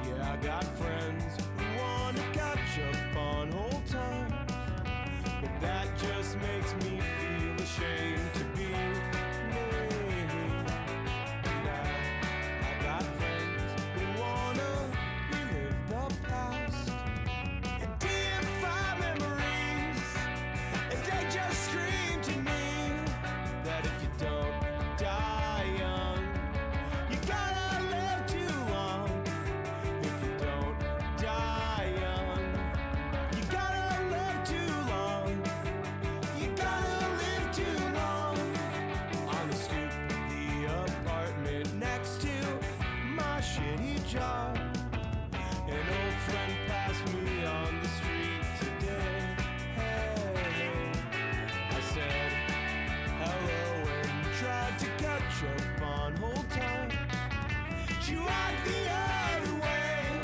Yeah, I got friends who wanna catch up on old times, but that just makes me feel ashamed to be me. Now, I got friends who wanna relive the past and deify memories, and they just scream to me that if you don't die young, you gotta live too long. If you don't die young, you gotta live too long. You gotta live too long. On the stoop of the apartment next to my shitty job, an old friend passed me on the street today. Hey, I said hello and tried to catch up on old times. She walked the other way,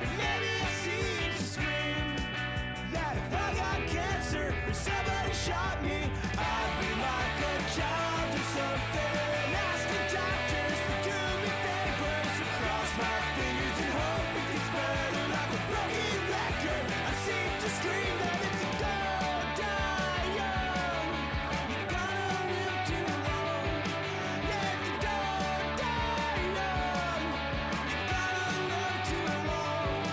and maybe I seemed to scream that if I got cancer or somebody shot me, I'd be like a child or something. Ask the doctors to do me favors and cross my fingers and hope it gets better. Like a broken record, I seem to scream that if you don't die young, you gotta live too long. Yeah, if you don't die young, you gotta live too long.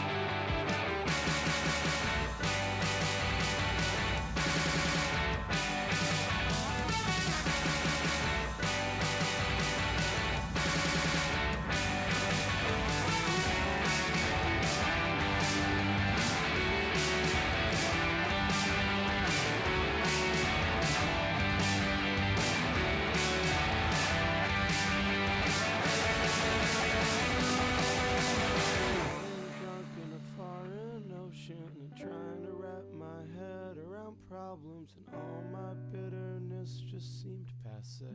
Drunk in a foreign ocean and trying to wrap my head around problems, and all my bitterness just seemed passe.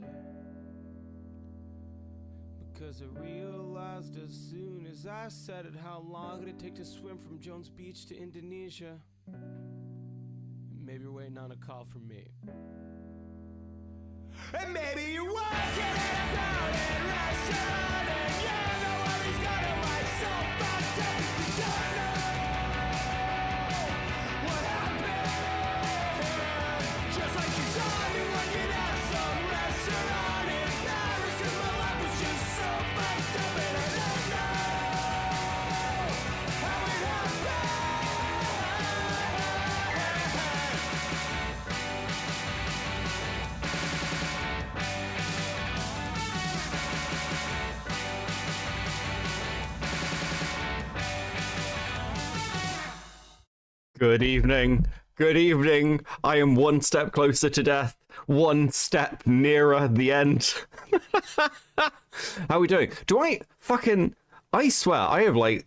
Because I realized as soon as I said it how long it'd take to swim from Jones Beach to Indonesia. And maybe you're waiting on a call from me. And maybe you're working at a crowded restaurant, and you know what he's got a life so fucked up you don't know what happened. Just like you saw me working at some restaurant in Paris, 'cause my life was just so fucked up, and I don't know how it happened. Good evening. Good evening. I am one step closer to death, one step nearer the end. How are we doing? I swear, I have I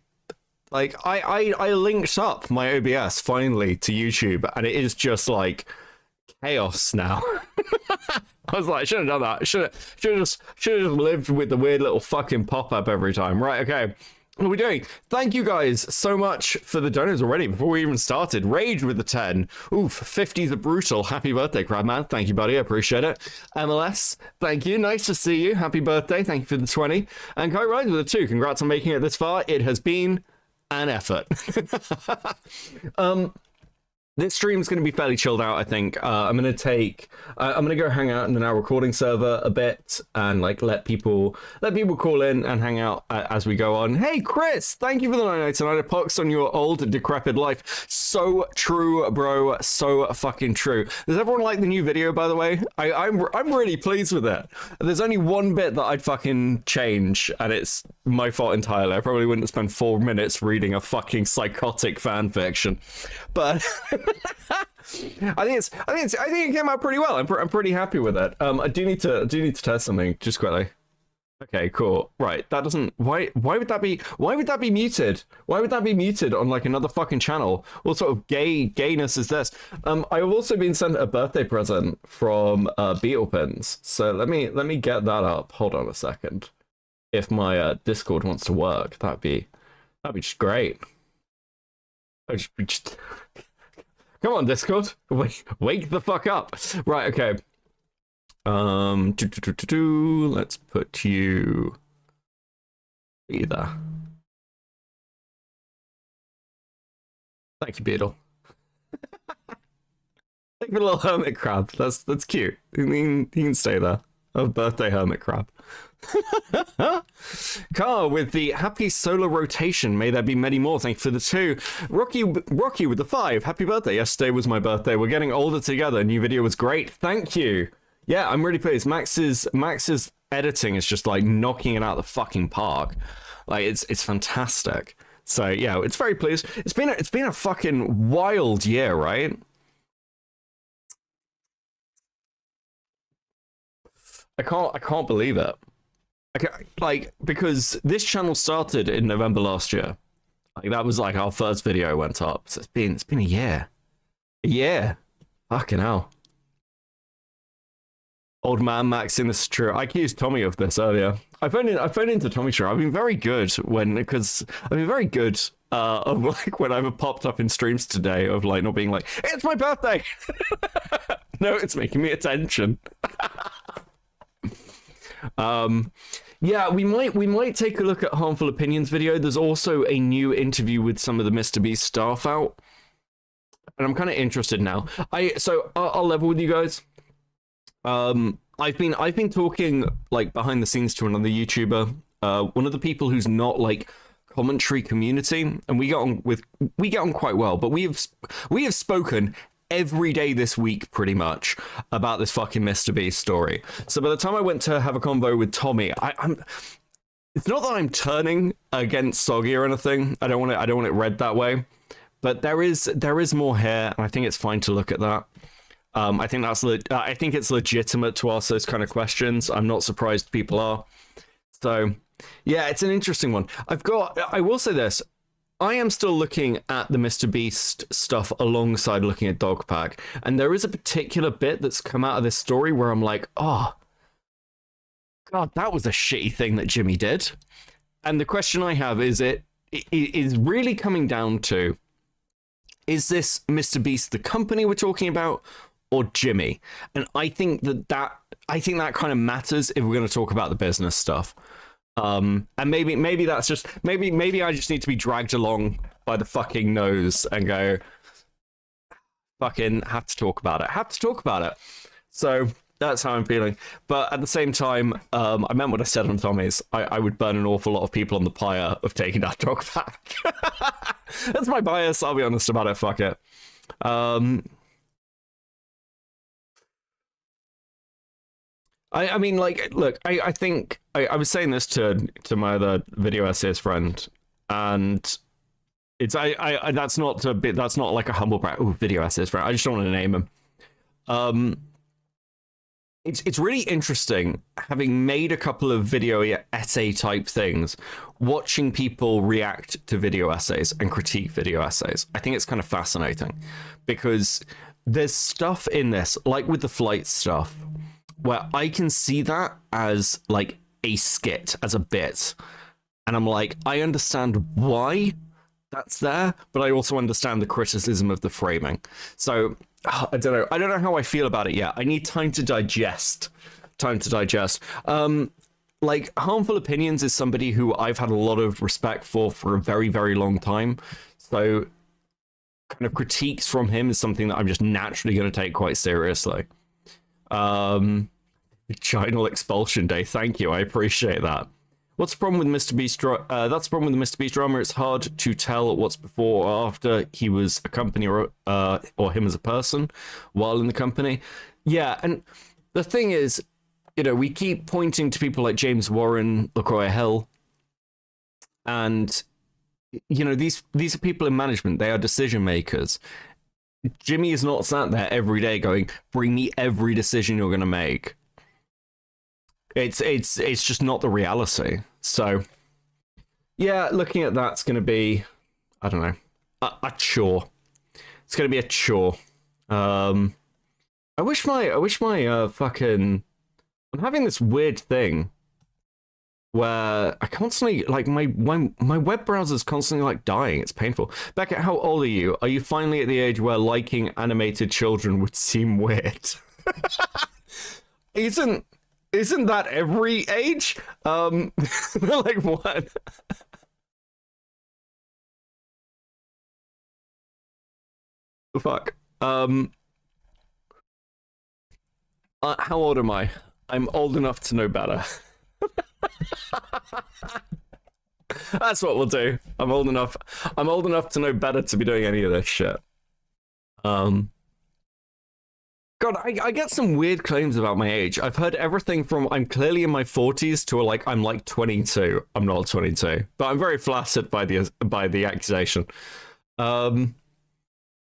linked up my OBS finally to YouTube, and it is just like chaos now. I was like, I should have done that. Should have just lived with the weird little fucking pop-up every time. Right, okay. What are we doing? Thank you guys so much for the donos already before we even started. Rage with the 10. Oof, 50s are brutal. Happy birthday, Crabman. Thank you, buddy. I appreciate it. MLS, thank you. Nice to see you. Happy birthday. Thank you for the 20. And Kite Rides with a 2. Congrats on making it this far. It has been an effort. This stream's going to be fairly chilled out, I think. I'm going to go hang out in the now recording server a bit and like let people call in and hang out as we go on. Hey, Chris, thank you for the 999 pox on your old decrepit life. So true, bro. So fucking true. Does everyone like the new video, by the way? I'm really pleased with it. There's only one bit that I'd fucking change, and it's my fault entirely. I probably wouldn't spend 4 minutes reading a fucking psychotic fan fiction, but I think it came out pretty well. I'm pretty happy with it. I do need to test something just quickly. Okay, cool. Right, that doesn't. Why would that be? Why would that be muted? Why would that be muted on like another fucking channel? What sort of gayness is this? I've also been sent a birthday present from Beetle Pins. So let me get that up. Hold on a second. If my Discord wants to work, that'd be just great. just come on, Discord, wake the fuck up. Right, okay. Let's put you either. Thank you, Beetle. Like a little hermit crab. That's cute. He can stay there. A birthday hermit crab. Carl with the happy solar rotation. May there be many more. Thank you for the 2. Rocky with the 5. Happy birthday. Yesterday was my birthday. We're getting older together. New video was great. Thank you. Yeah, I'm really pleased. Max's editing is just like knocking it out of the fucking park. Like it's fantastic. So yeah, it's very pleased. It's been a fucking wild year, right? I can't believe it. Because this channel started in November last year. Like that was like our first video went up. So it's been a year. A year. Fucking hell. Old man Max in this true. I accused Tommy of this earlier. I phoned into Tommy True. I've been very good of like when I've popped up in streams today of like not being like, it's my birthday. No, it's making me attention. Yeah, we might take a look at Harmful Opinions video. There's also a new interview with some of the Mrbeast staff out, and I'm kind of interested now. I'll level with you guys. I've been talking like behind the scenes to another YouTuber, one of the people who's not like commentary community, and we get on quite well, but we have spoken every day this week pretty much about this fucking Mrbeast story. So by the time I went to have a convo with Tommy, it's not that I'm turning against Soggy or anything. I don't want it read that way, but there is more here, and I think it's fine to look at that. I think it's legitimate to ask those kind of questions. I'm not surprised people are. So yeah, it's an interesting one. I will say this. I am still looking at the Mrbeast stuff alongside looking at Dogpack, and there is a particular bit that's come out of this story where I'm like, oh, God, that was a shitty thing that Jimmy did. And the question I have is, it is really coming down to, is this Mrbeast the company we're talking about, or Jimmy? And I think that kind of matters if we're going to talk about the business stuff. And maybe that's just maybe I just need to be dragged along by the fucking nose and go, fucking have to talk about it. So that's how I'm feeling. But at the same time, I meant what I said on Tommy's. I would burn an awful lot of people on the pyre of taking that dog back. That's my bias. I'll be honest about it. Fuck it. I mean, like, look, I think I was saying this to my other video essays friend, and it's that's not like a humble brag. Oh, video essays friend. I just don't want to name him. It's really interesting having made a couple of video essay type things, watching people react to video essays and critique video essays. I think it's kind of fascinating because there's stuff in this, like with the flight stuff, where I can see that as like a skit, as a bit. And I'm like, I understand why that's there, but I also understand the criticism of the framing. So I don't know how I feel about it yet. I need time to digest. Like, Harmful Opinions is somebody who I've had a lot of respect for a very, very long time. So kind of critiques from him is something that I'm just naturally going to take quite seriously. Vaginal expulsion day. Thank you. I appreciate that. What's the problem with Mrbeast? That's the problem with the Mrbeast drama. It's hard to tell what's before or after he was a company or him as a person while in the company. Yeah, and the thing is, you know, we keep pointing to people like James Warren, LaCroix Hill, and you know, these are people in management. They are decision makers. Jimmy is not sat there every day going, "Bring me every decision you're going to make." It's just not the reality. So yeah, looking at that's going to be, I don't know, a chore. It's going to be a chore. I wish my fucking, I'm having this weird thing where I constantly like my web browser's constantly like dying. It's painful. Becca, how old are you? Are you finally at the age where liking animated children would seem weird? Isn't that every age? Like what? The fuck? How old am I? I'm old enough to know better. That's what we'll do. I'm old enough to know better to be doing any of this shit. God, I get some weird claims about my age. I've heard everything from I'm clearly in my 40s to like I'm like 22. I'm not 22, but I'm very flattered by the accusation.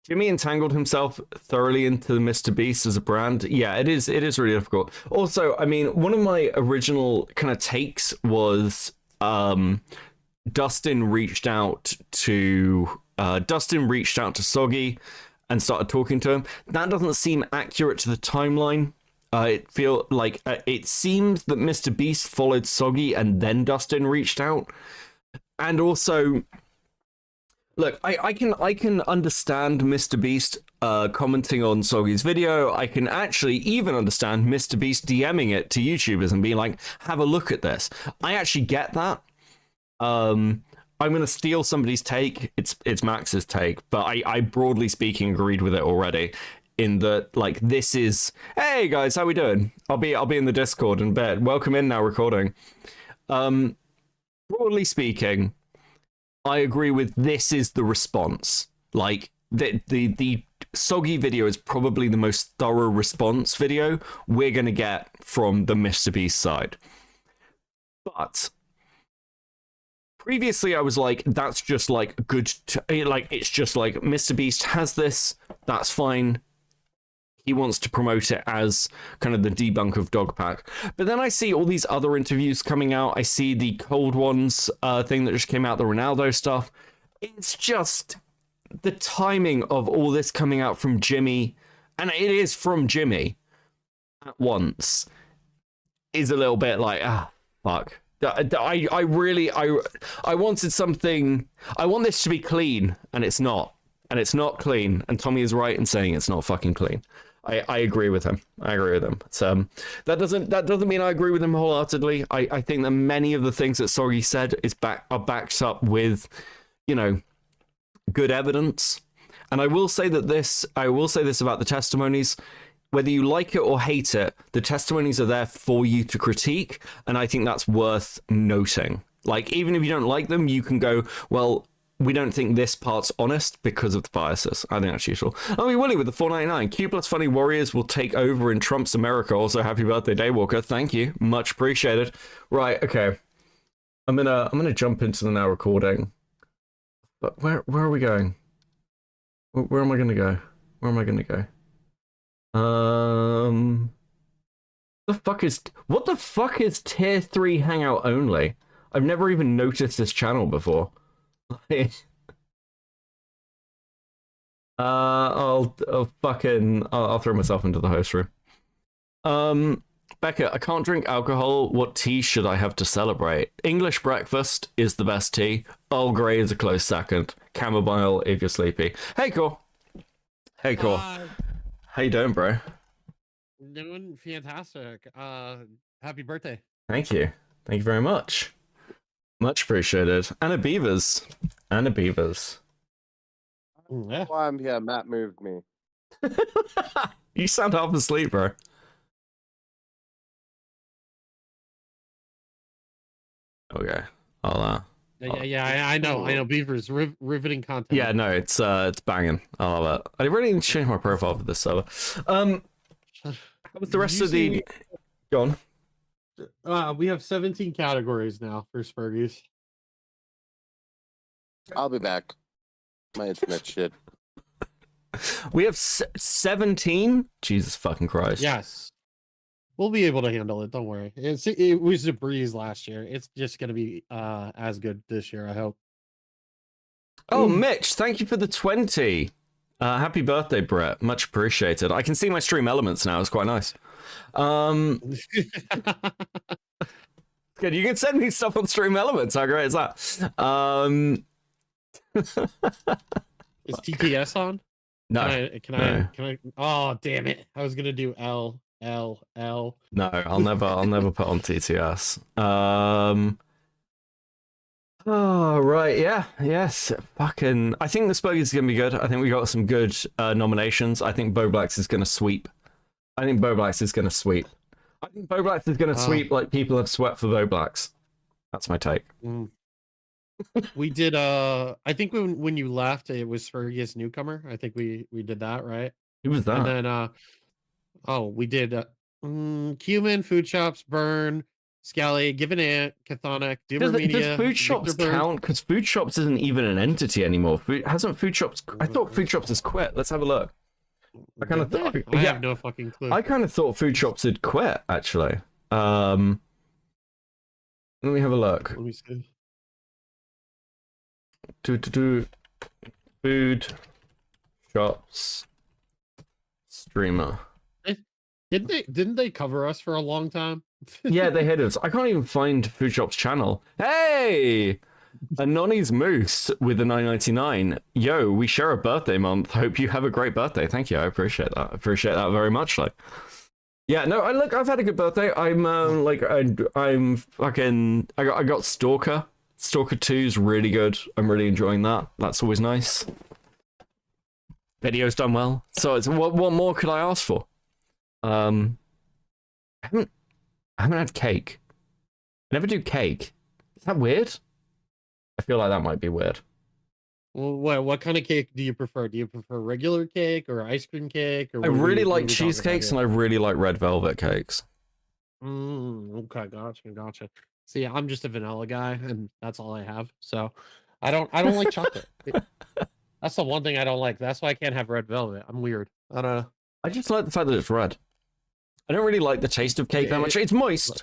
Jimmy entangled himself thoroughly into the Mrbeast as a brand. Yeah, it is really difficult. Also, I mean, one of my original kind of takes was Dustin reached out to Soggy and started talking to him. That doesn't seem accurate to the timeline. It seems that Mrbeast followed Soggy and then Dustin reached out. And also, look, I can understand Mrbeast commenting on Soggy's video. I can actually even understand Mrbeast DMing it to YouTubers and being like, have a look at this. I actually get that. I'm gonna steal somebody's take. It's Max's take, but I broadly speaking agreed with it already. In that, like, this is, hey guys, how we doing? I'll be in the Discord in bed. Welcome in now, recording. Broadly speaking, I agree with this is the response. Like the Soggy video is probably the most thorough response video we're gonna get from the Mrbeast side. But previously I was like, that's just like good, it's just like Mrbeast has this, that's fine. He wants to promote it as kind of the debunk of Dogpack. But then I see all these other interviews coming out. I see the Cold Ones thing that just came out, the Ronaldo stuff. It's just the timing of all this coming out from Jimmy, and it is from Jimmy at once, is a little bit like, fuck. I wanted something, I want this to be clean, and it's not. And it's not clean. And Tommy is right in saying it's not fucking clean. I agree with him. So that doesn't mean I agree with him wholeheartedly. I think that many of the things that Soggy said are backed up with, good evidence. And I will say this about the testimonies. Whether you like it or hate it, the testimonies are there for you to critique, and I think that's worth noting. Like, even if you don't like them, you can go, well, we don't think this part's honest because of the biases. I think that's useful. Oh, Willie with the 4.99. Q plus funny warriors will take over in Trump's America. Also, happy birthday, Daywalker. Thank you, much appreciated. Right, okay. I'm gonna jump into the now recording. But where are we going? Where am I gonna go? What the fuck is tier 3 hangout only? I've never even noticed this channel before. I'll throw myself into the host room. Becca, I can't drink alcohol. What tea should I have to celebrate? English breakfast is the best tea. Earl Grey is a close second. Chamomile if you're sleepy. Hey, Core. How you doing, bro? Doing fantastic. Happy birthday. Thank you very much. Much appreciated. Anna Beavers. Yeah. Why I'm here, Matt moved me. You sound half asleep, bro. Okay. I know. Beavers, riveting content. Yeah, no, it's banging. I love it. I really need to change my profile for this server. How was the rest of the... Go on. We have 17 categories now for Spurgys. I'll be back. My internet shit. We have 17? Jesus fucking Christ. Yes. We'll be able to handle it. Don't worry. It was a breeze last year. It's just going to be as good this year, I hope. Oh, Mitch, thank you for the 20. Happy birthday, Brett. Much appreciated. I can see my stream elements now. It's quite nice. Good. You can send me stuff on Stream Elements. How great is that? Is TTS on? No. Can I? Oh, damn it! I was gonna do L. No, I'll never put on TTS. Oh, right, yeah, yes, fucking. I think the Spurgys is gonna be good. I think we got some good nominations. I think Boblax is gonna sweep. I think Boblax is gonna sweep like people have swept for Boblax. That's my take. We did. I think when you left, it was Spurgys newcomer. I think we did that, right? Who was that? And then we did Cumin, Food Shops, Burn, Scally, Given Ant, Cathonic, Doomer Media. Does Food Shops count? Because Food Shops isn't even an entity anymore. Hasn't Food Shops? I thought Food Shops has quit. Let's have a look. I kind of thought. I have no fucking clue. I kind of thought Food Shops had quit. Actually, let me have a look. Let me see. Food Shops streamer. Didn't they cover us for a long time? Yeah, they hit us. I can't even find Food Shop's channel. Hey! Anoni's Moose with the 9.99. Yo, we share a birthday month. Hope you have a great birthday. Thank you. I appreciate that. I appreciate that very much. Like, yeah, no, I've had a good birthday. I'm I'm fucking. I got Stalker. Stalker 2 is really good. I'm really enjoying that. That's always nice. Video's done well. So it's what more could I ask for? I haven't had cake. I never do cake. Is that weird? I feel like that might be weird. Well, what kind of cake do you prefer? Do you prefer regular cake or ice cream cake? Or I really like cheesecakes and I really like red velvet cakes. Okay, gotcha. See, I'm just a vanilla guy, and that's all I have. So, I don't like chocolate. That's the one thing I don't like. That's why I can't have red velvet. I'm weird. I don't know. I just like the fact that it's red. I don't really like the taste of cake that much. It's moist.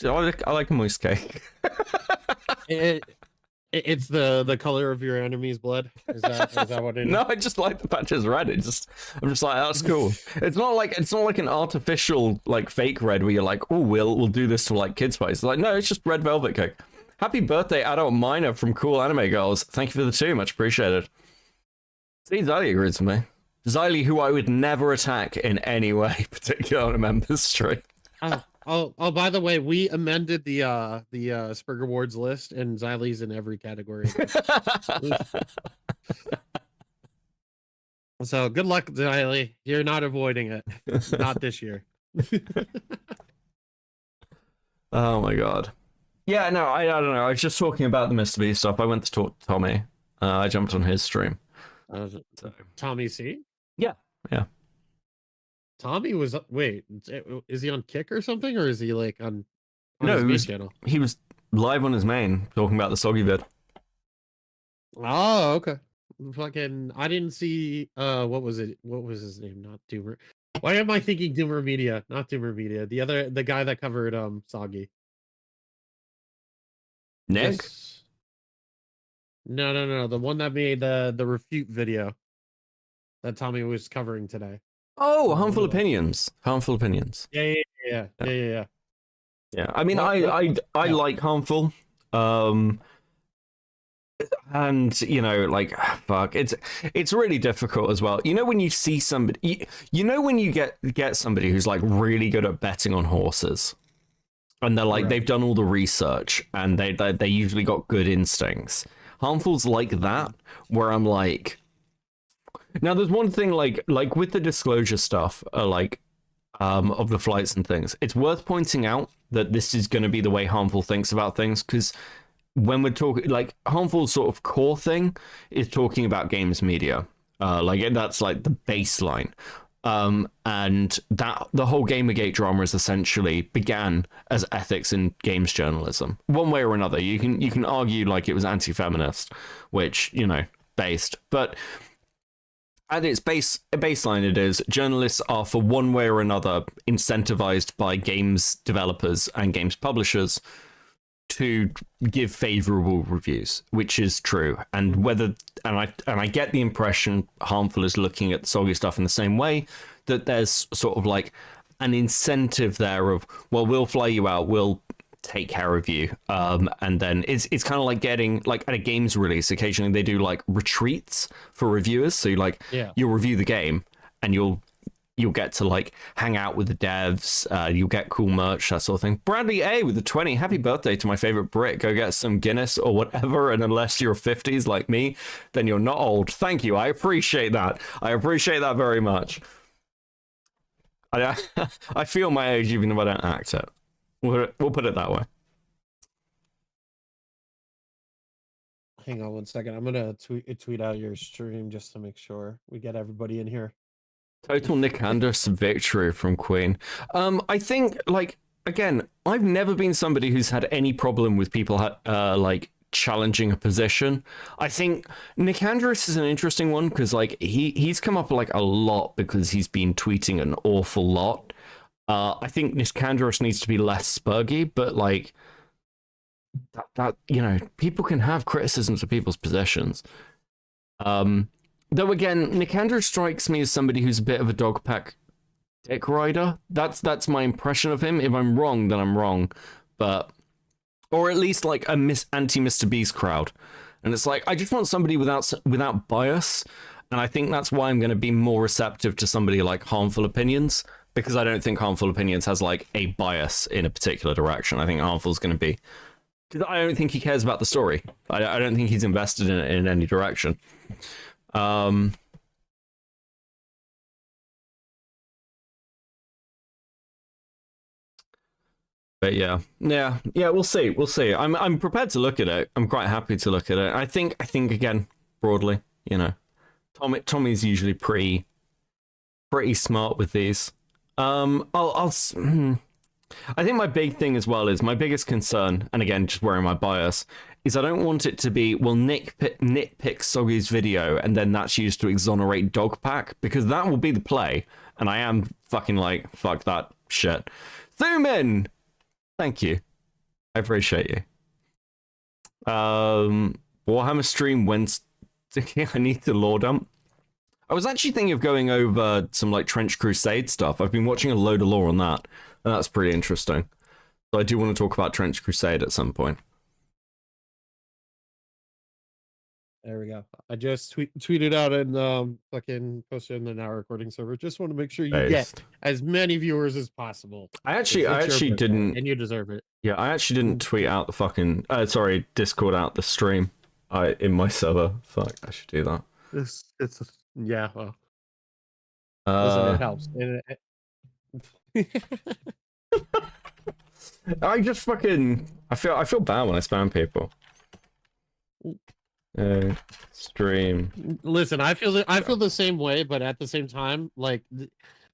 I like a moist cake. It's the color of your enemy's blood. Is that what it is? No, I just like the fact it's red. I'm just like, that's cool. It's not like an artificial like fake red where you're like, oh, we'll do this to like kids' spice. It's like, no, it's just red velvet cake. Happy birthday, adult minor from Cool Anime Girls. Thank you for the 2, much appreciated. See, Xylee agrees with me. Xylee, who I would never attack in any way, particularly on a member's stream. Oh, by the way, we amended the Spurg Awards list, and Xylee's in every category. So good luck, Xylee. You're not avoiding it. Not this year. Oh my god. Yeah, no, I don't know. I was just talking about the Mrbeast stuff. I went to talk to Tommy. I jumped on his stream. Tommy C? Yeah. Tommy was wait, is he on Kick or something, or is he like on no, his main channel? He was live on his main talking about the Soggy vid. Oh, okay. Fucking, I didn't see. What was it? What was his name? Not Doomer. Why am I thinking Doomer Media? Not Doomer Media. The guy that covered Soggy. Nick? Yes. No. The one that made the refute video that Tommy was covering today. Oh, Harmful Opinions. Harmful Opinions. Yeah. Yeah, I mean, I like Harmful. And you know, like, fuck, it's really difficult as well. You know, when you see somebody, you know, when you get somebody who's like really good at betting on horses, and they're like, they've done all the research and they usually got good instincts. Harmful's like that, where I'm like, now there's one thing like with the disclosure stuff, of the flights and things, it's worth pointing out that this is going to be the way Harmful thinks about things, because when we're talking, like, Harmful's sort of core thing is talking about games media. Like, that's like the baseline. And that the whole Gamergate drama is essentially began as ethics in games journalism, one way or another. You can argue like it was anti-feminist, which, you know, based, but at its baseline, it is journalists are, for one way or another, incentivized by games developers and games publishers to give favorable reviews, which is true. And I get the impression Harmful is looking at Soggy stuff in the same way, that there's sort of like an incentive there of, well, we'll fly you out, we'll take care of you. And then it's kind of like getting like at a games release. Occasionally they do like retreats for reviewers. So you'll review the game and you'll get to like hang out with the devs. You'll get cool merch, that sort of thing. Bradley A with the 20. Happy birthday to my favorite Brit. Go get some Guinness or whatever. And unless you're 50s like me, then you're not old. Thank you. I appreciate that. I appreciate that very much. I feel my age even if I don't act it. We'll put it that way. Hang on one second. I'm gonna tweet out your stream just to make sure we get everybody in here. Total Nick Anderson victory from Queen. I think, like, again, I've never been somebody who's had any problem with people like challenging a position. I think Nick Andrews is an interesting one because like he's come up like a lot because he's been tweeting an awful lot. I think Nick Andrews needs to be less Spurgy, but like that you know, people can have criticisms of people's positions. Though again, Nick Andrews strikes me as somebody who's a bit of a dog pack dick rider. That's my impression of him. If I'm wrong, then I'm wrong. But or at least like a anti Mrbeast crowd. And it's like I just want somebody without bias, and I think that's why I'm going to be more receptive to somebody like Harmful Opinions, because I don't think Harmful Opinions has like a bias in a particular direction. I think Harmful's going to be, because I don't think he cares about the story. I don't think he's invested in it in any direction. But yeah, we'll see. I'm prepared to look at it. I'm quite happy to look at it. I think again, broadly, you know, Tommy's usually pretty smart with these. I think my big thing as well is my biggest concern, and again, just wearing my bias, is I don't want it to be, well, nitpick Soggy's video and then that's used to exonerate Dogpack, because that will be the play, and I am fucking like, fuck that shit. Thuman! Thank you. I appreciate you. Warhammer stream Wednesday. I need to lore dump. I was actually thinking of going over some like Trench Crusade stuff. I've been watching a load of lore on that, and that's pretty interesting. So I do want to talk about Trench Crusade at some point. There we go. I just tweeted out and fucking posted in the now recording server. Just want to make sure you get as many viewers as possible. I actually didn't, and you deserve it. Yeah, I actually didn't tweet out the fucking Discord out the stream. In my server. Fuck, I should do that. Yeah, well, listen, it helps. I just fucking I feel bad when I spam people. Stream. Listen, I feel the same way, but at the same time, like,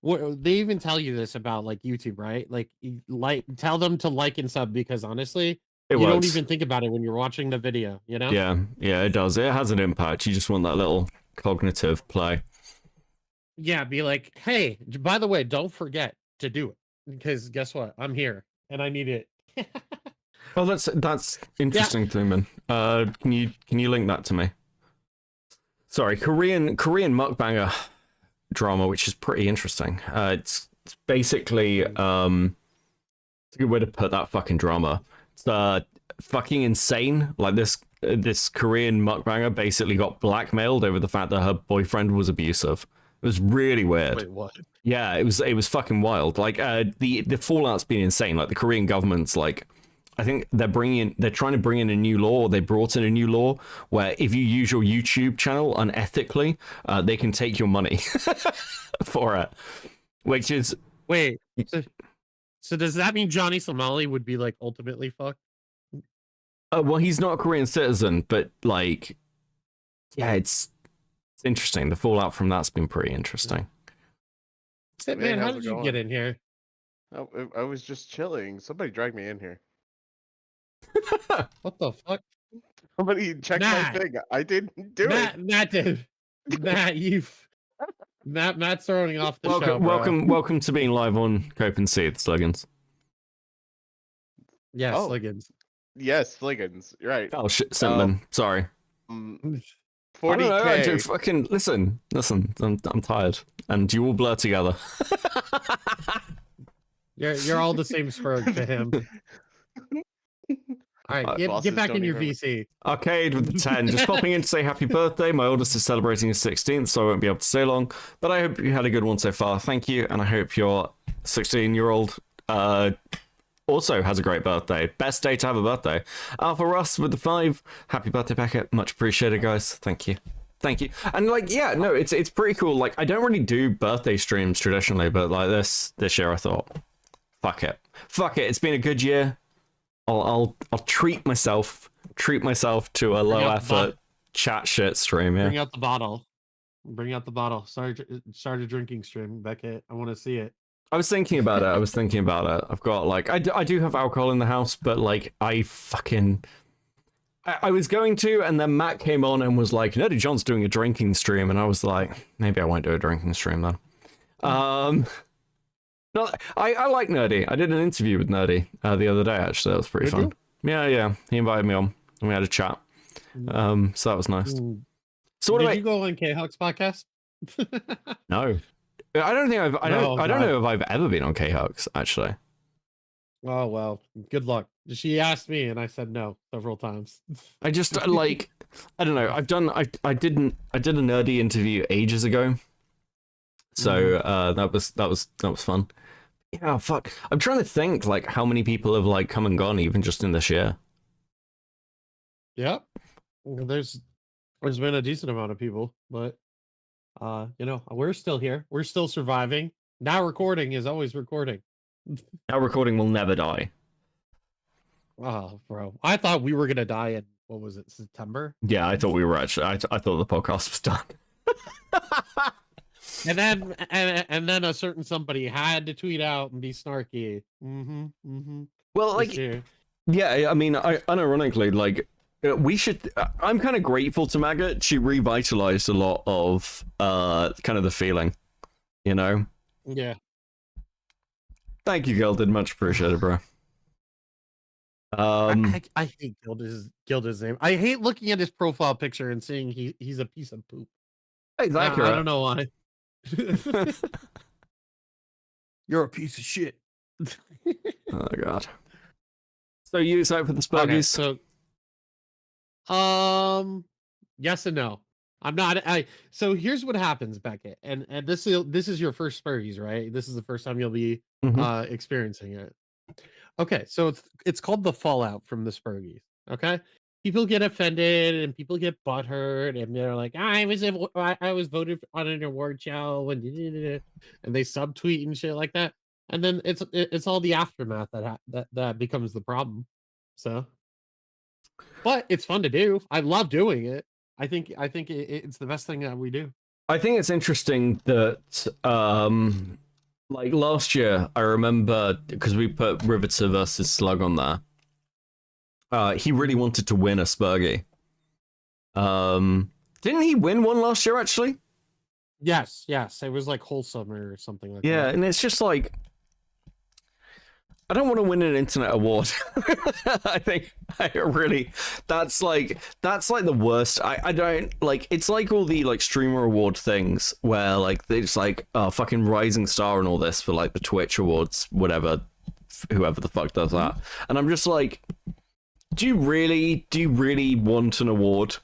they even tell you this about like YouTube, right? Like tell them to like and sub, because honestly, you don't even think about it when you're watching the video, you know? Yeah, it does. It has an impact. You just want that little cognitive play. Yeah, be like, hey, by the way, don't forget to do it, because guess what? I'm here and I need it. Oh, that's interesting, Thuman. Can you link that to me? Sorry, Korean mukbanger drama, which is pretty interesting. It's basically it's a good way to put that fucking drama. It's fucking insane. Like this Korean mukbanger basically got blackmailed over the fact that her boyfriend was abusive. It was really weird. Wait, what? Yeah, it was fucking wild. Like the fallout's been insane. Like the Korean government's like, I think they're trying to bring in a new law. They brought in a new law where if you use your YouTube channel unethically, they can take your money for it. Which is wait. So does that mean Johnny Somali would be like ultimately fucked? Well, he's not a Korean citizen, but like, yeah, it's interesting. The fallout from that's been pretty interesting. Man, how did you get in here? I was just chilling. Somebody dragged me in here. What the fuck? Somebody checked my thing. I didn't do it. Matt did. Matt's throwing off the show. Welcome to being live on Cope and Seed, Sluggins. Yes, Sluggins. Yes, Sluggins. You're right. Oh shit, Simpman. Sorry. 40K. Fucking listen. I'm tired, and you all blur together. You're all the same Spurg to him. All right, get Bosses back don't in your even- VC. Arcade with the 10. Just popping in to say happy birthday. My oldest is celebrating his 16th, so I won't be able to stay long. But I hope you had a good one so far. Thank you, and I hope your 16-year-old also has a great birthday. Best day to have a birthday. Alpha Russ with the 5. Happy birthday, Beckett. Much appreciated, guys. Thank you. Thank you. And like, yeah, no, it's pretty cool. Like, I don't really do birthday streams traditionally, but like this year I thought, fuck it. It's been a good year. I'll treat myself to a low effort chat shit stream. Yeah. Bring out the bottle. Start a drinking stream, Beckett. I want to see it. I was thinking about it. I've got like I do have alcohol in the house, but like I was going to, and then Matt came on and was like, Nerdy John's doing a drinking stream, and I was like, maybe I won't do a drinking stream then. No, I like Nerdy. I did an interview with Nerdy the other day, actually. That was pretty fun. Yeah. He invited me on, and we had a chat. So that was nice. So what Did you go on K-Hawk's podcast? No. I don't think I don't know if I've ever been on K-Hawk's, actually. Oh well, good luck. She asked me, and I said no several times. I just like, I don't know. I did a Nerdy interview ages ago. So that was fun. Yeah, fuck. I'm trying to think like how many people have like come and gone even just in this year. Yep. There's been a decent amount of people, but we're still here. We're still surviving. Now recording is always recording. Now recording will never die. Oh, bro. I thought we were gonna die in what was it, September? Yeah, I thought we were actually I thought the podcast was done. And then a certain somebody had to tweet out and be snarky. Well, like, yeah, I mean, unironically, like, we should. I'm kind of grateful to Maggot. She revitalized a lot of kind of the feeling, you know. Yeah. Thank you, Gilded. Much appreciated, bro. I hate Gilda's name. I hate looking at his profile picture and seeing he's a piece of poop. Exactly. I don't know why. You're a piece of shit. Oh god. So you excited for the Spurgys? Okay, so yes and no. I'm not. So here's what happens, Beckett, and this is your first Spurgys, right? This is the first time you'll be experiencing it. Okay, so it's called the fallout from the Spurgys. Okay, people get offended and people get butthurt, and they're like, I was voted on an award show, and they subtweet and shit like that, and then it's all the aftermath that becomes the problem. So, but it's fun to do. I love doing it. I think it's the best thing that we do. I think it's interesting that like last year, I remember because we put Riveter versus Slug on there. He really wanted to win a Spurgy. Didn't he win one last year, actually? Yes. It was like Wholesome or something like that. Yeah, and it's just like, I don't want to win an internet award. I think that's like the worst. I don't like, it's like all the like streamer award things where like they just like fucking Rising Star and all this for like the Twitch awards, whatever, whoever the fuck does that. And I'm just like, do you really want an award?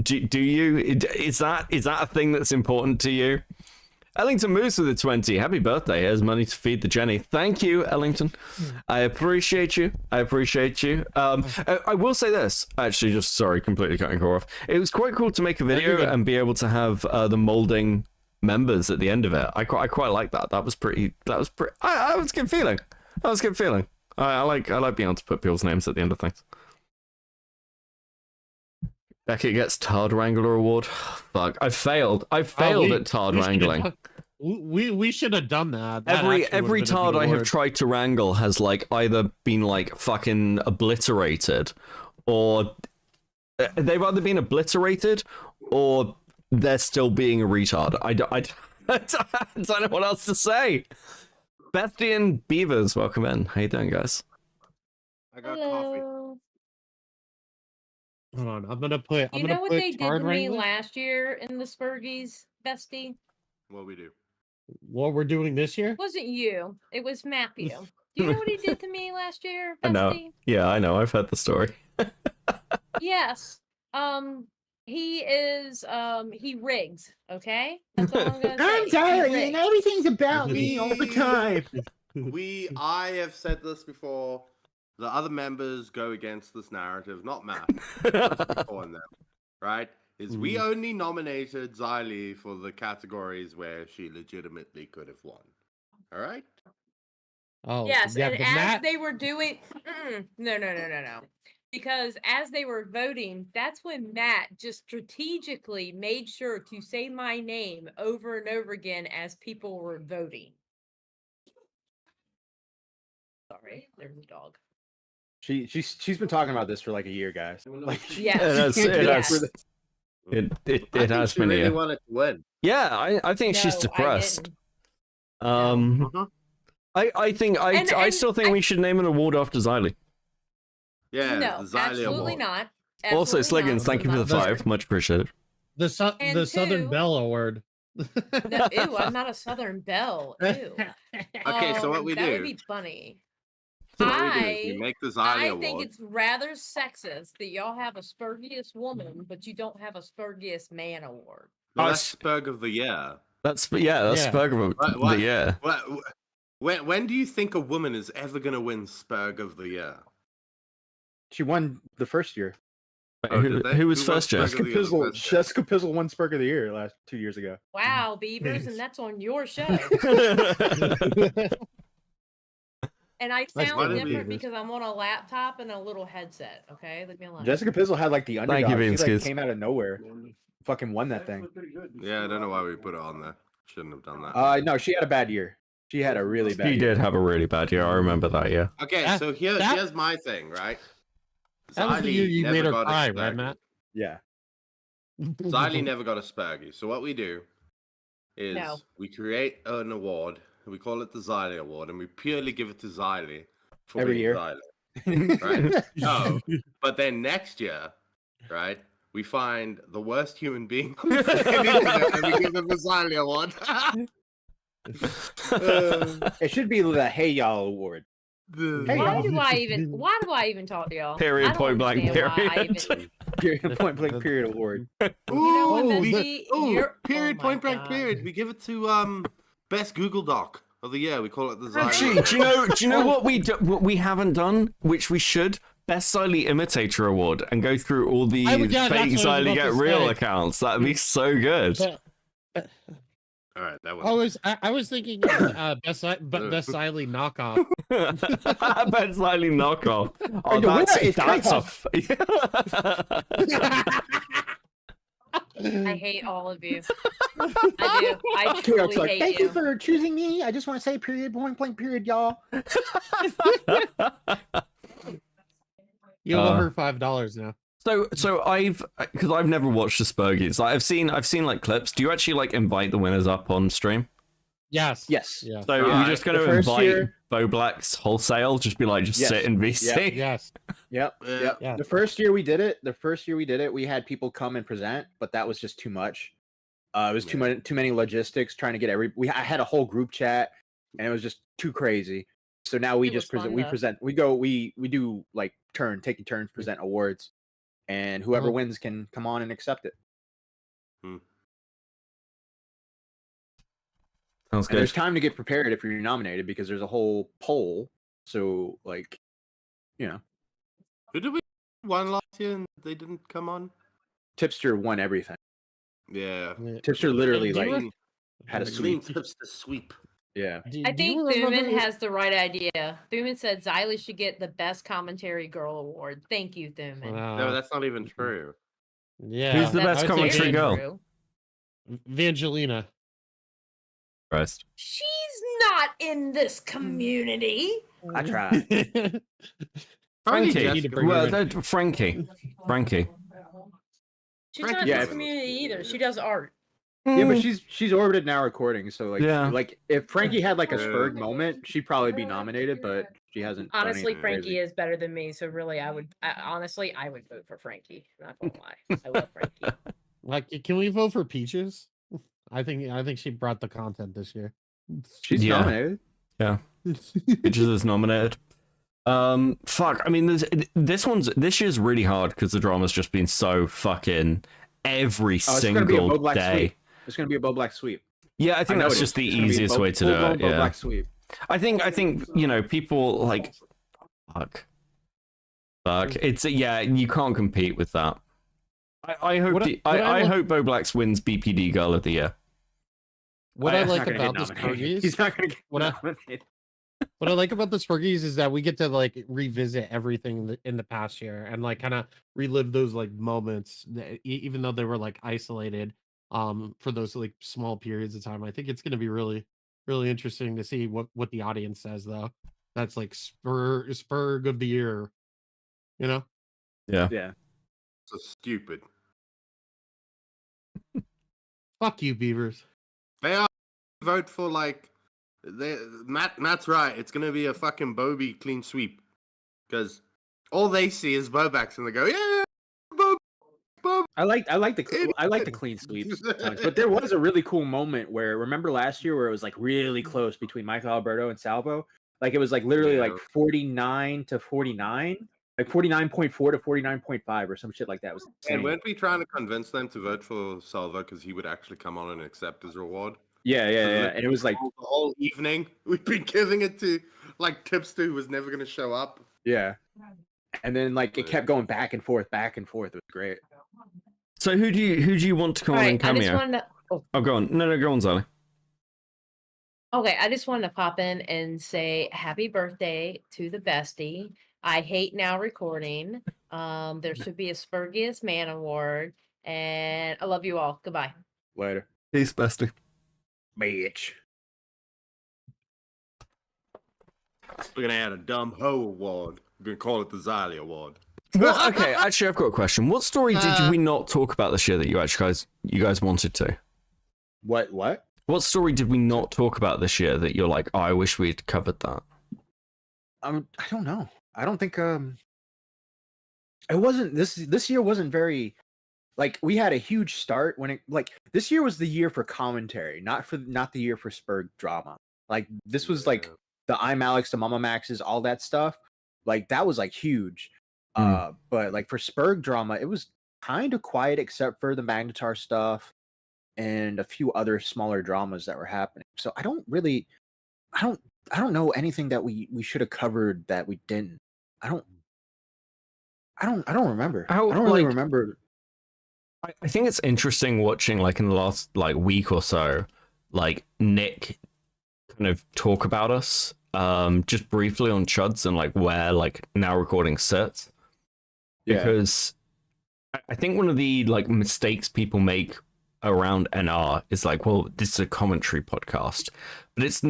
Do you? Is that a thing that's important to you? Ellington moves with the 20. Happy birthday. Here's money to feed the Jenny. Thank you, Ellington. I appreciate you. I will say this. Actually, just sorry, completely cutting her off. It was quite cool to make a video and be able to have the molding members at the end of it. I quite like that. That was pretty. I was a good feeling. I like being able to put people's names at the end of things. Beckett gets Tard Wrangler Award. Fuck, I failed at Tard Wrangling. We should have done that. Every Tard I have tried to wrangle has like either been like fucking obliterated, or they've either been obliterated, or they're still being a retard. I don't know what else to say. Bestian Beavers, welcome in. How you doing, guys? I got coffee. Hold on, I'm gonna put. You know what they did to me last year in the Spurgys, Bestie? What we do? What we're doing this year? It wasn't you. It was Matthew. Do you know what he did to me last year, I know. Bestie? Yeah, I know. I've heard the story. Yes. He is he rigs, okay? That's all I'm gonna say. I'm He Tyson, rigs. and everything's about me all the time. I have said this before. The other members go against this narrative, not Matt. On them, right? Is we only nominated Xylee for the categories where she legitimately could have won. All right? Oh, Yes, yeah, and but as Matt, they were doing no. Because as they were voting, that's when Matt just strategically made sure to say my name over and over again as people were voting. Sorry, there's a dog. She's been talking about this for like a year, guys. Like, Yes. It Yes. has. It I think has she been really here. wanted to win. Yeah, I think she's No, I depressed. didn't. Uh-huh. I think I And still think we should name an award after Xylee. Yeah, No, the Xylee absolutely Award. not. Also, Absolutely Sliggins, not. thank you for the That's- 5. Much appreciated. the And Southern two- Belle Award. No, ew, I'm not a Southern Belle. Ew. Okay, so what we that do? would be funny. So what we do is we make the Xylee I Award. think it's rather sexist that y'all have a Spurgiest woman, but you don't have a Spurgiest man award. Well, Oh, that's Spurg of the Year. That's Yeah. Spurg of What? the year. When do you think a woman is ever going to win Spurg of the Year? she won the first year. Wait, Oh, did they? who was Who won first, Spurg Jess? of the Year the Pizzle, first year? Jessica Pizzle won Spurg of the Year 2 years ago. Wow, Beavers, and that's on your show. And I Nice sound one, different Beavers. because I'm on a laptop and a little headset. Okay, leave me alone. Jessica Pizzle had like the Thank underdog. you, She Vinskis. came out of nowhere. Fucking won that thing. Yeah, I don't know why we put it on there. Shouldn't have done that. No, she had a bad year. She had a really bad He year. did have a really bad year. I remember that year. Okay, that- so that- here's my thing, right? That was the Xylee year you never made her got a cry, right, Spurgy. Matt? Yeah. Xylee never got a Spurgy. So what we do is No. we create an award. We call it the Xylee Award, and we purely give it to Xylee for Every being year. Xylee. Right? No. But then next year, right, we find the worst human being on the fucking internet and we give them the Xylee Award. It should be the Hey Y'all Award. Hey, Why y'all. do I even talk to y'all? Period, I don't point blank, understand why I period. even- Point blank period award. You know what, Ooh, Bestie? Ooh, You're- period, oh my point blank, God. period. We give it to best Google Doc of the year. We call it the Xylee. Actually, do you know what we haven't done, which we should? Best Xylee Imitator Award, and go through all the yeah, that's fake what I was Xylee about Get to Real say. accounts. That'd be so good. All right, that was. I was thinking best Xylee knockoff. Best Xylee knockoff. Oh, the winner is that's Kai I hate all of you. I do. I Kirok's truly like, hate thank you. you for choosing me. I just want to say period, point blank period, y'all. You owe her $5 now. So because I've never watched the Spurgys. Like, I've seen like clips. Do you actually like invite the winners up on stream? Yes. Yes. Yeah. So Right. you're just gonna The first invite year- Bo Blacks wholesale? Just be like, just Yes. sit in VC. Yes. Yep. Yeah. Yep. Yeah. The first year we did it, we had people come and present, but that was just too much. It was too many logistics trying to get I had a whole group chat, and it was just too crazy. So now we It was just present. fun, We though. present. We do like taking turns present awards, and whoever Uh-huh. wins can come on and accept it. Sounds And there's good. time to get prepared if you're nominated because there's a whole poll. So like, Who did we won last year and they didn't come on? Tipster won everything. Yeah. Tipster literally Do you like re- had a The clean sweep. tips to sweep. Yeah. I do think you remember- Thuman has the right idea. Thuman said Xylee should get the best commentary girl award. Thank you, Thuman. No, that's not even true. Yeah. Who's the That's best I would say commentary girl? true. Vangelina. Christ. She's not in this community. I tried. Probably Frankie. need to Jessica bring her Well, in. Frankie. Frankie. She's not in Yeah, this if- community either. She does art. Yeah, but she's orbited now recording, so like Yeah. like if Frankie had like a Yeah. Spurg moment, she'd probably be nominated, but she hasn't. done Honestly, anything Frankie crazy. is better than me. So really, I would vote for Frankie. Not gonna lie, I love Frankie. Like, can we vote for Peaches? I think she brought the content this year. She's Yeah. nominated. Yeah. Bitches is nominated. Fuck. I mean, this year's really hard because the drama's just been so fucking every Oh, it's gonna be a single Bo Black day. sweep. It's gonna be a Bo Black sweep. Yeah, I think know that's it just is. the It's gonna be easiest way to do full-blown it. Bo Yeah. Black sweep. I think you know, people like fuck. It's yeah, you can't compete with that. I hope I hope Bo Blacks wins BPD Girl of the Year. What I He's like not gonna about get the nominated. Spurgys, He's not gonna get what I- nominated. what I like about the Spurgys is that we get to like revisit everything in the past year and like kind of relive those like moments, even though they were like isolated, for those like small periods of time. I think it's going to be really, really interesting to see what the audience says though. That's like Spurg of the year, you know? Yeah. Yeah. So stupid. Fuck you, Beavers. They are vote for like Matt's right. It's gonna be a fucking Bobby clean sweep because all they see is Bobacks and they go, yeah, Bob. I like the clean sweeps sometimes, but there was a really cool moment where remember last year where it was like really close between Michael Alberto and Salvo. Like it was like literally like 49 to 49, like 49.4 to 49.5 or some shit like that. It was And insane. weren't we trying to convince them to vote for Salvo because he would actually come on and accept his reward? Yeah. And it was like the whole evening we've been giving it to like Tipster who was never gonna show up. yeah. And then like it kept going back and forth. It was great. So who do you want to come on and I just cameo? wanted to, Oh, go on. No, go on, Zali. okay, I just wanted to pop in and say happy birthday to the bestie. I hate now recording. There should be a Spurgiest Man Award, and I love you all. Goodbye. Later. Peace, bestie. Bitch. We're gonna add a dumb hoe award. We're gonna call it the Zali Award. Well, okay, actually, I've got a question. What story did we not talk about this year that you guys wanted to? What? What story did we not talk about this year that you're like, oh, I wish we'd covered that? I don't know. I don't think it wasn't this year wasn't very like we had a huge start when it like this year was the year for commentary, not the year for Spurg drama. Like this was like the I'm Alex, the Mama Maxes, all that stuff. Like that was like huge. But like for Spurg drama, it was kind of quiet except for the Magnetar stuff and a few other smaller dramas that were happening. So I don't know anything that we should have covered that we didn't. I don't remember. I don't really remember. I think it's interesting watching like in the last like week or so, like Nick kind of talk about us just briefly on Chuds and like where like now recording sits. Because I think one of the like mistakes people make around NR is like, well, this is a commentary podcast, but it's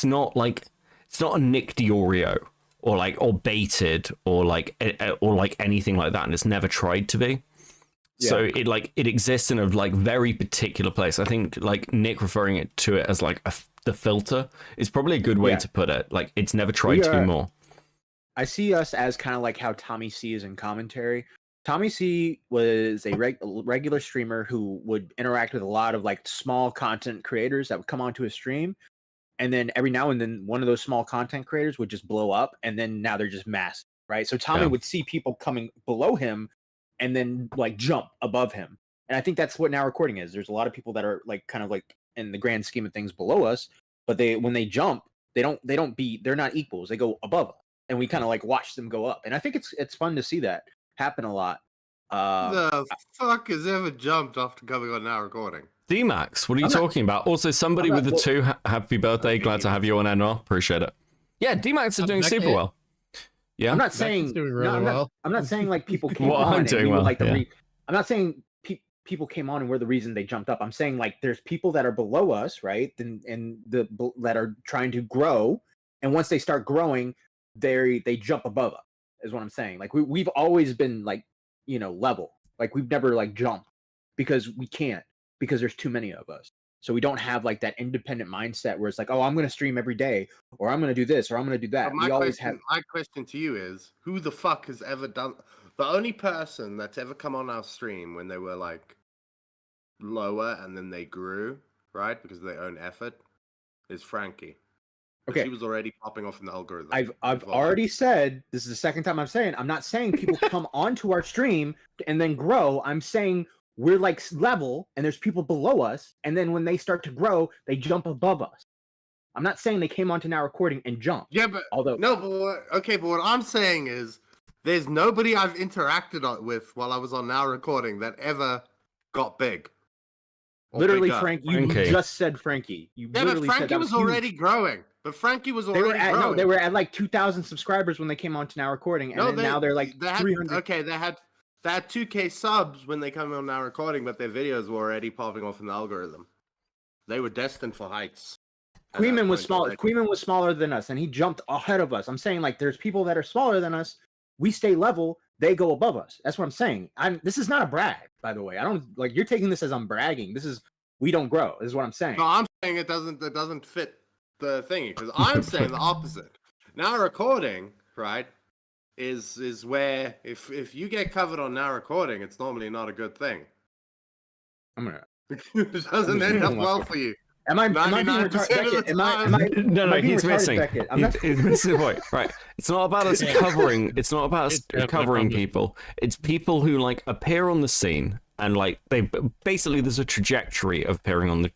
not a Nick Diorio or Baited or like anything like that, and it's never tried to be. So it exists in a like very particular place. I think like Nick referring to it as like the filter is probably a good way to put it. Like it's never tried to be more. I see us as kind of like how Tommy C is in commentary. Tommy C was a regular streamer who would interact with a lot of like small content creators that would come onto his stream. And then every now and then one of those small content creators would just blow up. And then now they're just massive, right? So Tommy would see people coming below him and then like jump above him. And I think that's what Now Recording is. There's a lot of people that are like kind of like in the grand scheme of things below us, but when they jump, they're not equals. They go above us. And we kind of like watch them go up. And I think it's fun to see that happen a lot. The fuck has ever jumped after coming on Now Recording? D-Max, what are you talking about? Also, somebody with the two, happy birthday. Glad to have you on NR. Appreciate it. Yeah, D-Max is doing super well. Yeah. I'm not saying doing really well. I'm not saying like people came Well, on I'm and doing we were well, like the yeah. I'm not saying people came on and we're the reason they jumped up. I'm saying like there's people that are below us, right? And that are trying to grow, and once they start growing, they jump above us. Is what I'm saying. Like we've always been like, you know, level. Like we've never like jumped because we can't, because there's too many of us. So we don't have like that independent mindset where it's like, oh, I'm going to stream every day, or I'm going to do this, or I'm going to do that. My question to you is, who the fuck has ever done? The only person that's ever come on our stream when they were like lower and then they grew, right, because of their own effort, is Frankie. But she was already popping off in the algorithm. I've already said, this is the second time I'm saying, I'm not saying people come onto our stream and then grow. I'm saying we're like level and there's people below us, and then when they start to grow, they jump above us. I'm not saying they came onto Now Recording and jumped. Yeah, but what I'm saying is there's nobody I've interacted with while I was on Now Recording that ever got big. Literally, Frankie. You just said Frankie. But Frankie was already growing. But Frankie was already growing. No, they were at like 2,000 subscribers when they came on to Now Recording, and now they're like 300. Okay, they had 2K subs when they came on Now Recording, but their videos were already popping off in the algorithm. They were destined for heights. Queeman was smaller. Queeman was smaller than us, and he jumped ahead of us. I'm saying like there's people that are smaller than us. We stay level. They go above us. That's what I'm saying. This is not a brag, by the way. I don't like you're taking this as I'm bragging. This is we don't grow. This is what I'm saying. No, I'm saying it doesn't fit the thingy because I'm saying the opposite. Now Recording, right, is where if you get covered on Now Recording, it's normally not a good thing. It doesn't end up well for you. Am I being retarded? No, he's missing. He's missing the point. Right. It's not about us covering. It's not about us covering people. It's people who like appear on the scene and like there's a trajectory of appearing on the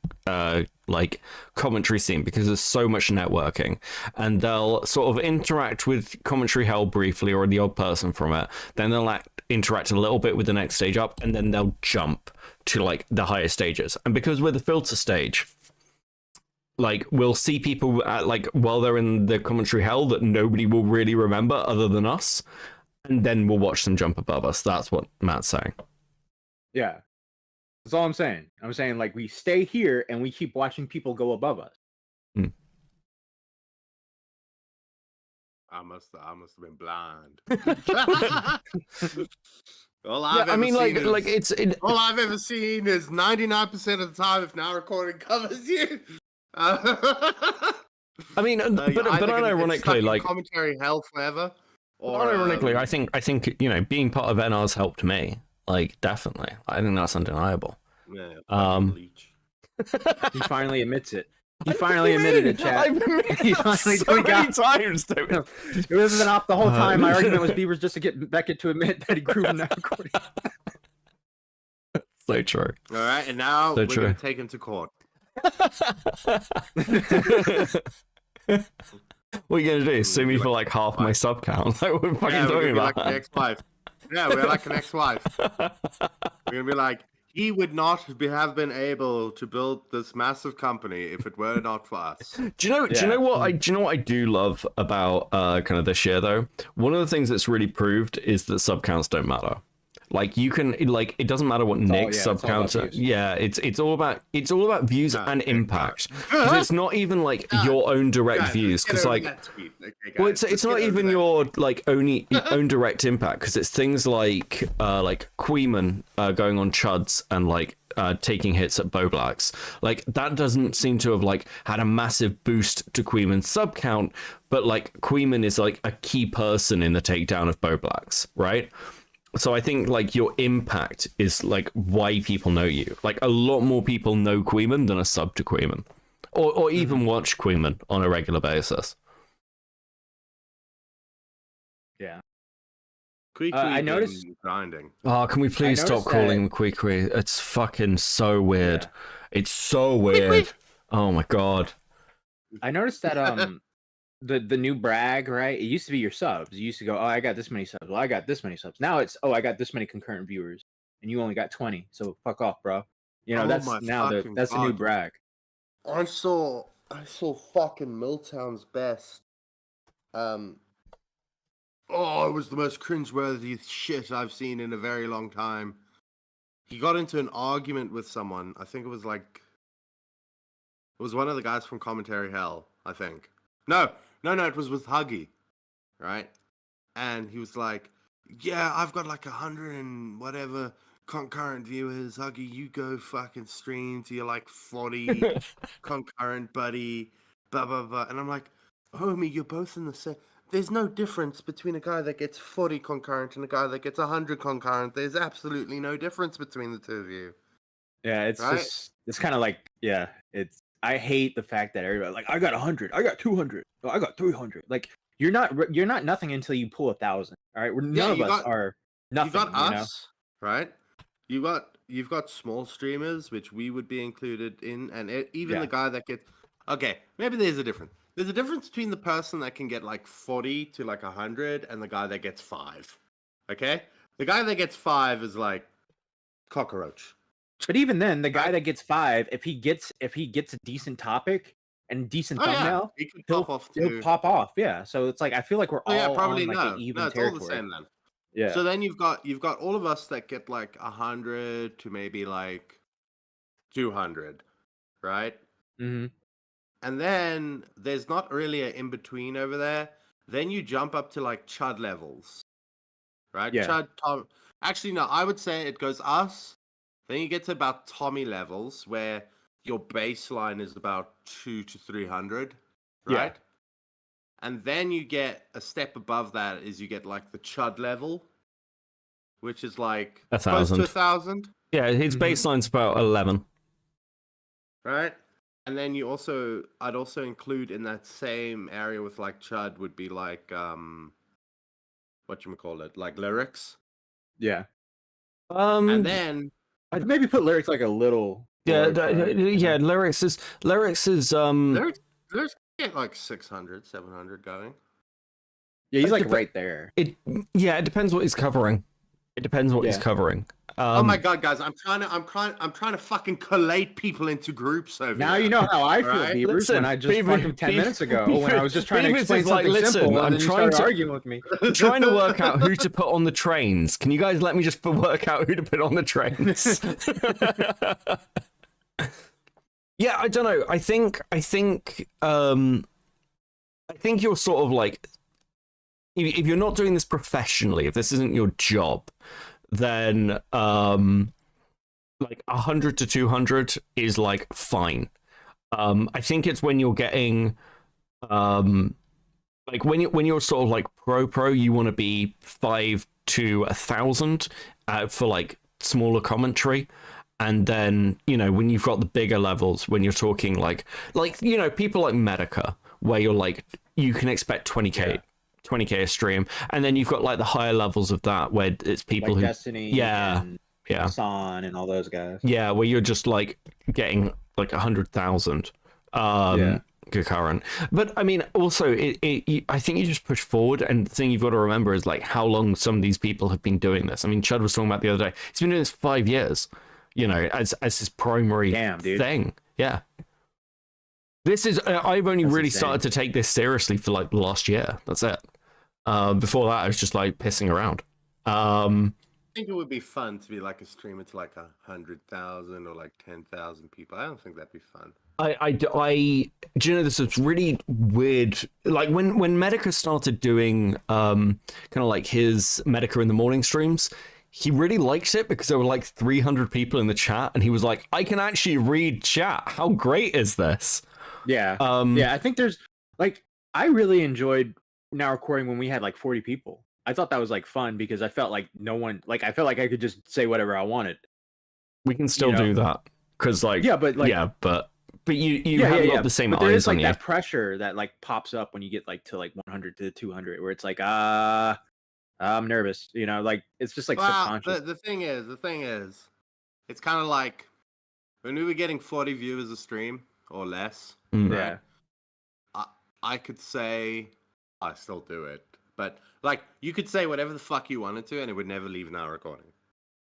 like commentary scene because there's so much networking, and they'll sort of interact with commentary hell briefly or the odd person from it. Then they'll interact a little bit with the next stage up, and then they'll jump to like the higher stages. And because we're the filter stage, like we'll see people at, like while they're in the commentary hell that nobody will really remember other than us, and then we'll watch them jump above us. That's what Matt's saying. Yeah, that's all I'm saying. I'm saying like we stay here and we keep watching people go above us. I must have been blind. All I've ever seen is 99% of the time if Now Recording covers you. I mean, but unironically, like commentary hell forever. Or unironically, I think being part of NR's helped me. Like definitely, I think that's undeniable. Yeah, he finally admits it. He finally admitted it, chat. He finally so many times. It wasn't up the whole time. My argument was Beavers just to get Beckett to admit that he grew from Now Recording. So true. All right, and now we're going to take him to court. What are you gonna do? Sue me for like half my sub count? Like we're fucking talking about like an ex-wife. Yeah, we're like an ex-wife. We're gonna be like, he would not have been able to build this massive company if it were not for us. Do you know what I do love about kind of this year though? One of the things that's really proved is that sub counts don't matter. Like you can like it doesn't matter what Nick's sub counts are. Yeah, it's all about views and impact. Because it's not even like your own direct views. Because like, it's not even your like own direct impact. Because it's things like Queeman going on chuds and like taking hits at Bo Blacks. Like that doesn't seem to have like had a massive boost to Queeman's sub count. But like Queeman is like a key person in the takedown of Bo Blacks, right? So I think like your impact is like why people know you. Like a lot more people know Queeman than a sub to Queeman, or even watch Queeman on a regular basis. Yeah. I noticed grinding. Oh, can we please stop calling him Quee? It's fucking so weird. Yeah. It's so weird. Oh my god. I noticed that the new brag, right? It used to be your subs. You used to go, oh, I got this many subs. Well, I got this many subs. Now it's, oh, I got this many concurrent viewers, and you only got 20. So fuck off, bro. You know, that's the new brag. I saw fucking Milltown's best. It was the most cringeworthy shit I've seen in a very long time. He got into an argument with someone. I think it was one of the guys from Commentary Hell, I think. No, it was with Huggy, right? And he was like, yeah, I've got like 100 and whatever concurrent viewers. Huggy, you go fucking stream to your like 40 concurrent, buddy, blah, blah, blah. And I'm like, homie, you're both in the same. There's no difference between a guy that gets 40 concurrent and a guy that gets 100 concurrent. There's absolutely no difference between the two of you. Yeah, it's right? just, it's kind of like, yeah, it's I hate the fact that everybody like, I got 100, I got 200, oh, I got 300. Like you're not nothing until you pull 1,000. All right, none of us are nothing. You got us, right? You've got small streamers, which we would be included in, and even the guy that gets. Okay, maybe there's a difference. There's a difference between the person that can get like 40 to like 100 and the guy that gets 5. Okay, the guy that gets 5 is like cockroach. But even then, the guy that gets 5, if he gets a decent topic and decent thumbnail, he could he'll pop off. He'll pop off. Yeah. So it's like I feel like we're all probably on like an even it's territory. all the same then. Yeah. So then you've got all of us that get like 100 to maybe like 200, right? Mm-hmm. And then there's not really an in between over there. Then you jump up to like Chud levels, right? Yeah. Chud, Tom. Actually, no, I would say it goes us. Then you get to about Tommy levels where your baseline is about 200 to 300, right? Yeah. And then you get a step above that is you get like the Chud level, which is like 1,000. close to 1,000. Yeah, his baseline's about 11. Right? And then I'd also include in that same area with like Chud would be like whatchamacallit, like lyrics. Yeah. And then I'd maybe put lyrics like a little. Lyrics is lyrics get like 600, 700 going. Yeah, he's like right there. it depends what he's covering. It depends what he's covering. Oh my god, guys! I'm trying to fucking collate people into groups over Now here. you know how I feel, Right? Beavers. Listen, when I just Beaver- fucking 10 minutes ago, when I was just trying to Beavers explain is like, something listen, simple, I'm and then you trying started to- arguing with me. I'm trying to work out who to put on the trains. Can you guys let me just work out who to put on the trains? Yeah, I don't know. I think you're sort of like, if you're not doing this professionally, if this isn't your job, then like 100 to 200 is like fine. I think it's when you're getting like when you're sort of like pro, you want to be 5 to 1,000 for like smaller commentary. And then, you know, when you've got the bigger levels, when you're talking like, you know, people like Medica, where you're like, you can expect 20k a stream. And then you've got like the higher levels of that, where it's people like who, Destiny, and Son, and all those guys. Yeah, where you're just like getting like 100,000 concurrent. But I mean, also, I think you just push forward, and the thing you've got to remember is like how long some of these people have been doing this. I mean, Chud was talking about the other day, he's been doing this 5 years. You know, as his primary thing. Yeah. This is, I've only really started to take this seriously for like the last year. That's it. Before that, I was just like pissing around. I think it would be fun to be like a streamer to like 100,000 or like 10,000 people. I don't think that'd be fun. Do you know, this is really weird. Like when Medica started doing kind of like his Medica in the morning streams, he really liked it because there were like 300 people in the chat, and he was like, I can actually read chat. How great is this? Yeah. I think there's like, I really enjoyed Now Recording when we had like 40 people. I thought that was like fun because I felt like I felt like I could just say whatever I wanted. We can still do that because like, but you haven't got the same eyes there is like on that you. pressure that like pops up when you get like to like 100 to 200, where it's like, I'm nervous, you know, like it's just like subconscious. The thing is, it's kind of like when we were getting 40 viewers a stream or less. Yeah. I could say I still do it, but like you could say whatever the fuck you wanted to, and it would never leave Now Recording.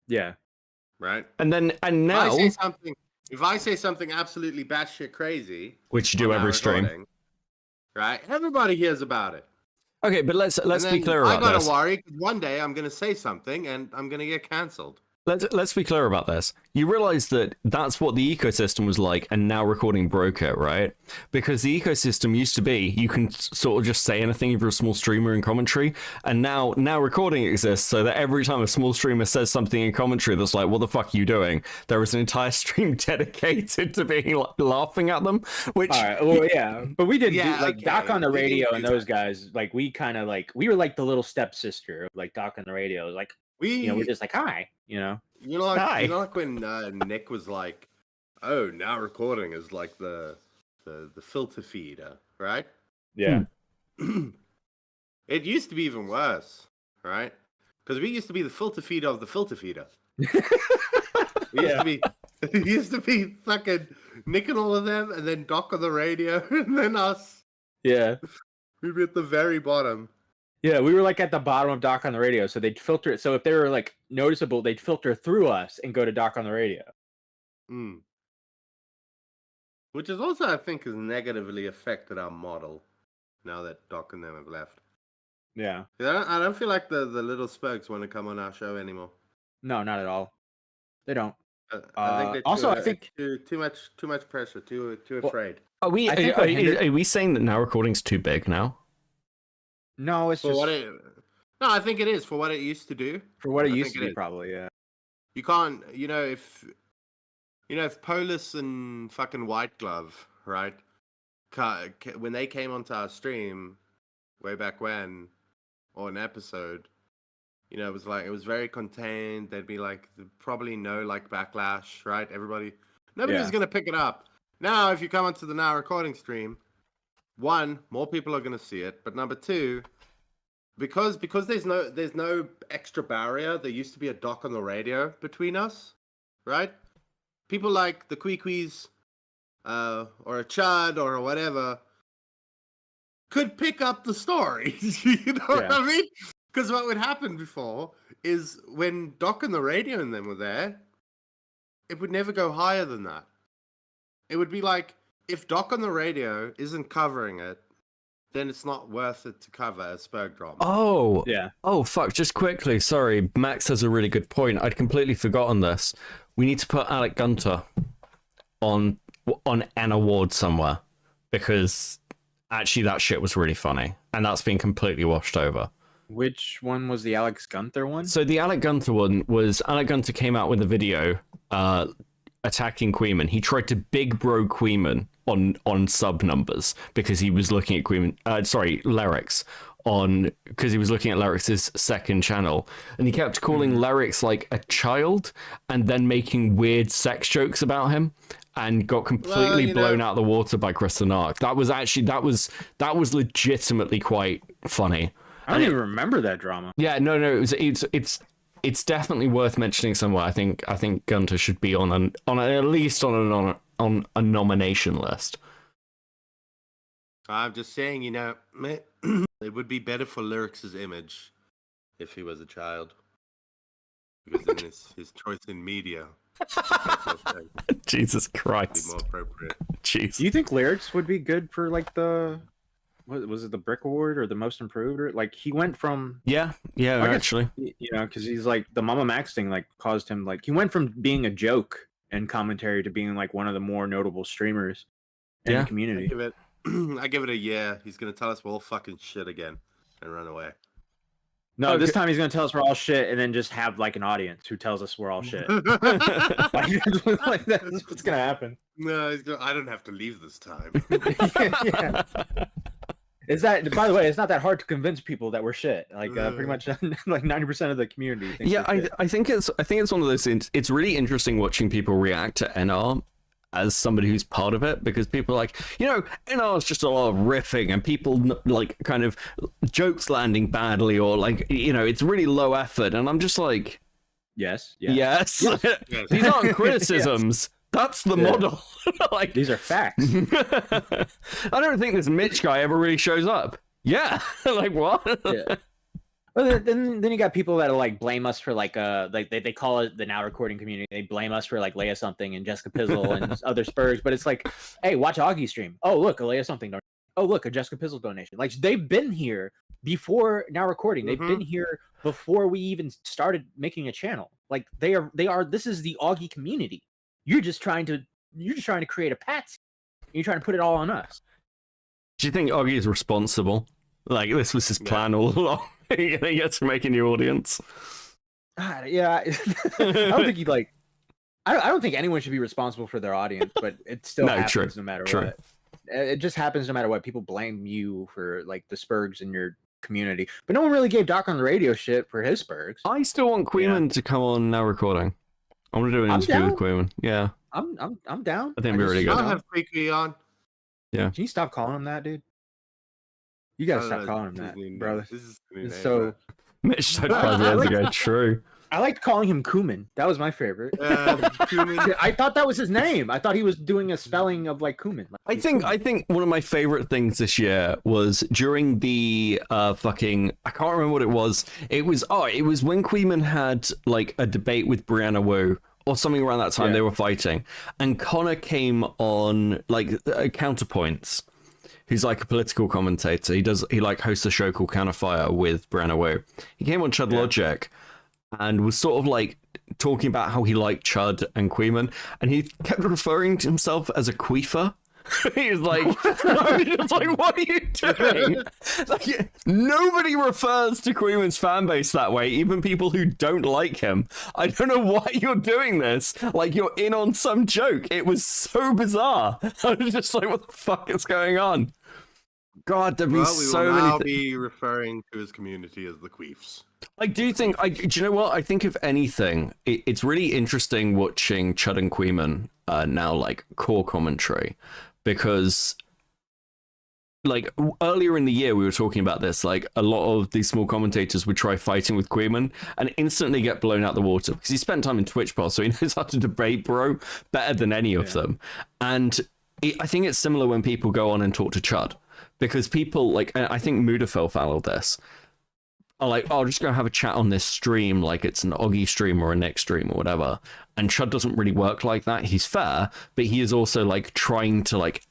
Yeah. Right. And now, if I say something absolutely batshit crazy, which you do every stream, right? Everybody hears about it. Okay, but let's be clear about this. I gotta worry because one day I'm gonna say something and I'm gonna get cancelled. Let's be clear about this. You realize that that's what the ecosystem was like, and Now Recording broke it, right? Because the ecosystem used to be you can sort of just say anything if you're a small streamer in commentary, and now Recording exists so that every time a small streamer says something in commentary that's like, what the fuck are you doing? There is an entire stream dedicated to being like, laughing at them, which... All right, well, yeah, but we did like Doc on the radio and those guys, like we kind of like, we were like the little stepsister of like Doc on the radio, like, we're just like, hi, you know? You know, like when Nick was like, oh, Now Recording is like the the filter feeder, right? Yeah. It used to be even worse, right? Because we used to be the filter feeder of the filter feeder. We used to be fucking nicking all of them, and then Doc on the radio, and then us. Yeah. We'd be at the very bottom. Yeah, we were like at the bottom of Doc on the radio, so they'd filter it. So if they were like noticeable, they'd filter through us and go to Doc on the radio. Mm. Which is also, I think, has negatively affected our model now that Doc and them have left. Yeah. I don't feel like the little Spurgs want to come on our show anymore. No, not at all. They don't. I think they're also, I think too much pressure, too Well, afraid. Are we I think what hindered- are we saying that now recording's too big now? no, it's For just what it, no, I think it is for what it used to do. for what it I used think to it be, is. probably. Yeah. You can't, if Polis and fucking White Glove, right? When they came onto our stream way back when, or an episode, it was very contained. There'd be like probably no like backlash, right? Nobody was gonna pick it up. Now, if you come onto the now recording stream, one, more people are gonna see it, but number two, because there's no extra barrier. There used to be a Doc on the radio between us, right? People like the Queequees, or a Chud or whatever, could pick up the story. You know what I mean? Because what would happen before is when Doc and the radio and them were there, it would never go higher than that. It would be like, if Doc on the radio isn't covering it, then it's not worth it to cover as Spurg drama. Oh, Yeah. oh fuck! Just quickly, sorry. Max has a really good point. I'd completely forgotten this. We need to put Alec Gunter on an award somewhere, because actually that shit was really funny, and that's been completely washed over. Which one was the Alex Gunther one? So the Alec Gunter one was Alec Gunter came out with a video attacking Queeman. He tried to big bro Queeman on sub numbers because he was looking at Lyrics because he was looking at Lyric's second channel, and he kept calling Lyrics like a child and then making weird sex jokes about him, and got completely blown out of the water by Kristen Ark. That was legitimately quite funny. I don't even remember that drama. Yeah, no, it's definitely worth mentioning somewhere. I think Gunter should be on at least on a nomination list. I'm just saying, it would be better for Lyrics' image if he was a child, because then his choice in media Jesus would Christ. be more appropriate. Jeez. Do you think Lyrics would be good for like the what was it, the Brick Award or the Most Improved, or like he went from Yeah, I guess, actually. because he's like the Mama Max thing like caused him like he went from being a joke in commentary to being like one of the more notable streamers in the community. I give it a year. He's gonna tell us we're all fucking shit again and run away. No, this time he's gonna tell us we're all shit, and then just have like an audience who tells us we're all shit. Like, that's what's gonna happen. No, I don't have to leave this time. Yeah. Is that, by the way, it's not that hard to convince people that we're shit. Like pretty much like 90% of the community thinks Yeah, I think it's one of those things. It's really interesting watching people react to NR as somebody who's part of it, because people are like, NR is just a lot of riffing and people like kind of jokes landing badly, or like, it's really low effort, and I'm just like, yes. Yes. These aren't criticisms. That's the model. Like, these are facts. I don't think this Mitch guy ever really shows up. Yeah. Like, what? Yeah. Well, then you got people that like blame us for like they call it the now recording community. They blame us for like Leia Something and Jessica Pizzle and other Spurgs, but it's like, hey, watch Augie stream. Oh, look, a Leia Something donation. Oh, look, a Jessica Pizzle donation. Like, they've been here before now recording. They've been here before we even started making a channel. Like, they are. This is the Augie community. You're just trying to create a patsy. You're trying to put it all on us. Do you think Augie is responsible? Like, this was his plan all along. He gets to make a new audience. Yeah, I don't think he'd I don't think anyone should be responsible for their audience, but it still happens no matter what. It just happens no matter what. People blame you for like the Spurgs in your community, but no one really gave Doc on the radio shit for his Spurgs. I still want Queeman to come on now recording. I want to do an interview with Queeman. Yeah, I'm down. I think it'd be really good. I'll have Queequeg on. Can you stop calling him that, dude? You gotta stop calling him that, brother. It's so. Mitch died 5 years ago. True. I liked calling him Kuman. That was my favorite. Cumin. I thought that was his name. I thought he was doing a spelling of like Kuman. I think one of my favorite things this year was during the fucking, I can't remember what it was. It was when Queeman had like a debate with Brianna Wu or something around that time. They were fighting, and Connor came on like Counterpoints, who's like a political commentator. He like hosts a show called Counterfire with Brianna Wu. He came on Chud Logic and was sort of like talking about how he liked Chud and Queeman, and he kept referring to himself as a queefer. He was like, what are you doing? Like, nobody refers to Queeman's fan base that way, even people who don't like him. I don't know why you're doing this. Like, you're in on some joke. It was so bizarre. I was just like, what the fuck is going on? God, there'd be so many. I'll be referring to his community as the Queefs. I do think, do you know what? I think if anything, it's really interesting watching Chud and Queeman now, like, core commentary, because, like, earlier in the year, we were talking about this, like, a lot of these small commentators would try fighting with Queeman and instantly get blown out the water, because he spent time in Twitch Pass, so he knows how to debate, bro, better than any of them. And I think it's similar when people go on and talk to Chud, because people, like, I think Mrbeast followed this, are like, oh, just go have a chat on this stream like it's an Oggy stream or a Nick stream or whatever. And Chud doesn't really work like that. He's fair, but he is also like trying to like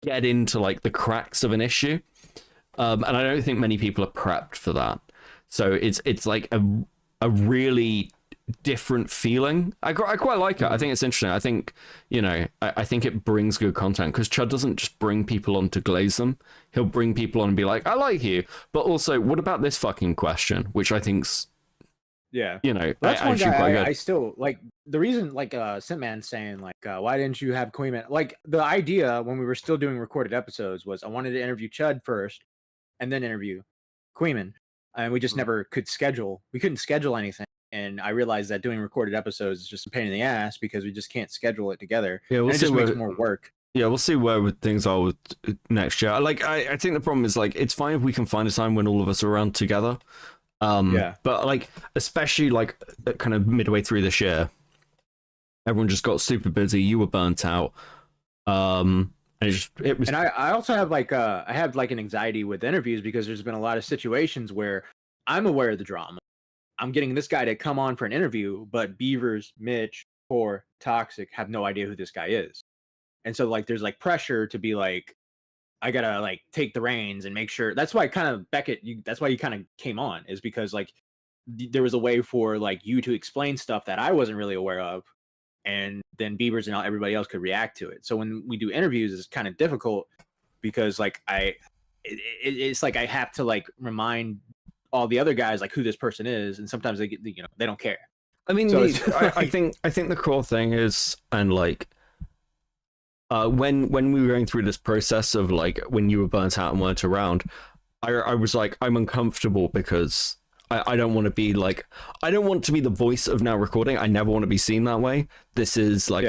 get into like the cracks of an issue. And I don't think many people are prepped for that. So it's like a really different feeling. I quite like it. I think it's interesting. I think, you know, I think it brings good content, because Chud doesn't just bring people on to glaze them. He'll bring people on and be like, I like you, but also, what about this fucking question? Which I think's, you know, that's one guy I still like. The reason, like, Sintman saying like, why didn't you have Queeman? Like, the idea when we were still doing recorded episodes was I wanted to interview Chud first and then interview Queeman, and we just never could schedule. We couldn't schedule anything. And I realized that doing recorded episodes is just a pain in the ass, because we just can't schedule it together. Yeah, we'll see. It just makes more work. Yeah, we'll see where things are with next year. Like, I think the problem is, like, it's fine if we can find a time when all of us are around together. But like, especially like kind of midway through this year, everyone just got super busy. You were burnt out. And it was. And I also have like I have like an anxiety with interviews, because there's been a lot of situations where I'm aware of the drama. I'm getting this guy to come on for an interview, but Beavers, Mitch, Core, Toxic have no idea who this guy is. And so like there's like pressure to be like, I gotta like take the reins and make sure. That's why kind of Beckett, that's why you kind of came on, is because like there was a way for like you to explain stuff that I wasn't really aware of, and then Beavers and everybody else could react to it. So when we do interviews, it's kind of difficult, because like it's like I have to like remind all the other guys like who this person is, and sometimes they get, you know, they don't care. I mean, so I think the cool thing is, and like when we were going through this process of like when you were burnt out and weren't around, I was like, I'm uncomfortable, because I don't want to be like, I don't want to be the voice of Now Recording. I never want to be seen that way. This is like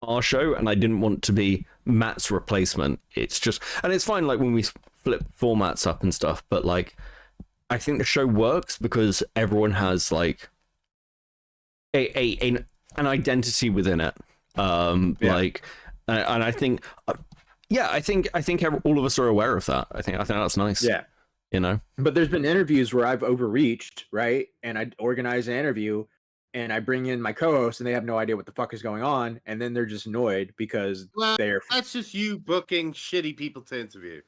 our show, and I didn't want to be Matt's replacement. It's just, and it's fine like when we flip formats up and stuff, but like I think the show works because everyone has like an identity within it. Like, and I think, I think all of us are aware of that. I think that's nice. Yeah. You know, but there's been interviews where I've overreached, right? And I organize an interview and I bring in my co-host and they have no idea what the fuck is going on. And then they're just annoyed because that's just you booking shitty people to interview.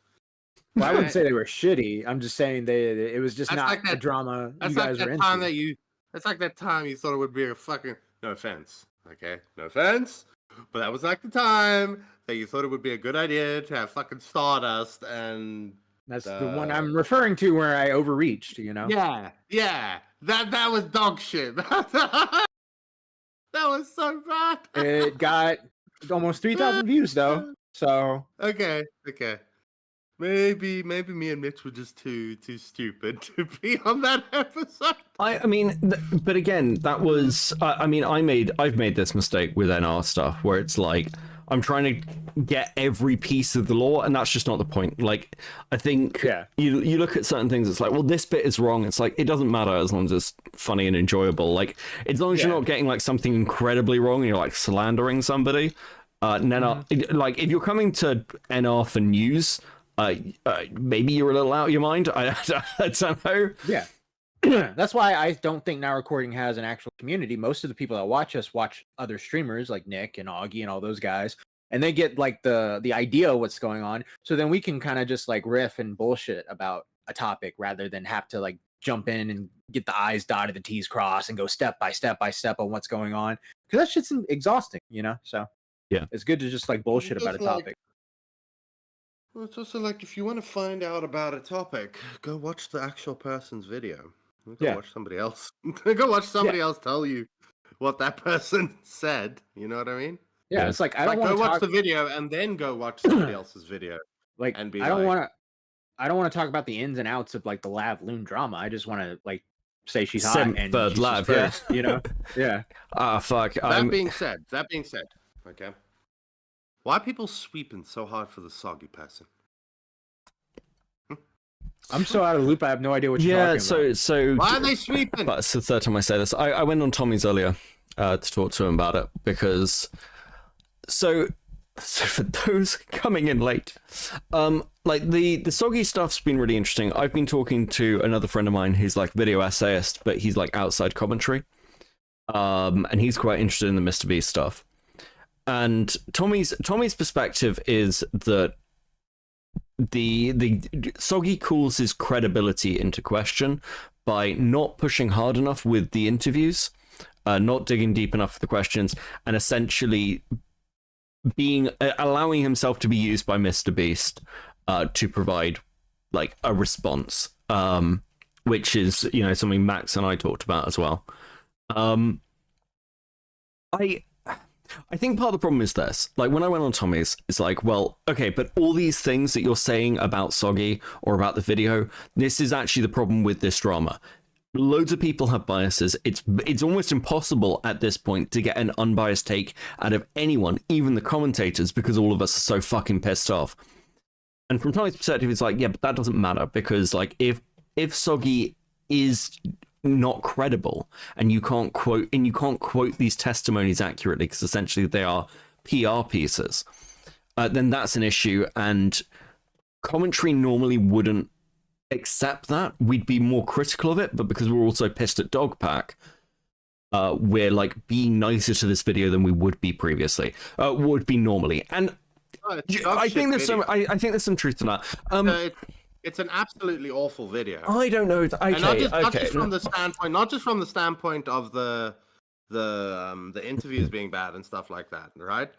Well, I wouldn't say they were shitty. I'm just saying it was just not the drama you guys were into. That's like that time you thought it would be a fucking, no offense, okay? No offense. But that was like the time that you thought it would be a good idea to have fucking Stardust, and that's the one I'm referring to where I overreached, you know? Yeah. That was dog shit. That was so bad. It got almost 3,000 views though. So okay. Maybe me and Mitch were just too stupid to be on that episode. I mean, but again, that was. I mean, I've made this mistake with NR stuff where it's like, I'm trying to get every piece of the law, and that's just not the point. Like, I think you look at certain things, it's like, well, this bit is wrong. It's like, it doesn't matter as long as it's funny and enjoyable. Like, as long as you're not getting like something incredibly wrong and you're like slandering somebody. Like, if you're coming to NR for news, maybe you're a little out of your mind. I don't know. Yeah. That's why I don't think Now Recording has an actual community. Most of the people that watch us watch other streamers like Nick and Augie and all those guys, and they get like the idea of what's going on. So then we can kind of just like riff and bullshit about a topic rather than have to like jump in and get the I's dotted, the T's crossed, and go step by step on what's going on. Because that shit's exhausting, you know? So yeah, it's good to just like bullshit about a topic. Well, it's also like, if you want to find out about a topic, go watch the actual person's video. Go watch somebody else. Go watch somebody else tell you what that person said. You know what I mean? Yeah, it's like, I don't want to watch the video and then go watch somebody else's video. Like, and be I don't want to talk about the ins and outs of like the Lav Loon drama. I just want to like say she's hot and third she's Lav, first, you know? Yeah. Fuck. That being said, okay. Why are people sweeping so hard for the Soggy person? I'm so out of the loop. I have no idea what you're talking about. So why are they sweeping? But it's the third time I say this. I went on Tommy's earlier to talk to him about it because so for those coming in late, like the Soggy stuff's been really interesting. I've been talking to another friend of mine who's like video essayist, but he's like outside commentary, and he's quite interested in the Mrbeast stuff. And Tommy's perspective is that the Soggy calls his credibility into question by not pushing hard enough with the interviews, not digging deep enough for the questions, and essentially allowing himself to be used by Mrbeast to provide like a response, which is, you know, something Max and I talked about as well. I think part of the problem is this. Like, when I went on Tommy's, it's like, well, okay, but all these things that you're saying about Soggy or about the video, this is actually the problem with this drama. Loads of people have biases. It's almost impossible at this point to get an unbiased take out of anyone, even the commentators, because all of us are so fucking pissed off. And from Tommy's perspective, it's like, yeah, but that doesn't matter, because like if Soggy is not credible and you can't quote these testimonies accurately because essentially they are PR pieces, then that's an issue, and commentary normally wouldn't accept that. We'd be more critical of it, but because we're also pissed at Dogpack, we're like being nicer to this video than we would be previously, would be normally. And I think there's some truth to that. It's an absolutely awful video. I don't know. Okay, and not just from the standpoint of the interviews being bad and stuff like that, right?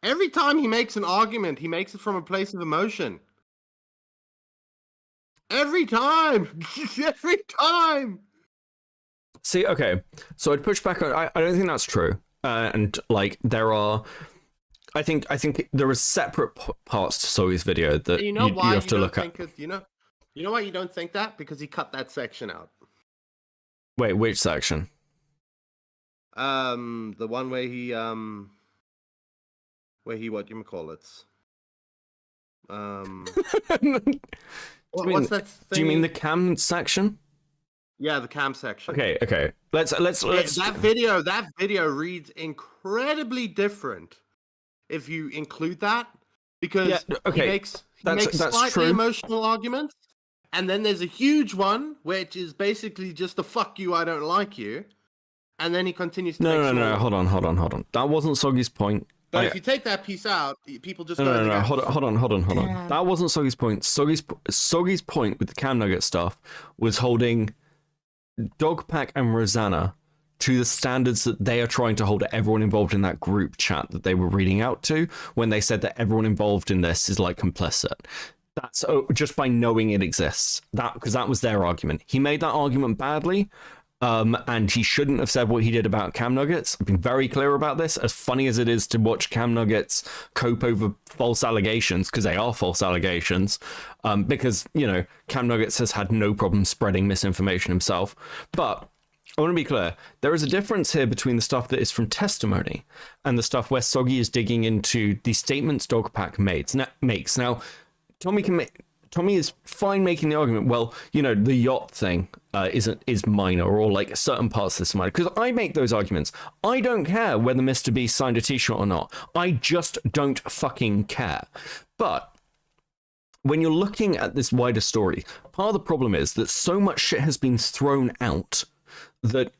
Every time he makes an argument, he makes it from a place of emotion. Every time. See, okay, so I'd push back on. I don't think that's true. And like there are, I think there are separate parts to Soggy's video that you have to look at. You know why you don't think that? Because he cut that section out. Wait, which section? The one where he what do you call it? What's that thing? Do you mean the cam section? Yeah, the cam section. Okay. Let's. That video reads incredibly different if you include that, because he makes slightly true. Emotional arguments, and then there's a huge one which is basically just a "fuck you, I don't like you," and then he continues to No, hold on. That wasn't Soggy's point. But if you take that piece out, people just no. Hold on. That wasn't Soggy's point. Soggy's point with the Cam Nugget stuff was holding Dogpack and Rosanna to the standards that they are trying to hold everyone involved in that group chat that they were reading out to when they said that everyone involved in this is like complicit. That's just by knowing it exists. Because that was their argument. He made that argument badly. And he shouldn't have said what he did about Cam Nuggets. I've been very clear about this. As funny as it is to watch Cam Nuggets cope over false allegations, because they are false allegations, because, you know, Cam Nuggets has had no problem spreading misinformation himself. But I want to be clear. There is a difference here between the stuff that is from testimony and the stuff where Soggy is digging into the statements Dogpack makes. Now, Tommy is fine making the argument, well, you know, the yacht thing is minor, or like certain parts of this minor, because I make those arguments. I don't care whether Mr. Beast signed a t-shirt or not. I just don't fucking care. But when you're looking at this wider story, part of the problem is that so much shit has been thrown out that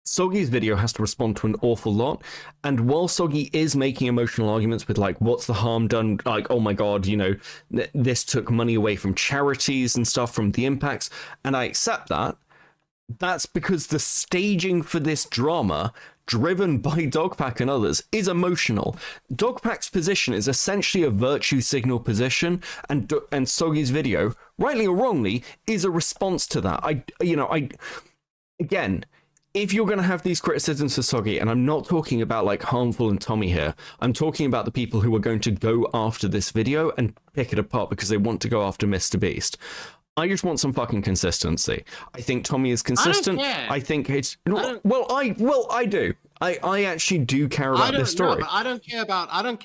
Soggy's video has to respond to an awful lot. And while Soggy is making emotional arguments with like, what's the harm done? Like, oh my God, you know, this took money away from charities and stuff from the impacts. And I accept that. That's because the staging for this drama, driven by Dogpack and others, is emotional. Dogpack's position is essentially a virtue signal position, and Soggy's video, rightly or wrongly, is a response to that. Again, if you're going to have these criticisms for Soggy, and I'm not talking about like Harmful and Tommy here, I'm talking about the people who are going to go after this video and pick it apart because they want to go after Mr. Beast. I just want some fucking consistency. I think Tommy is consistent. I think it's I do. I actually do care about this story. But I don't care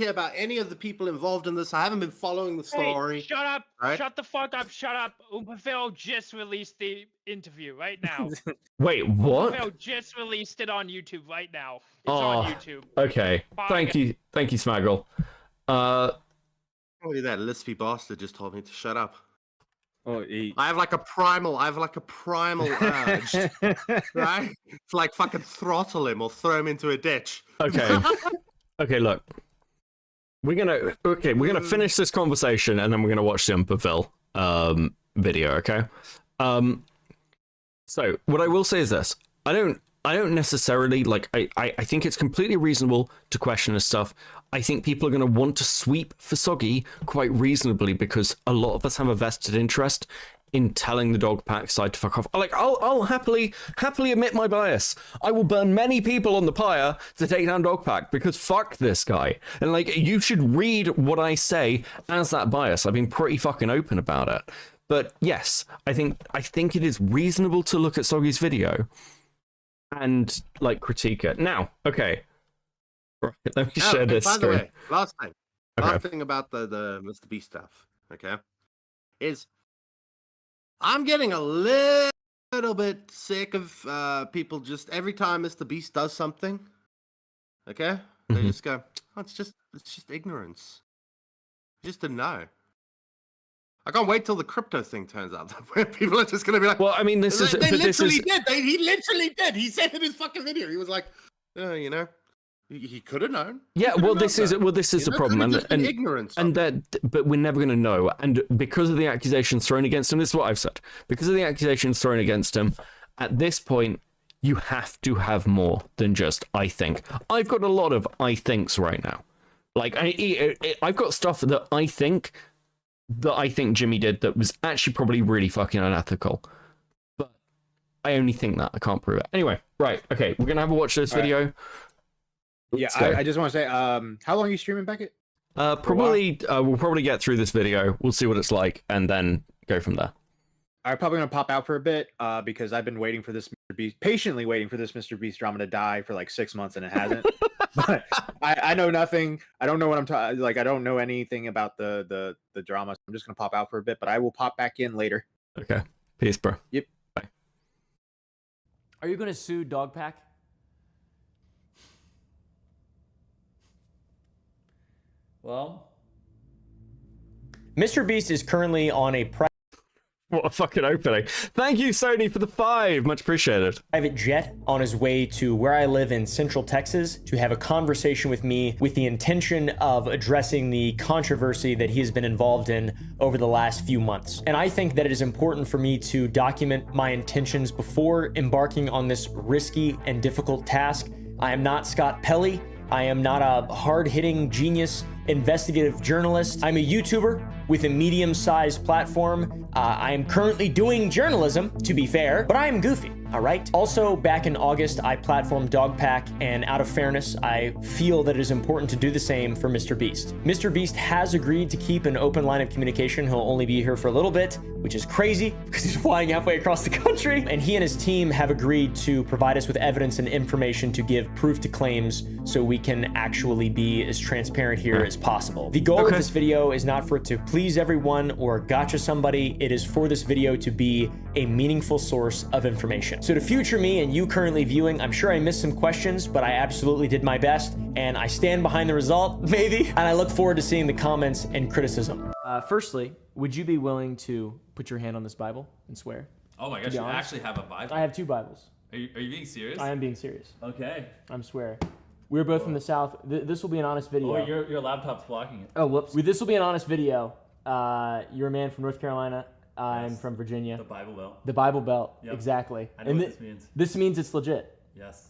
about any of the people involved in this. I haven't been following the story. Hey, shut up! Right? Shut the fuck up! Shut up! Oompaville just released the interview right now. Wait, what? Oompaville just released it on YouTube right now. It's on YouTube. Okay. Thank you, Smaggle. Oh, that lispy bastard just told me to shut up. Oh, I have like a primal urge, right? It's like fucking throttle him or throw him into a ditch. Okay. Okay, look. We're gonna finish this conversation and then we're gonna watch the Oompaville video, okay? So what I will say is this. I don't necessarily like I think it's completely reasonable to question this stuff. I think people are going to want to sweep for Soggy quite reasonably because a lot of us have a vested interest in telling the Dogpack side to fuck off. Like I'll happily admit my bias. I will burn many people on the pyre to take down Dogpack because fuck this guy. And like you should read what I say as that bias. I've been pretty fucking open about it. But yes, I think it is reasonable to look at Soggy's video and like critique it. Now, okay. Right, let me share this by screen. the way, last thing about the Mr. Beast stuff, okay, is I'm getting a little bit sick of people just every time Mr. Beast does something, okay, they just go, oh, it's just ignorance, just to know. I can't wait till the crypto thing turns out where people are just going to be like, well, I mean, he literally did. He said in his fucking video, he was like, you know. He could have known. Yeah, this is the problem, and ignorance, but we're never going to know. And because of the accusations thrown against him, this is what I've said. Because of the accusations thrown against him, at this point, you have to have more than just I think. I've got a lot of I thinks right now. Like I've got stuff that I think Jimmy did that was actually probably really fucking unethical. But I only think that. I can't prove it. Anyway, right? Okay, we're gonna have a watch this video. Right. Yeah, I just want to say, how long are you streaming, Beckett? We'll probably get through this video. We'll see what it's like, and then go from there. I'm probably gonna pop out for a bit, because I've been waiting for this patiently waiting for this Mr. Beast drama to die for like 6 months, and it hasn't. But I know nothing. I don't know what I'm talking. Like I don't know anything about the drama. So I'm just gonna pop out for a bit, but I will pop back in later. Okay. Peace, bro. Yep. Bye. Are you gonna sue Dogpack? Well, Mr. Beast is currently on a what a fucking opening. Thank you, Sony, for the 5. Much appreciated. Private jet on his way to where I live in Central Texas to have a conversation with me with the intention of addressing the controversy that he has been involved in over the last few months. And I think that it is important for me to document my intentions before embarking on this risky and difficult task. I am not Scott Pelley. I am not a hard-hitting genius investigative journalist. I'm a YouTuber with a medium-sized platform. I am currently doing journalism, to be fair, but I am goofy, all right? Also, back in August, I platformed Dogpack, and out of fairness, I feel that it is important to do the same for Mr. Beast. Mr. Beast has agreed to keep an open line of communication. He'll only be here for a little bit, which is crazy because he's flying halfway across the country. And he and his team have agreed to provide us with evidence and information to give proof to claims so we can actually be as transparent here as possible. The goal of this video is not for it to please everyone or gotcha somebody. It is for this video to be a meaningful source of information. So to future me and you currently viewing, I'm sure I missed some questions, but I absolutely did my best and I stand behind the result, maybe. And I look forward to seeing the comments and criticism. Firstly, would you be willing to put your hand on this Bible and swear? Oh my gosh, you actually have a Bible? I have 2 Bibles. Are you being serious? I am being serious. Okay. I'm swearing. We're both from the South. This will be an honest video. Oh, your laptop's blocking it. Oh, whoops. This will be an honest video. You're a man from North Carolina. I'm from Virginia. The Bible Belt. The Bible Belt, Yep. exactly. I know what this means. This means it's legit. Yes.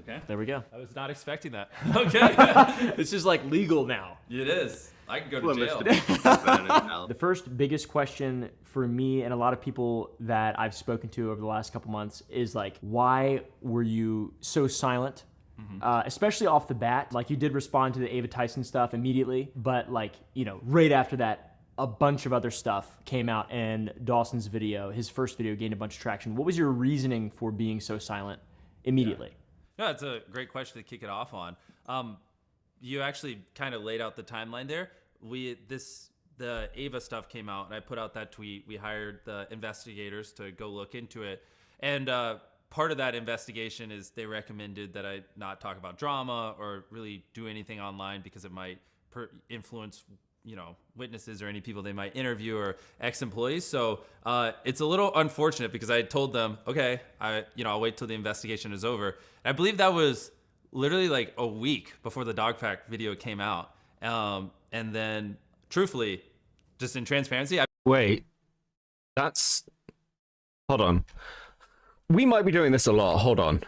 Okay. There we go. I was not expecting that. Okay. This is like legal now. It is. I can go to Well, jail. Mr. The first biggest question for me and a lot of people that I've spoken to over the last couple months is like, why were you so silent? Especially off the bat. Like, you did respond to the Ava Tyson stuff immediately, but like, you know, right after that, a bunch of other stuff came out, and Dawson's video, his first video, gained a bunch of traction. What was your reasoning for being so silent immediately? No, it's a great question to kick it off on. You actually kind of laid out the timeline there. The Ava stuff came out, and I put out that tweet. We hired the investigators to go look into it, and part of that investigation is they recommended that I not talk about drama or really do anything online because it might influence, you know, witnesses or any people they might interview or ex-employees. So it's a little unfortunate because I told them, okay, I'll wait till the investigation is over. I believe that was literally like a week before the dog pack video came out. And then truthfully, just in transparency, Wait, hold on. We might be doing this a lot. Hold on.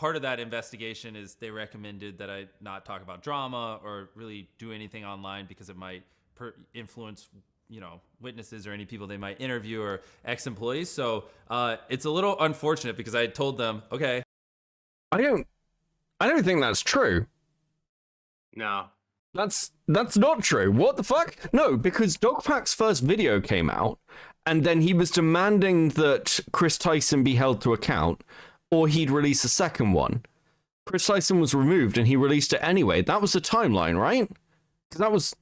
part of that investigation is they recommended that I not talk about drama or really do anything online because it might influence, you know, witnesses or any people they might interview or ex-employees. So it's a little unfortunate because I told them, okay. I don't think that's true. No. That's not true. What the fuck? No, because Dogpack's first video came out, and then he was demanding that Chris Tyson be held to account, or he'd release a second one. Chris Tyson was removed, and he released it anyway. That was the timeline, right? Because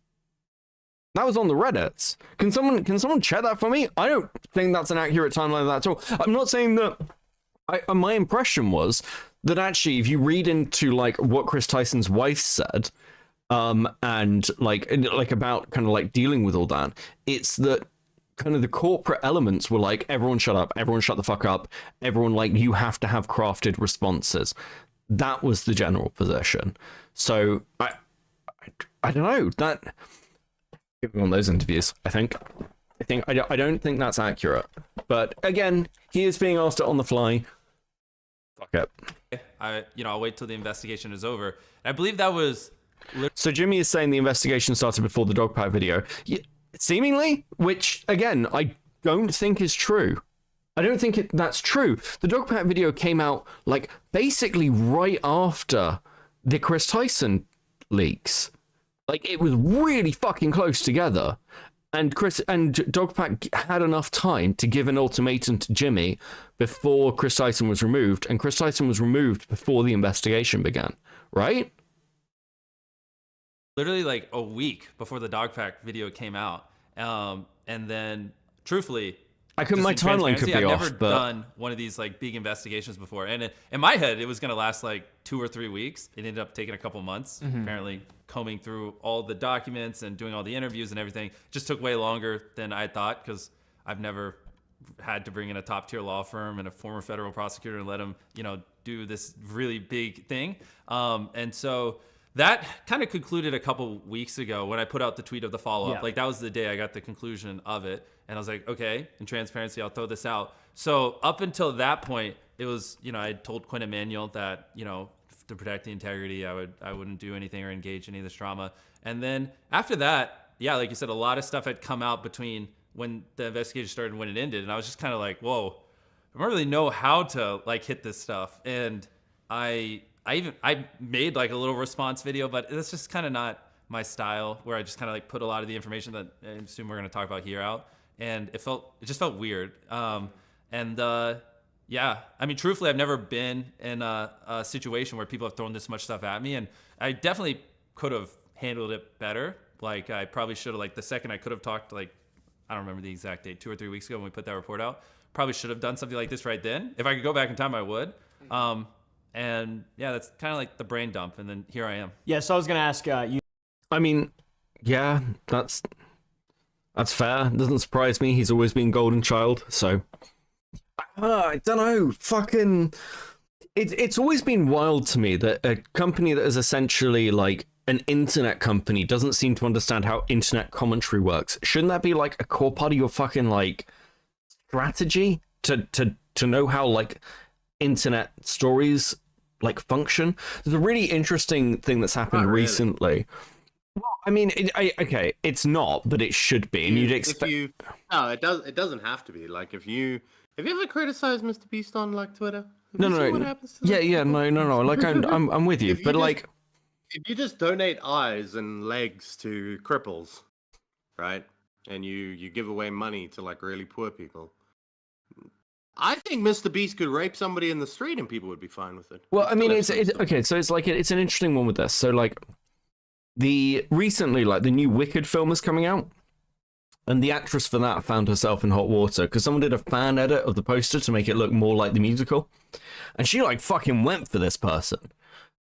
that was on the Reddits. Can someone check that for me? I don't think that's an accurate timeline of that at all. I'm not saying that. My impression was that actually, if you read into like what Chris Tyson's wife said, and like about kind of like dealing with all that, it's that kind of the corporate elements were like, everyone shut up, everyone shut the fuck up, everyone, like, you have to have crafted responses. That was the general position. So I don't know, that give me one of those interviews. I don't think that's accurate, but again, he is being asked it on the fly. Fuck it. I'll wait till the investigation is over. I believe that was. So Jimmy is saying the investigation started before the Dogpack video. Seemingly, which, again, I don't think is true. I don't think that's true. The Dogpack video came out, like, basically right after the Chris Tyson leaks. Like, it was really fucking close together. And Dogpack had enough time to give an ultimatum to Jimmy before Chris Tyson was removed. And Chris Tyson was removed before the investigation began, right? Literally like a week before the Dogpack video came out. And then, truthfully, my timeline could be I've off. Never done one of these like big investigations before, and in my head, it was gonna last like 2 or 3 weeks. It ended up taking a couple months. Mm-hmm. Apparently, combing through all the documents and doing all the interviews and everything just took way longer than I thought because I've never had to bring in a top tier law firm and a former federal prosecutor and let him, do this really big thing. And so that kind of concluded a couple weeks ago when I put out the tweet of the follow-up. Yeah. Like, that was the day I got the conclusion of it. And I was like, okay, in transparency, I'll throw this out. So up until that point, it was, I had told Quinn Emanuel that, to protect the integrity, I wouldn't do anything or engage in any of this drama. And then after that, yeah, like you said, a lot of stuff had come out between when the investigation started and when it ended. And I was just kind of like, whoa, I don't really know how to like hit this stuff. And I made like a little response video, but that's just kind of not my style, where I just kind of like put a lot of the information that I assume we're going to talk about here out, and it just felt weird. Yeah, I mean, truthfully, I've never been in a situation where people have thrown this much stuff at me, and I definitely could have handled it better. Like, I probably should have, like, the second I could have talked, like, I don't remember the exact date, 2 or 3 weeks ago when we put that report out, probably should have done something like this right then. If I could go back in time, I would. And yeah, that's kind of like the brain dump, and then here I am. Yeah, so I was gonna ask you. I mean, yeah, that's fair. It doesn't surprise me. He's always been golden child, so I don't know. Fucking, it's always been wild to me that a company that is essentially like an internet company doesn't seem to understand how internet commentary works. Shouldn't that be like a core part of your fucking like strategy to know how like internet stories like function? There's a really interesting thing that's happened recently. Well, I mean, okay, it's not, but it should be, and you'd expect. No, it doesn't have to be. Like, have you ever criticized Mrbeast on like Twitter? No. No. Like, I'm with you, but like, if you just donate eyes and legs to cripples, right, and you give away money to like really poor people, I think Mrbeast could rape somebody in the street and people would be fine with it. Well, I mean, it's okay. So it's like it's an interesting one with this. So like, recently, like the new Wicked film is coming out, and the actress for that found herself in hot water because someone did a fan edit of the poster to make it look more like the musical, and she like fucking went for this person.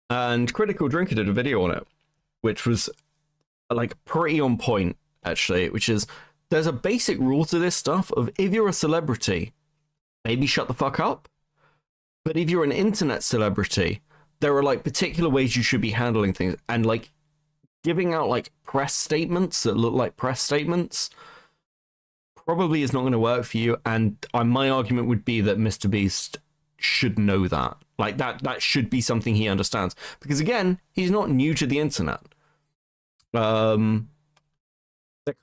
And Critical Drinker did a video on it, which was like pretty on point actually. Which is, there's a basic rule to this stuff of if you're a celebrity, maybe shut the fuck up. But if you're an internet celebrity, there are like particular ways you should be handling things, and like giving out like press statements that look like press statements probably is not going to work for you. And my argument would be that Mrbeast should know that. Like that should be something he understands, because again, he's not new to the internet. There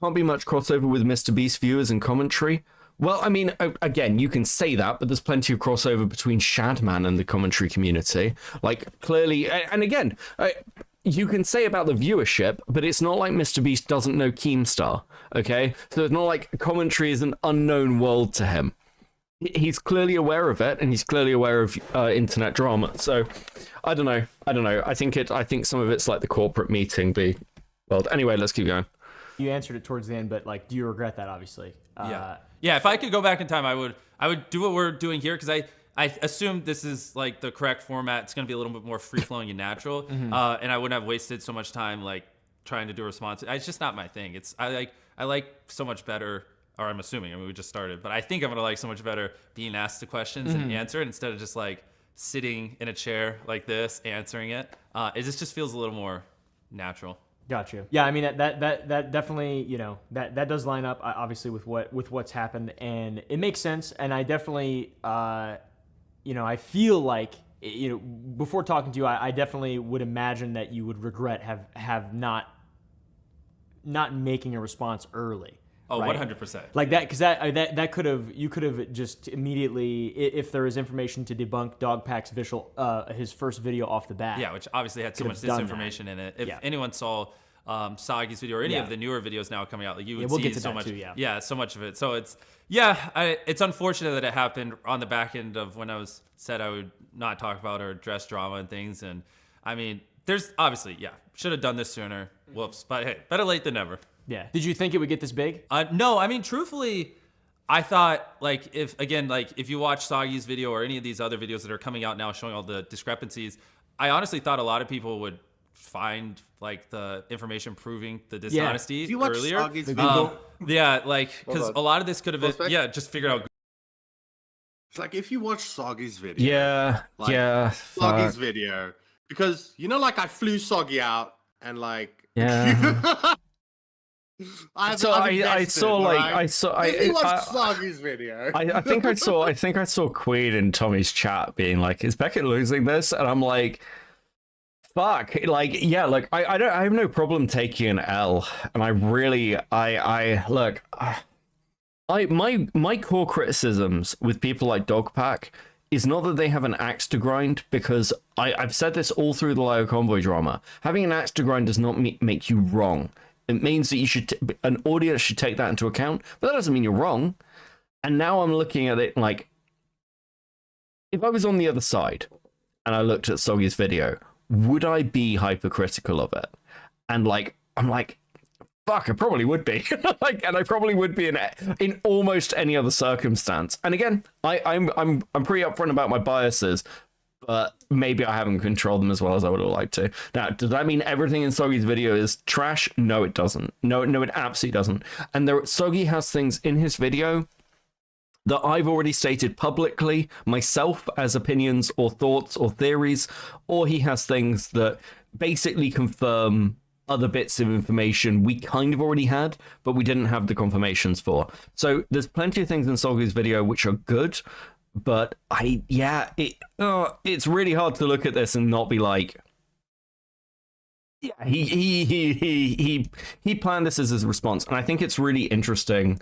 can't be much crossover with Mrbeast viewers and commentary. Well, I mean, again, you can say that, but there's plenty of crossover between Shadman and the commentary community. Like, clearly, and again, you can say about the viewership, but it's not like Mrbeast doesn't know Keemstar, okay? So it's not like commentary is an unknown world to him. He's clearly aware of it, and he's clearly aware of internet drama. So, I don't know. I think some of it's like the corporate meeting world. Anyway, let's keep going. You answered it towards the end, but like, do you regret that? Obviously. Yeah. If I could go back in time, I would do what we're doing here, because I assume this is like the correct format. It's going to be a little bit more free flowing and natural, and I wouldn't have wasted so much time like trying to do a response. It's just not my thing. I like so much better. Or I'm assuming. I mean, we just started, but I think I'm gonna like so much better being asked the questions and answer it instead of just like sitting in a chair like this answering it. It just feels a little more natural. Got you. Yeah, I mean that definitely, you know, that does line up obviously with what's happened, and it makes sense. And I definitely, you know, I feel like, you know, before talking to you, I definitely would imagine that you would regret have not making a response early. Oh, right? 100%. Like that, because you could have just immediately, if there is information to debunk Dogpack's his first video off the bat. Yeah, which obviously had so much disinformation in it. If anyone saw Soggy's video or any of the newer videos now coming out, like you would see so much. So much of it. So it's unfortunate that it happened on the back end of when I said I would not talk about or address drama and things. And I mean, there's obviously, should have done this sooner. Whoops. But hey, better late than never. Yeah. Did you think it would get this big? No, I mean, truthfully, I thought, like, if you watch Soggy's video or any of these other videos that are coming out now showing all the discrepancies, I honestly thought a lot of people would find, like, the information proving the dishonesty If you watch earlier. Soggy's video, because a lot of this could have been, just figured out. it's like if you watch Soggy's video. Soggy's video. Because, you know, like, I flew Soggy out and, like... Yeah. I saw. If you watch Soggy's video, I think I saw Queen in Tommy's chat being like, "Is Beckett losing this?" And I'm like, "Fuck!" Like, I have no problem taking an L, and my core criticisms with people like Dogpack is not that they have an axe to grind, because I've said this all through the Lio Convoy drama. Having an axe to grind does not make you wrong. It means that you should an audience should take that into account, but that doesn't mean you're wrong. And now I'm looking at it like, if I was on the other side and I looked at Soggy's video, would I be hypercritical of it? And like, I'm like, fuck, I probably would be. Like, and I probably would be in almost any other circumstance. And again, I'm pretty upfront about my biases, but maybe I haven't controlled them as well as I would have liked to. Now, does that mean everything in Soggy's video is trash? No, it doesn't. No, it absolutely doesn't. And Soggy has things in his video that I've already stated publicly, myself, as opinions or thoughts or theories, or he has things that basically confirm other bits of information we kind of already had, but we didn't have the confirmations for. So there's plenty of things in Soggy's video which are good, but it's really hard to look at this and not be like, yeah, he planned this as his response. And I think it's really interesting.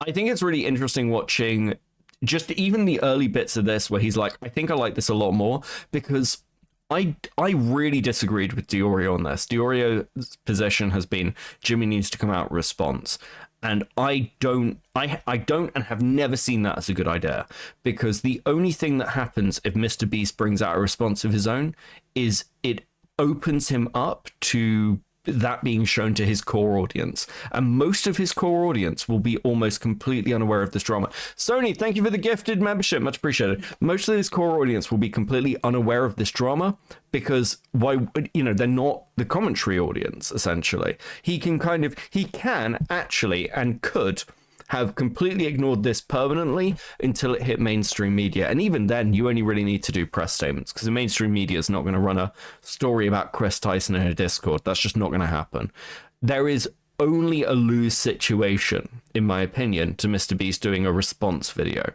I think it's really interesting watching just even the early bits of this where he's like, I think I like this a lot more, because I really disagreed with Diorio on this. Diorio's position has been Jimmy needs to come out with response. And I don't and have never seen that as a good idea, because the only thing that happens if Mrbeast brings out a response of his own is it opens him up to that being shown to his core audience, and most of his core audience will be almost completely unaware of this drama. Sony, thank you for the gifted membership, much appreciated. Most of his core audience will be completely unaware of this drama, because they're not the commentary audience. Essentially, he can actually and could have completely ignored this permanently until it hit mainstream media. And even then, you only really need to do press statements, because the mainstream media is not going to run a story about Chris Tyson in a Discord. That's just not going to happen. There is only a lose situation, in my opinion, to Mrbeast doing a response video.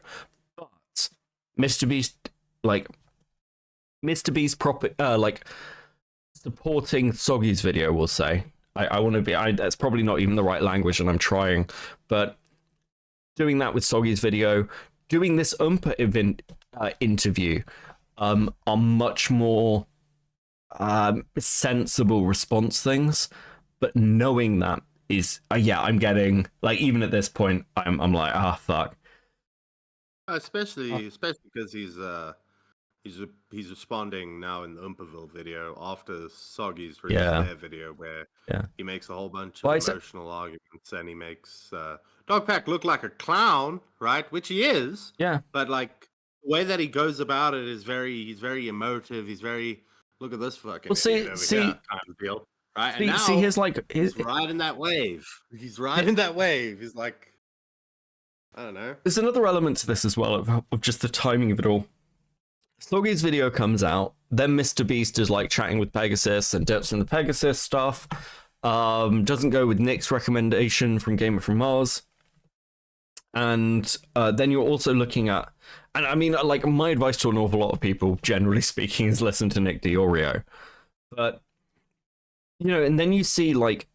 But Mrbeast supporting Soggy's video, we'll say. I want to be, that's probably not even the right language, and I'm trying, but doing that with Soggy's video, doing this interview are much more sensible response things. But knowing that is, I'm getting, like, even at this point, I'm like, fuck. Especially because he's responding now in the Oompaville video after Soggy's released their video, where he makes a whole bunch of emotional arguments, and he makes Dogpack look like a clown, right? Which he is. Yeah. But like the way that he goes about it is he's very emotive. He's very, look at this fucking see kind of deal, right? See, and now he's riding that wave. He's riding that wave. He's like, I don't know. There's another element to this as well of just the timing of it all. Soggy's video comes out, then Mrbeast is like chatting with Pegasus and dips in the Pegasus stuff. Doesn't go with Nick's recommendation from Gamer from Mars. And then you're also looking at, and I mean, like, my advice to an awful lot of people, generally speaking, is listen to Nick Diorio. But, and then you see like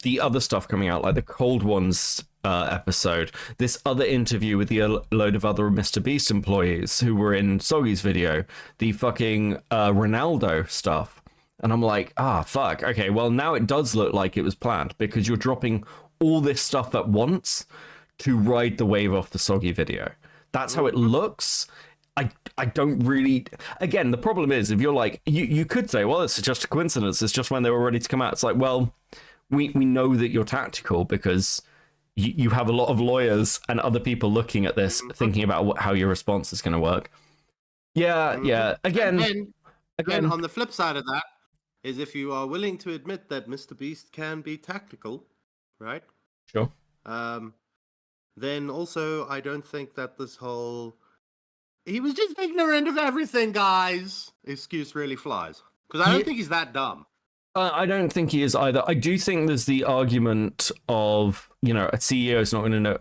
the other stuff coming out, like the Cold Ones episode, this other interview with a load of other Mrbeast employees who were in Soggy's video, the fucking Ronaldo stuff. And I'm like, fuck. Okay, well, now it does look like it was planned, because you're dropping all this stuff at once to ride the wave off the Soggy video. That's how it looks. I don't really... Again, the problem is, if you're like... You could say, well, it's just a coincidence. It's just when they were ready to come out. It's like, well, we know that you're tactical, because you have a lot of lawyers and other people looking at this, thinking about how your response is going to work. Yeah. Again, on the flip side of that is, if you are willing to admit that Mrbeast can be tactical, right? Sure. Then also, I don't think that this whole "he was just ignorant of everything, guys" excuse really flies, because I don't think he's that dumb. I don't think he is either. I do think there's the argument of, a CEO is not going to know.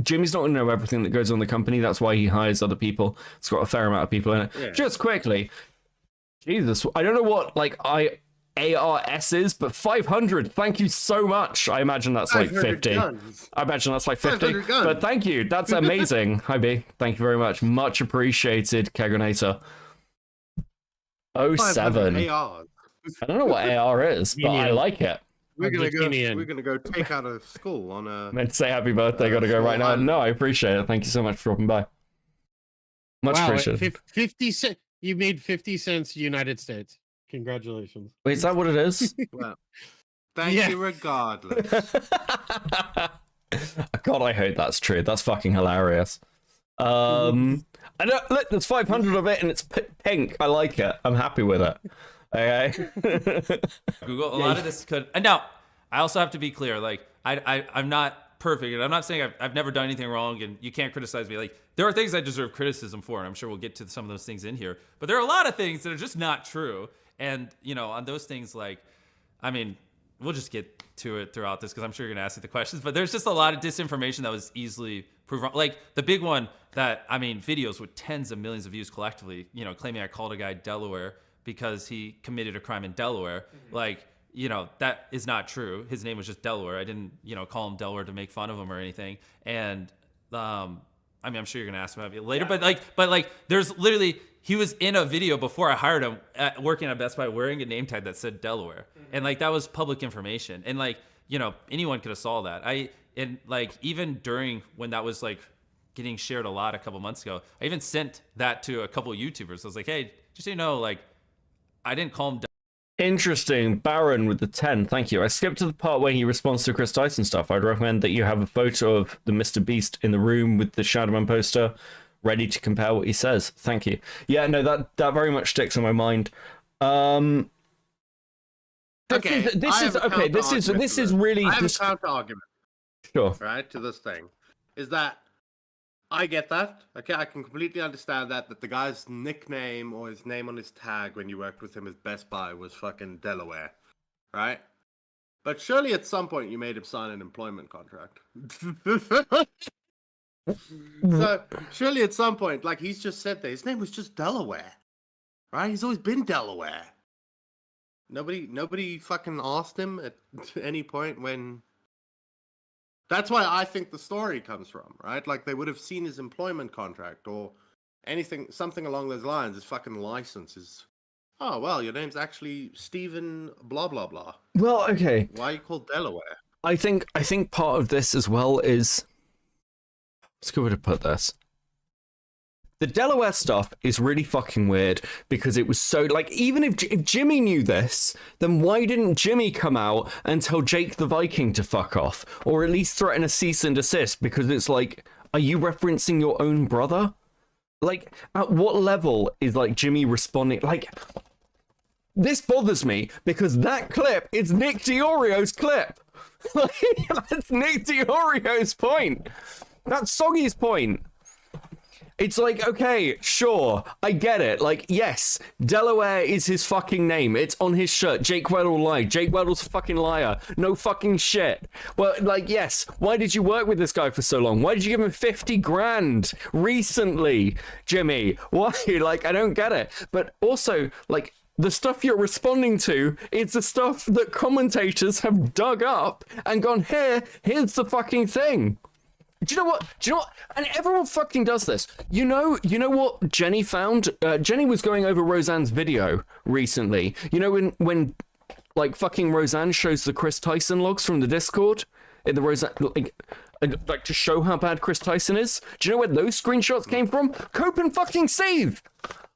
Jimmy's not going to know everything that goes on in the company. That's why he hires other people. It's got a fair amount of people in it. Yeah. Just quickly, Jesus, I don't know what, like, ARSs, but 500. Thank you so much. I imagine that's like 500 50. guns. I imagine that's like 50. 500 guns. But thank you. That's amazing. Hi, B. Thank you very much. Much appreciated, Kegonator. 07. 500 ARs. I don't know what AR is, but I like it. We're gonna Argentinian. go take out a school on a. Meant to say happy birthday. Gotta go right now. No, I appreciate it. Thank you so much for dropping by. Much Wow, appreciated. 50 cents. You made 50 cents United States. Congratulations. Wait, is that what it is? Well, thank Yeah. you regardless. God, I hope that's true. That's fucking hilarious. I know, look, there's 500 of it and it's pink. I like it. I'm happy with it. Okay. Google. A lot of this could. And now, I also have to be clear. Like, I'm not perfect, and I'm not saying I've never done anything wrong, and you can't criticize me. Like, there are things I deserve criticism for, and I'm sure we'll get to some of those things in here. But there are a lot of things that are just not true, and on those things, like, I mean, we'll just get to it throughout this because I'm sure you're gonna ask me the questions. But there's just a lot of disinformation that was easily proven. Like the big one that videos with tens of millions of views collectively, claiming I called a guy Delaware because he committed a crime in Delaware. Like, that is not true. His name was just Delaware. I didn't, call him Delaware to make fun of him or anything. And, I'm sure you're going to ask about it later, yeah. but there's literally, he was in a video before I hired him working at Best Buy wearing a name tag that said Delaware. And that was public information. And anyone could have saw that. Even during when that was getting shared a lot a couple months ago, I even sent that to a couple of YouTubers. I was like, hey, just so you know, I didn't call him. Interesting. Baron with the 10. Thank you. I skipped to the part where he responds to Chris Tyson stuff. I'd recommend that you have a photo of the Mrbeast in the room with the Shadman poster ready to compare what he says. Thank you. Yeah, no, that very much sticks in my mind. Okay. This is really. I have a counter argument. Sure. Right to this thing, is that I get that. Okay, I can completely understand that the guy's nickname or his name on his tag when you worked with him at Best Buy was fucking Delaware, right? But surely at some point you made him sign an employment contract. So surely at some point, he's just said that his name was just Delaware, right? He's always been Delaware. Nobody fucking asked him at any point when. That's why I think the story comes from, right? They would have seen his employment contract or something along those lines. His fucking license is, oh, well, your name's actually Stephen blah, blah, blah. Well, okay. Why are you called Delaware? I think part of this as well is, what's a good way to put this? The Delaware stuff is really fucking weird because it was so, even if Jimmy knew this, then why didn't Jimmy come out and tell Jake the Viking to fuck off? Or at least threaten a cease and desist? Because it's are you referencing your own brother? At what level is, Jimmy responding? This bothers me because that clip is Nick DiOrio's clip. That's Nick DiOrio's point. That's Soggy's point. It's okay, sure, I get it. Yes, Delaware is his fucking name. It's on his shirt. Jake Weddle lied. Jake Weddle's a fucking liar. No fucking shit. Well, yes, why did you work with this guy for so long? Why did you give him 50 grand recently, Jimmy? Why? I don't get it. But also, the stuff you're responding to is the stuff that commentators have dug up and gone, here's the fucking thing. Do you know what? And everyone fucking does this. You know what Jenny found? Jenny was going over Roseanne's video recently. When fucking Roseanne shows the Chris Tyson logs from the Discord in the Roseanne, to show how bad Chris Tyson is. Do you know where those screenshots came from? Cope and fucking save.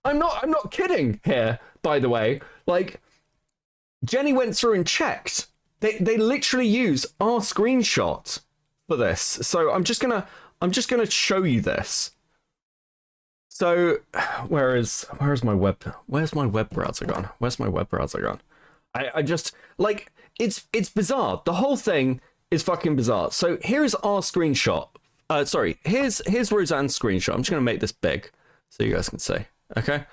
I'm not kidding here, by the way. Jenny went through and checked. They literally use our screenshot for this. So I'm just gonna show you this. So where's my web browser gone? Where's my web browser gone? I just it's bizarre. The whole thing is fucking bizarre. So here's our screenshot. Here's Roseanne's screenshot. I'm just gonna make this big so you guys can see. Okay.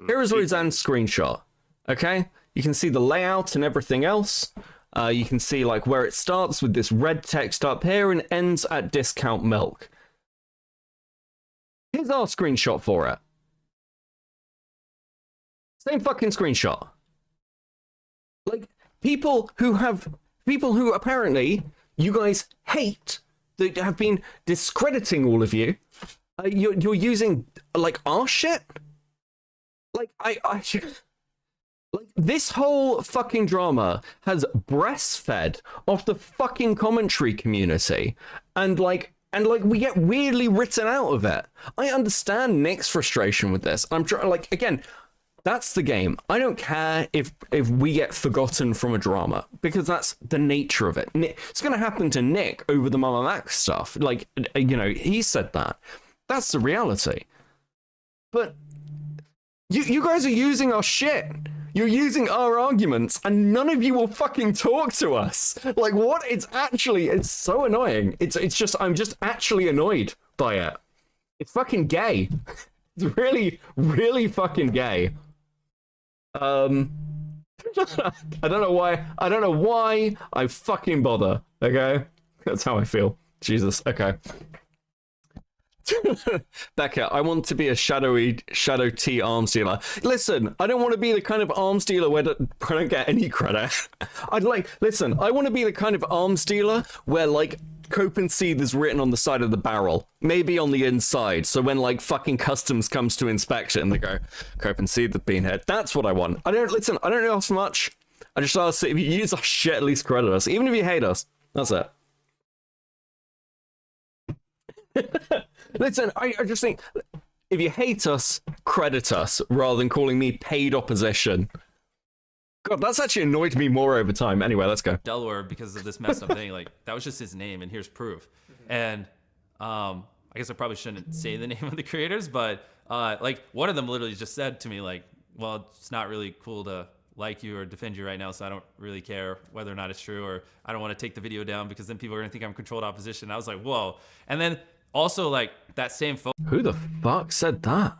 Here is Roseanne's screenshot. Okay. You can see the layout and everything else. You can see where it starts with this red text up here and ends at discount milk. Here's our screenshot for it. Same fucking screenshot. Like people who apparently you guys hate, that have been discrediting all of you. You're using like our shit. Like like this whole fucking drama has breastfed off the fucking commentary community, and we get weirdly written out of it. I understand Nick's frustration with this. I'm trying, like, again, that's the game. I don't care if we get forgotten from a drama, because that's the nature of it. It's going to happen to Nick over the Mama Max stuff. Like, you know, he said that. That's the reality. But you guys are using our shit. You're using our arguments, and none of you will fucking talk to us. Like, what? It's so annoying. It's just, I'm just actually annoyed by it. It's fucking gay. It's really, really fucking gay. I don't know why I fucking bother. Okay, that's how I feel. Jesus. Okay. Becca, I want to be a shadow T arms dealer. Listen, I don't want to be the kind of arms dealer where I don't get any credit. I want to be the kind of arms dealer where, like, Cope and Seed is written on the side of the barrel, maybe on the inside, so when, like, fucking customs comes to inspect it and they go, Cope and Seed the beanhead. That's what I want. I don't ask much. I just ask that if you use our shit, at least credit us, even if you hate us. That's it. Listen, I just think, if you hate us, credit us, rather than calling me paid opposition. God, that's actually annoyed me more over time. Anyway, let's go. Delaware, because of this messed up thing, like, that was just his name, and here's proof. And I guess I probably shouldn't say the name of the creators, but like, one of them literally just said to me, like, well, it's not really cool to like you or defend you right now, so I don't really care whether or not it's true, or I don't want to take the video down because then people are gonna think I'm controlled opposition. I was like, whoa. And then also, like, that same Who the fuck said that?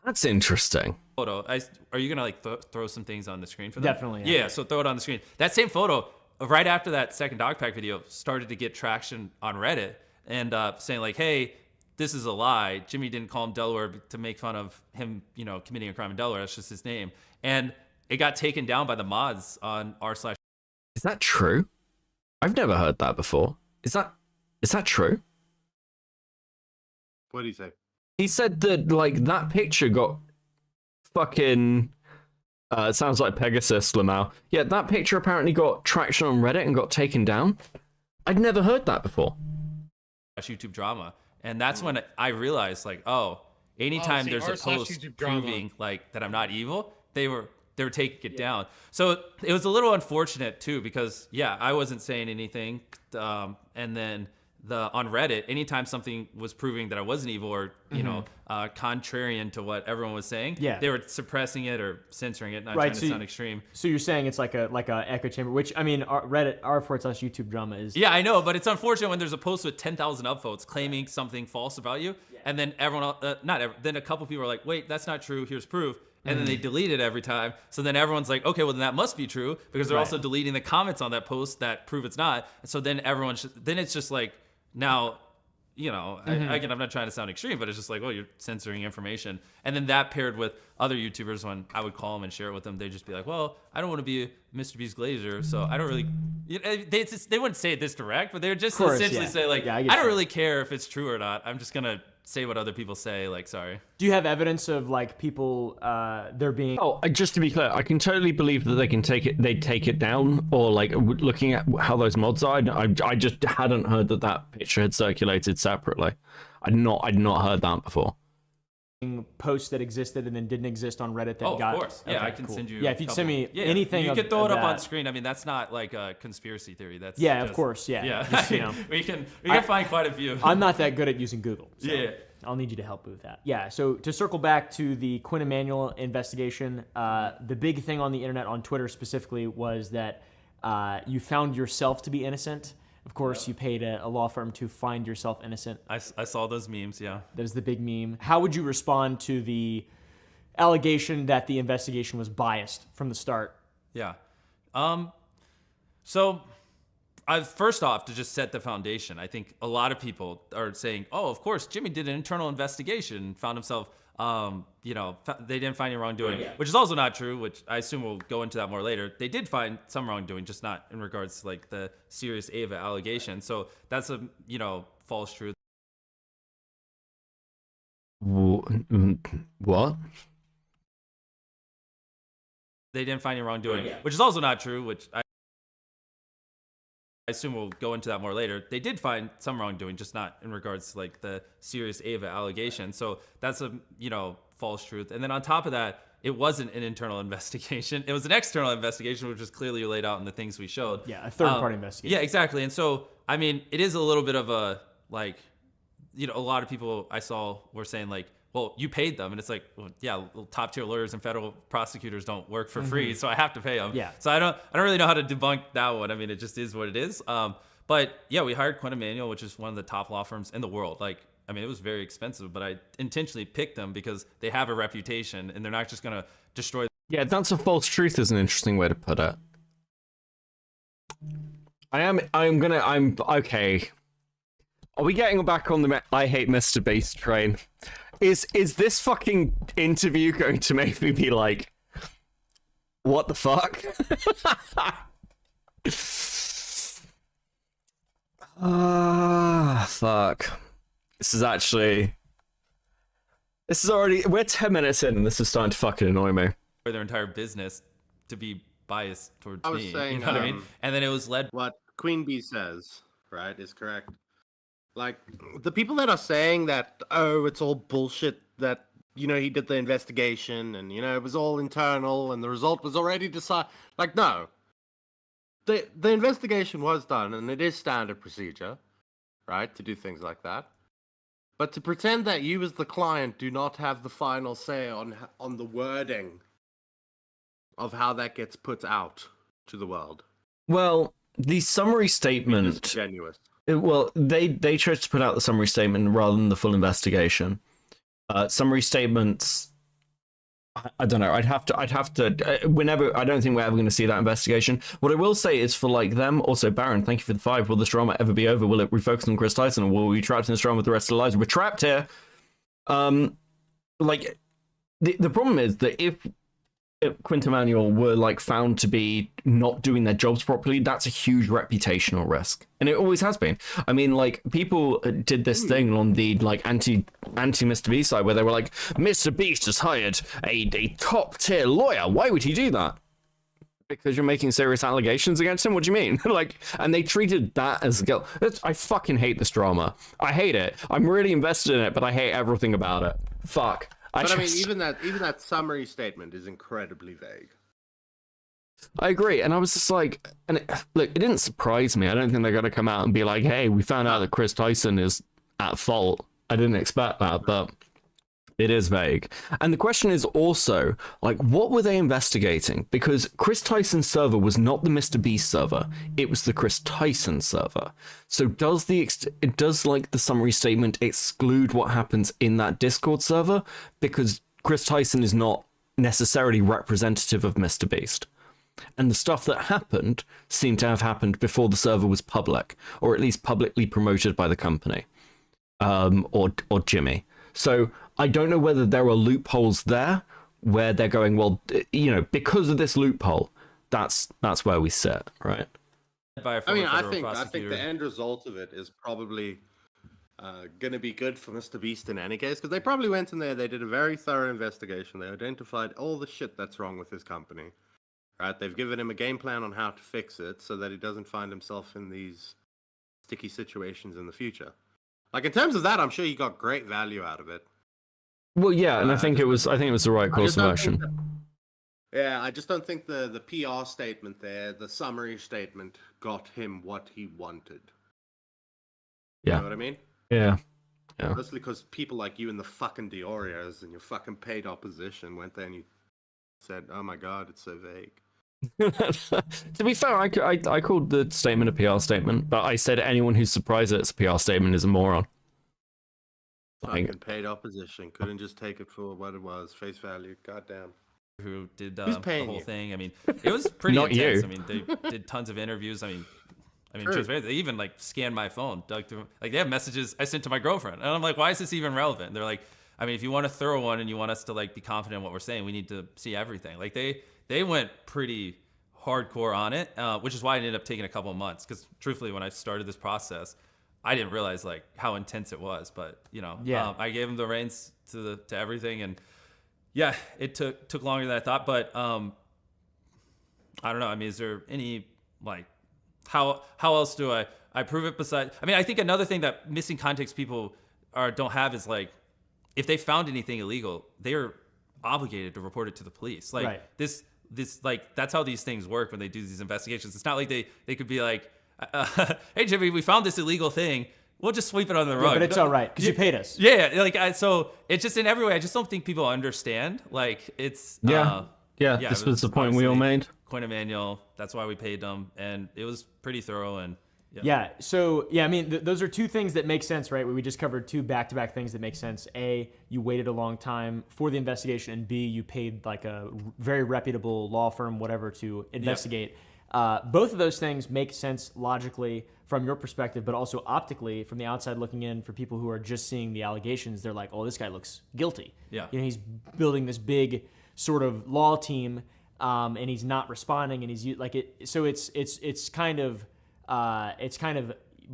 That's interesting. photo. Are you gonna, like, throw some things on the screen for them? Definitely. Yeah, so throw it on the screen. That same photo, right after that second dog pack video, started to get traction on Reddit, and saying, like, hey, this is a lie. Jimmy didn't call him Delaware to make fun of him, you know, committing a crime in Delaware. That's just his name. And it got taken down by the mods on r/. Is that true? I've never heard that before. Is that true? What did he say? He said that, like, that picture got fucking it sounds like Pegasus Lamau. Yeah, that picture apparently got traction on Reddit and got taken down. I'd never heard that before. YouTube drama. And that's when I realized, like, oh, anytime there's a post proving, like, that I'm not evil, they were taking it down. So it was a little unfortunate too, because yeah, I wasn't saying anything, and then on Reddit, anytime something was proving that I wasn't evil, or you know, contrarian to what everyone was saying, they were suppressing it or censoring it. Not trying to sound extreme. So you're saying it's like a echo chamber, which, I mean, Reddit r/YouTube drama is. Yeah, I know, but it's unfortunate when there's a post with 10,000 upvotes claiming something false about you, and then everyone, then a couple people are like, wait, that's not true. Here's proof. And then they delete it every time. So then everyone's like, okay, well, then that must be true, because they're also deleting the comments on that post that prove it's not. And so then then it's just like, now, you know, again, I'm not trying to sound extreme, but it's just like, well, you're censoring information. And then that paired with other YouTubers, when I would call them and share it with them, they'd just be like, well, I don't want to be a Mrbeast glazer, so I don't really, they wouldn't say it this direct, but they would just essentially say, like, I don't really care if it's true or not. I'm just going to say what other people say, like, sorry. Do you have evidence of, like, people there being... Oh, just to be clear, I can totally believe that they take it down, or, like, looking at how those mods are, I just hadn't heard that picture had circulated separately. I'd not heard that before. Posts that existed and then didn't exist on Reddit that got... of course. Yeah, okay, I can send you if you'd send me anything. You can throw it up on screen. I mean, that's not like a conspiracy theory. That's of course. Yeah. Just, you know, we can find quite a few. I'm not that good at using Google. So yeah. I'll need you to help me with that. Yeah, so to circle back to the Quinn Emanuel investigation, the big thing on the internet, on Twitter specifically, was that you found yourself to be innocent. Of course, you paid a law firm to find yourself innocent. I saw those memes, yeah. That is the big meme. How would you respond to the allegation that the investigation was biased from the start? Yeah. So first off, to just set the foundation, I think a lot of people are saying, "Oh, of course, Jimmy did an internal investigation and found himself, they didn't find any wrongdoing," which is also not true. Which I assume we'll go into that more later. They did find some wrongdoing, just not in regards to like the serious Ava allegation. So that's a false truth. What? They didn't find any wrongdoing, which is also not true. Which I assume we'll go into that more later. They did find some wrongdoing, just not in regards to like the serious Ava allegation. So that's a false truth. And then on top of that, it wasn't an internal investigation. It was an external investigation, which was clearly laid out in the things we showed. Yeah, a third-party investigation. Yeah, exactly. And so, I mean, it is a little bit of a like, a lot of people I saw were saying like, well, you paid them. And it's like, well, yeah, top tier lawyers and federal prosecutors don't work for free, so I have to pay them. Yeah. So I don't really know how to debunk that one. I mean, it just is what it is. But yeah, we hired Quinn Emanuel, which is one of the top law firms in the world. Like, I mean, it was very expensive, but I intentionally picked them because they have a reputation and they're not just going to destroy. Yeah, that's a false truth is an interesting way to put it. I'm okay. Are we getting back on the I hate Mr. Beast train? Is this fucking interview going to make me be like, what the fuck? Fuck. This is already, we're 10 minutes in and this is starting to fucking annoy me. Their entire business to be biased towards I was me. saying, you know what I mean? And then it was led. What Queen Bee says, right, is correct. Like, the people that are saying that, oh, it's all bullshit, that, he did the investigation and, it was all internal and the result was already decided. Like, no. The investigation was done and it is standard procedure, right, to do things like that. But to pretend that you as the client do not have the final say on the wording of how that gets put out to the world. Well, the summary statement... is disingenuous. Well, they chose to put out the summary statement rather than the full investigation. Summary statements, I don't know. I'd have to. Whenever, I don't think we're ever going to see that investigation. What I will say is for like them. Also, Baron, thank you for the 5. Will this drama ever be over? Will it refocus on Chris Tyson, or will we be trapped in this drama with the rest of the lives? We're trapped here. Like the problem is that if Quint Emanuel were like found to be not doing their jobs properly, that's a huge reputational risk, and it always has been. I mean, like, people did this thing on the like anti Mr. Beast side where they were like, Mr. Beast has hired a top tier lawyer. Why would he do that? Because you're making serious allegations against him. What do you mean? Like, and they treated that as guilt. I fucking hate this drama. I hate it. I'm really invested in it, but I hate everything about it. Fuck. I mean, even that summary statement is incredibly vague. I agree, and I was just like, look, it didn't surprise me. I don't think they're going to come out and be like, hey, we found out that Chris Tyson is at fault. I didn't expect that, but it is vague. And the question is also, like, what were they investigating? Because Chris Tyson's server was not the Mr. Beast server. It was the Chris Tyson server. So does the summary statement exclude what happens in that Discord server? Because Chris Tyson is not necessarily representative of Mr. Beast. And the stuff that happened seemed to have happened before the server was public, or at least publicly promoted by the company, or Jimmy. So I don't know whether there are loopholes there where they're going, well, because of this loophole, that's where we sit, right? I think the end result of it is probably going to be good for Mr. Beast in any case, because they probably went in there, they did a very thorough investigation, they identified all the shit that's wrong with his company, right? They've given him a game plan on how to fix it so that he doesn't find himself in these sticky situations in the future. Like, in terms of that, I'm sure he got great value out of it. Well, yeah, and I think it was the right course of action. Yeah, I just don't think the PR statement there, the summary statement, got him what he wanted. Yeah. You know what I mean? Yeah. Mostly because people like you and the fucking Diorias and your fucking paid opposition went there and you said, oh my god, it's so vague. To be fair, I called the statement a PR statement, but I said anyone who's surprised that it's a PR statement is a moron. Fucking paid opposition. Couldn't just take it for what it was, face value. Goddamn. Who did Who's the paying whole you? thing. I mean, it was pretty Not intense. you. I mean, they did tons of interviews. I mean, I mean, True. transparently, they even like scanned my phone, dug through, like they have messages I sent to my girlfriend, and I'm like, why is this even relevant? They're like, I mean, if you want a thorough one and you want us to like be confident in what we're saying, we need to see everything. Like they went pretty hardcore on it, which is why it ended up taking a couple of months. Because truthfully, when I started this process, I didn't realize like how intense it was. But you know, I gave them the reins to everything, and yeah, it took longer than I thought. But I don't know. I mean, is there any like how else do I prove it besides? I mean, I think another thing that missing context people don't have is like, if they found anything illegal, they're obligated to report it to the police. Like this like that's how these things work when they do these investigations. It's not like they could be like, hey Jimmy, we found this illegal thing. We'll just sweep it under the rug. But it's all right because you paid us. Yeah, like so it's just in every way. I just don't think people understand. Like it's this was the point we all made. Coin Emmanuel. That's why we paid them, and it was pretty thorough and. So I mean, those are two things that make sense, right? We just covered two back-to-back things that make sense. A, you waited a long time for the investigation, and B, you paid like a very reputable law firm, whatever, to investigate. Both of those things make sense logically from your perspective, but also optically from the outside looking in. For people who are just seeing the allegations, they're like, "Oh, this guy looks guilty." Yeah, you know, he's building this big sort of law team, and he's not responding, and he's like it. So it's kind of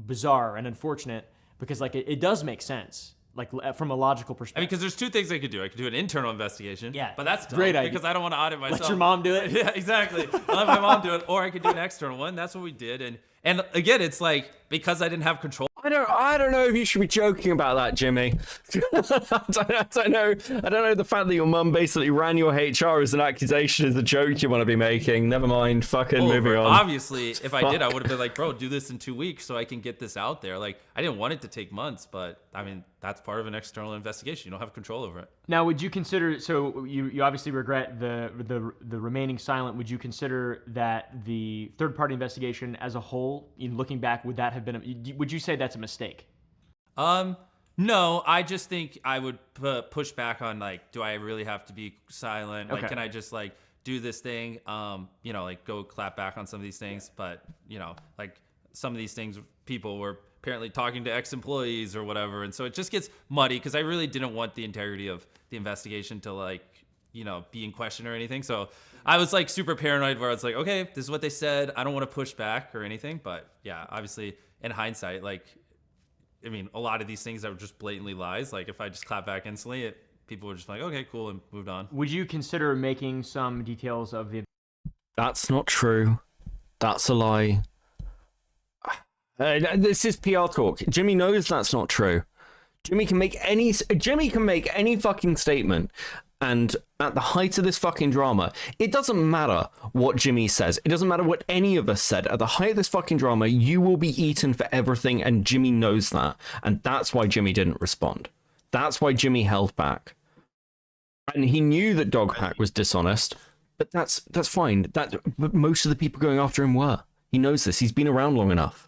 bizarre and unfortunate because like it does make sense, like from a logical perspective. I mean, because there's two things I could do. I could do an internal investigation. Yeah, but that's dumb great idea. because I don't want to audit myself. Let your mom do it. Yeah, exactly. I'll let my mom do it, or I could do an external one. That's what we did, and again, it's like because I didn't have control. I don't know if you should be joking about that, Jimmy. I don't know. The fact that your mum basically ran your HR as an accusation is a joke you want to be making. Never mind. Fucking moving on. Obviously, if I did, I would have been like, bro, do this in 2 weeks so I can get this out there. Like, I didn't want it to take months, but I mean, that's part of an external investigation. You don't have control over it. Now, would you consider? So you obviously regret the remaining silent. Would you consider that the third-party investigation as a whole, in looking back, would that have been? Would you say that's a mistake? No, I just think I would push back on like, do I really have to be silent? Like, can I just like do this thing? You know, like go clap back on some of these things, but you know, like some of these things people were apparently talking to ex-employees or whatever, and so it just gets muddy because I really didn't want the integrity of the investigation to like, you know, be in question or anything. So I was like super paranoid where I was like, okay, this is what they said. I don't want to push back or anything, but yeah, obviously in hindsight, like, I mean, a lot of these things that were just blatantly lies. Like if I just clap back instantly, people were just like, okay, cool, and moved on. Would you consider making some details of the? That's not true. That's a lie. This is PR talk. Jimmy knows that's not true. Jimmy can make any fucking statement, and at the height of this fucking drama, it doesn't matter what Jimmy says. It doesn't matter what any of us said. At the height of this fucking drama, you will be eaten for everything, and Jimmy knows that. And that's why Jimmy didn't respond. That's why Jimmy held back. And he knew that Dogpack was dishonest, but that's fine. But most of the people going after him were. He knows this. He's been around long enough.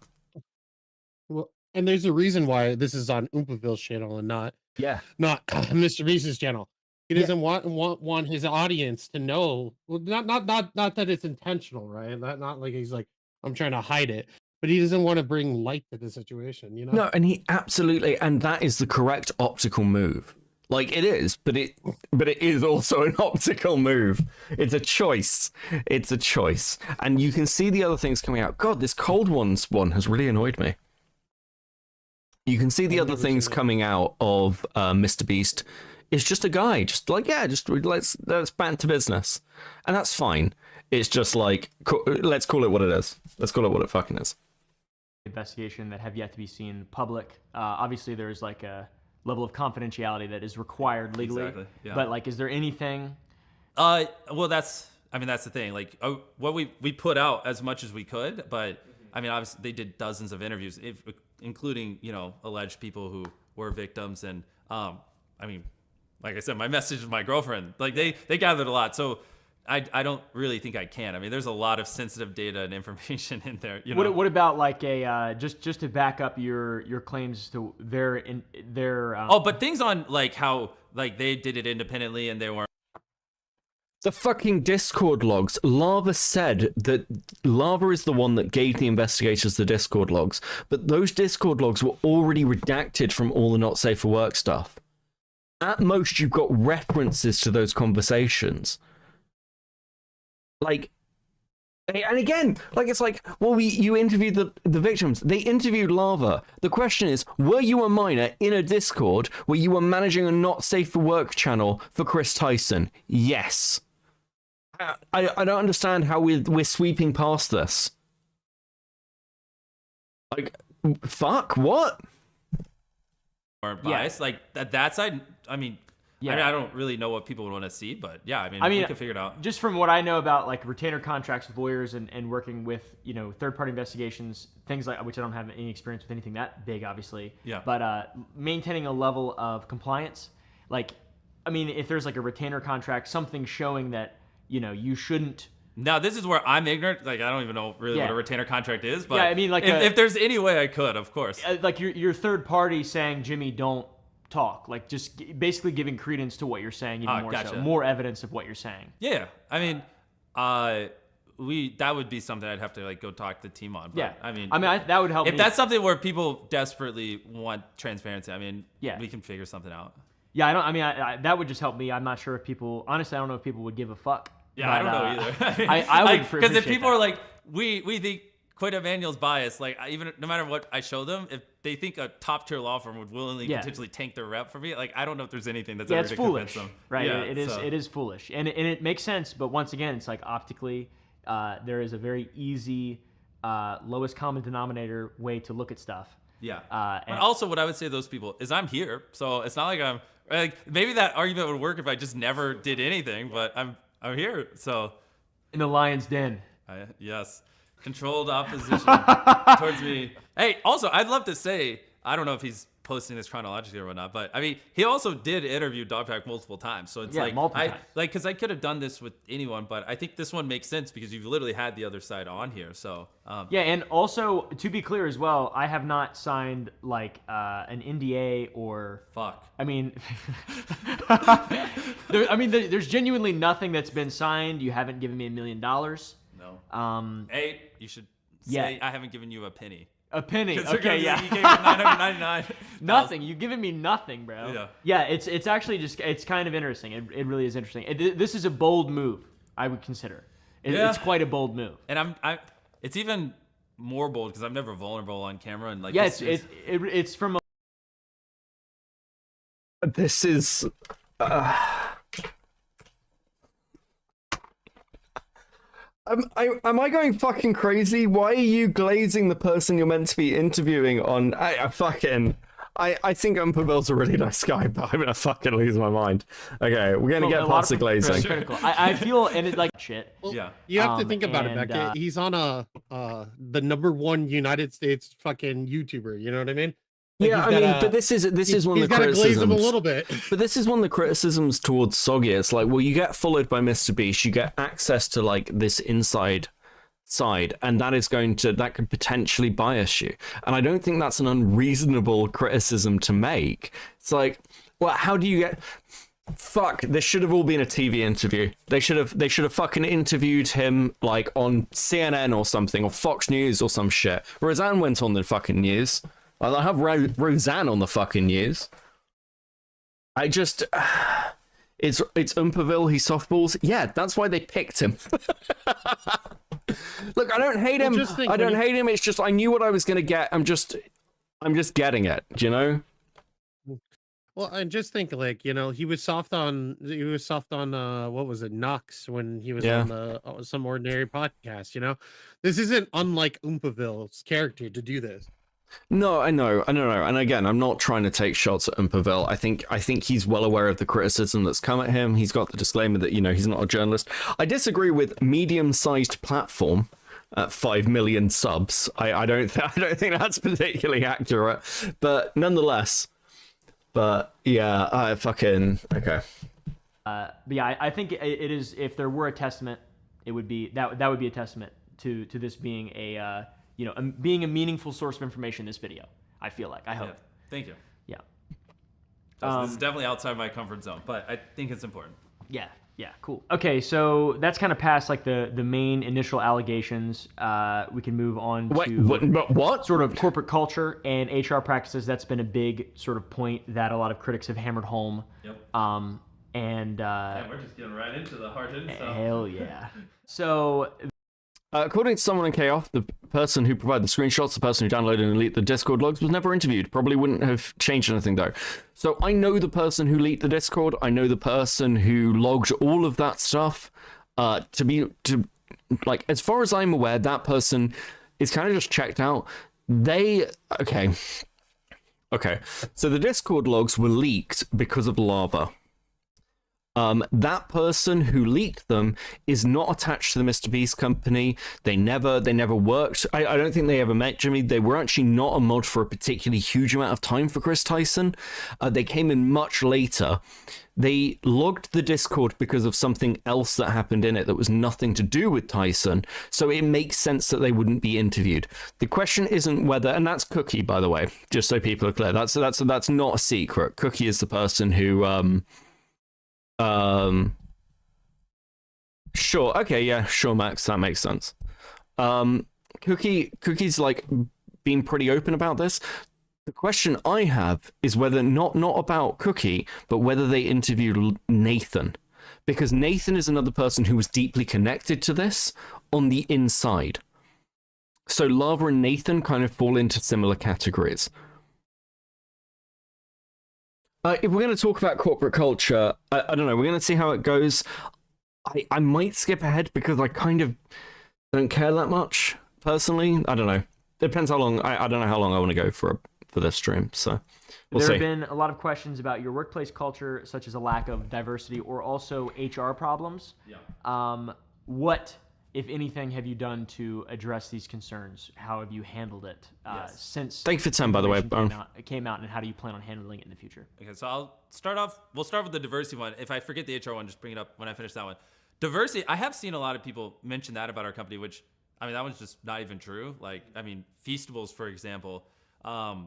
Well, and there's a reason why this is on Oompaville's channel and not Mrbeast's channel. He doesn't want his audience to know. Well, not that it's intentional, right? Not like he's like, I'm trying to hide it, but he doesn't want to bring light to the situation, you know? No, and he absolutely, and that is the correct optical move. Like it is, but it is also an optical move. It's a choice. It's a choice, and you can see the other things coming out. God, this cold one has really annoyed me. You can see the other things coming out of Mrbeast. It's just a guy, just like, let's banter business, and that's fine. It's just like, let's call it what it is. Let's call it what it fucking is. Investigation that have yet to be seen public. Obviously, there's like a level of confidentiality that is required legally. Exactly. Yeah. But like, is there anything? Well, that's the thing. Like, what we put out as much as we could, but I mean, obviously, they did dozens of interviews, including, you know, alleged people who were victims, and I mean, like I said, my message to my girlfriend, like they gathered a lot. So I don't really think I can. I mean, there's a lot of sensitive data and information in there. You know? What about like a just to back up your claims to their but things on like how like they did it independently and they weren't. The fucking Discord logs. Lava said that Lava is the one that gave the investigators the Discord logs, but those Discord logs were already redacted from all the not safe for work stuff. At most, you've got references to those conversations. Like, and again, like it's like, well, you interviewed the victims. They interviewed Lava. The question is, were you a minor in a Discord where you were managing a not safe for work channel for Chris Tyson? Yes. I don't understand how we're sweeping past this. Like, fuck, what? Or bias, like that side. I mean, I don't really know what people would want to see, but yeah, I mean, we can figure it out. Just from what I know about like retainer contracts with lawyers and working with, you know, third-party investigations, things like, which I don't have any experience with anything that big, obviously. Yeah. But maintaining a level of compliance, like, I mean, if there's like a retainer contract, something showing that, you know, you shouldn't. Now, this is where I'm ignorant. Like, I don't even know really what a retainer contract is. But yeah, I mean, like, if there's any way I could, of course. Like your third party saying, Jimmy, don't talk. Like, just basically giving credence to what you're saying, even more so. More evidence of what you're saying. Yeah, I mean, that would be something I'd have to like go talk to the team on. But, yeah, I mean, that would help. If that's something where people desperately want transparency, I mean, yeah, we can figure something out. Yeah, I that would just help me. I'm not sure if people. Honestly, I don't know if people would give a fuck. Yeah, but, I don't know either. I would like, because if people that. are like, we think Quinn Emanuel's biased, like even no matter what I show them, if they think a top tier law firm would willingly potentially tank their rep for me, like I don't know if there's anything that's ever it's to foolish, convince them. Right? Yeah, it is foolish, and it makes sense. But once again, it's like optically, there is a very easy, lowest common denominator way to look at stuff. Yeah. And also, what I would say to those people is, I'm here, so it's not like I'm like, maybe that argument would work if I just never did anything, but I'm here, so. In the lion's den. Yes. Controlled opposition towards me. Hey, also, I'd love to say, I don't know if he's posting this chronologically or whatnot, but I mean, he also did interview Dogpack multiple times. So it's multiple times. Because I could have done this with anyone, but I think this one makes sense because you've literally had the other side on here. So yeah, and also to be clear as well, I have not signed like an NDA or fuck. I mean, there's genuinely nothing that's been signed. You haven't given me $1 million. No. Hey, you should say I haven't given you a penny. A penny. Okay, yeah. You gave me 999. Nothing. You've given me nothing, bro. Yeah. Yeah. It's actually just it's kind of interesting. It really is interesting. This is a bold move. I would consider. It's quite a bold move. And it's even more bold because I'm never vulnerable on camera and like. Yeah. It's from. This is. Am I going fucking crazy? Why are you glazing the person you're meant to be interviewing on? I think Oompaville's a really nice guy, but I'm gonna fucking lose my mind. Okay, we're gonna get past the glazing. I feel, and it's like shit. Well, yeah. You have to think about it, Becca. He's on the #1 United States fucking YouTuber. You know what I mean? Like yeah, I mean, but this is one of the criticisms. Glaze him a little bit. But this is one of the criticisms towards Soggy. It's like, well, you get followed by Mrbeast, you get access to like this inside side, and that could potentially bias you. And I don't think that's an unreasonable criticism to make. It's like, well, how do you get? Fuck, this should have all been a TV interview. They should have fucking interviewed him like on CNN or something, or Fox News or some shit. Roseanne went on the fucking news. I'll have Roseanne on the fucking news. It's Oompaville, he softballs. Yeah, that's why they picked him. Look, I don't hate him. I don't hate him. It's just I knew what I was gonna get. I'm just getting it. Do you know? Well, and just think, like, you know, he was soft on what was it, Nux, when he was on some ordinary podcast. You know, this isn't unlike Oompaville's character to do this. No, I know. And again, I'm not trying to take shots at Oompaville. I think he's well aware of the criticism that's come at him. He's got the disclaimer that, you know, he's not a journalist. I disagree with medium-sized platform at 5 million subs. I don't think that's particularly accurate, but nonetheless. But yeah, I fucking okay. But yeah, I think it is. If there were a testament, it would be that would be a testament to this being a. Being a meaningful source of information in this video, I feel like. I hope. Yeah. Thank you. Yeah. This is definitely outside my comfort zone, but I think it's important. Yeah. Yeah, cool. Okay, so that's kind of past like the main initial allegations. We can move on to What? sort of corporate culture and HR practices. That's been a big sort of point that a lot of critics have hammered home. Yep. And we're just getting right into the hard-hitting stuff. hell yeah. So According to someone in Chaos, the person who provided the screenshots, the person who downloaded and leaked the Discord logs, was never interviewed. Probably wouldn't have changed anything, though. So I know the person who leaked the Discord. I know the person who logged all of that stuff. Like, as far as I'm aware, that person is kind of just checked out. Okay. So the Discord logs were leaked because of lava. That person who leaked them is not attached to the Mrbeast company. They never worked. I don't think they ever met Jimmy. They were actually not a mod for a particularly huge amount of time for Chris Tyson. They came in much later. They logged the Discord because of something else that happened in it that was nothing to do with Tyson. So it makes sense that they wouldn't be interviewed. The question isn't whether, and that's Cookie, by the way, just so people are clear. That's not a secret. Cookie is the person who sure. Okay. Yeah. Sure, Max. That makes sense. Cookie's like been pretty open about this. The question I have is whether not about Cookie, but whether they interviewed Nathan, because Nathan is another person who was deeply connected to this on the inside. So Lava and Nathan kind of fall into similar categories. If we're going to talk about corporate culture, I don't know, we're going to see how it goes. I might skip ahead because I kind of don't care that much, personally. I don't know. Depends how long. I don't know how long I want to go for this stream, so we'll see. There have been a lot of questions about your workplace culture, such as a lack of diversity or also HR problems. Yeah. What, if anything, have you done to address these concerns? How have you handled it since? Thank you for 10, by the way. It came out, and how do you plan on handling it in the future? Okay, so we'll start with the diversity one. If I forget the HR one, just bring it up when I finish that one. Diversity, I have seen a lot of people mention that about our company, which, I mean, that one's just not even true. Like, I mean, Feastables, for example, a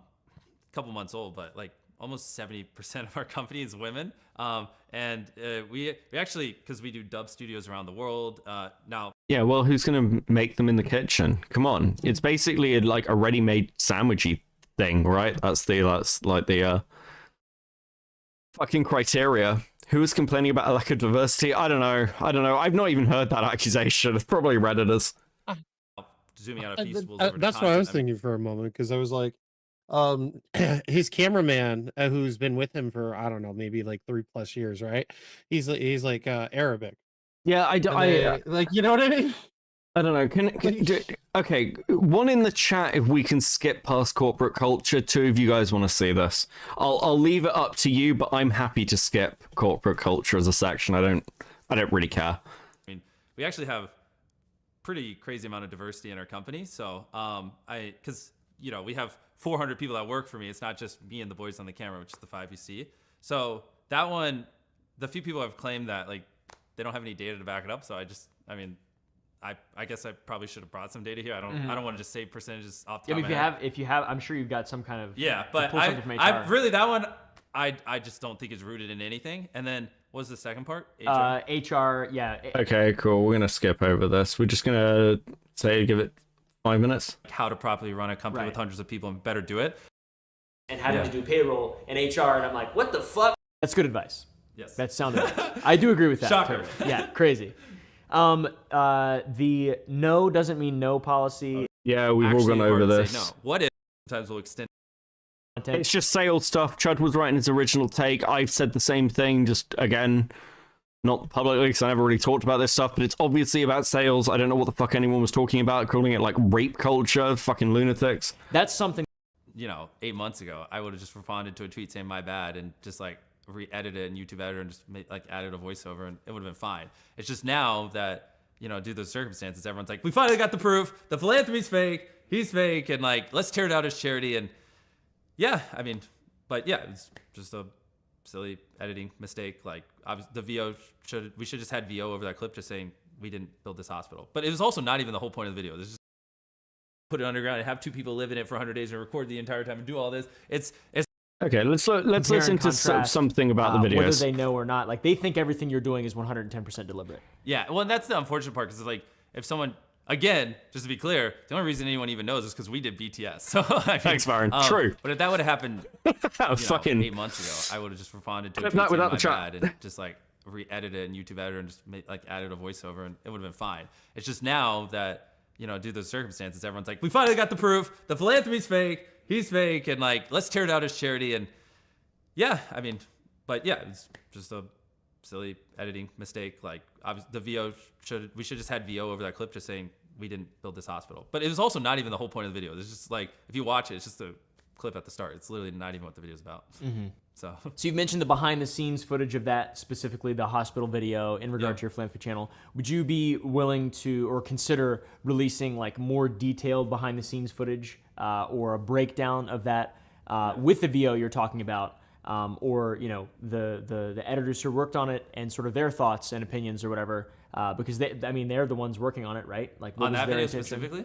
couple months old, but like almost 70% of our company is women. And we actually, because we do dub studios around the world now. Yeah, well, who's going to make them in the kitchen? Come on. It's basically like a ready-made sandwichy thing, right? That's like the fucking criteria. Who is complaining about a lack of diversity? I don't know. I've not even heard that accusation. It's probably Redditors. Zooming out of Feastables. That's what I was thinking for a moment, because I was like, his cameraman, who's been with him for, I don't know, maybe like 3+ years, right? He's like Arabic. Yeah, like, you know what I mean? I don't know. Okay, one in the chat if we can skip past corporate culture. Two of you guys want to see this. I'll leave it up to you, but I'm happy to skip corporate culture as a section. I don't really care. I mean, we actually have pretty crazy amount of diversity in our company. So because we have 400 people that work for me. It's not just me and the boys on the camera, which is the 5 you see. So that one, the few people have claimed that like they don't have any data to back it up. So I guess I probably should have brought some data here. I don't want to just say percentages off the top of my head. If you have, I'm sure you've got some kind of but I really, that one I just don't think is rooted in anything. And then what was the second part? HR, yeah. Okay, cool. We're gonna skip over this. We're just gonna give it 5 minutes. How to properly run a company with hundreds of people and better do it. And having to do payroll and HR, and I'm like, what the fuck? That's good advice. Yes. That's sound advice. I do agree with that. Shocker. Yeah, crazy. The no doesn't mean no policy. Yeah, we've all gone over this. No. What if sometimes we'll extend? It's just sales stuff. Chud was right in his original take. I've said the same thing, just again, not publicly because I never really talked about this stuff, but it's obviously about sales. I don't know what the fuck anyone was talking about, calling it like rape culture, fucking lunatics. That's something. 8 months ago, I would have just responded to a tweet saying my bad and just like re-edited it in YouTube editor and just added a voiceover and it would have been fine. It's just now that, due to the circumstances, everyone's like, we finally got the proof. The philanthropy's fake. He's fake. And like, let's tear it out as charity. And yeah, I mean, but yeah, it's just a silly editing mistake. Like the VO we should just had VO over that clip just saying we didn't build this hospital. But it was also not even the whole point of the video. This is just put it underground and have 2 people live in it for 100 days and record the entire time and do all this. It's Okay, let's compare listen and to contrast, something about the videos. whether they know or not. Like they think everything you're doing is 110% deliberate. Yeah, well, and that's the unfortunate part because it's like if someone, again, just to be clear, the only reason anyone even knows is because we did BTS. So I mean, Thanks, Byron. True. But if that would have happened, fucking 8 months ago, I would have just responded to a Clip tweet that saying without my the chat. bad and just like re-edited it in YouTube editor and just added a voiceover and it would have been fine. It's just now that due to the circumstances, everyone's like, we finally got the proof. The philanthropy's fake. He's fake, and like let's tear it out as charity. And yeah, I mean, but yeah, it's just a silly editing mistake. Like the VO we should just had VO over that clip just saying we didn't build this hospital. But it was also not even the whole point of the video. It's just like if you watch it, it's just a clip at the start. It's literally not even what the video's about. So you've mentioned the behind the scenes footage of that, specifically the hospital video in regard to your philanthropy channel. Would you be willing to or consider releasing like more detailed behind the scenes footage or a breakdown of that with the VO you're talking about? Or the editors who worked on it and sort of their thoughts and opinions or whatever, because they're the ones working on it, right? Like what on was that their video intention? specifically?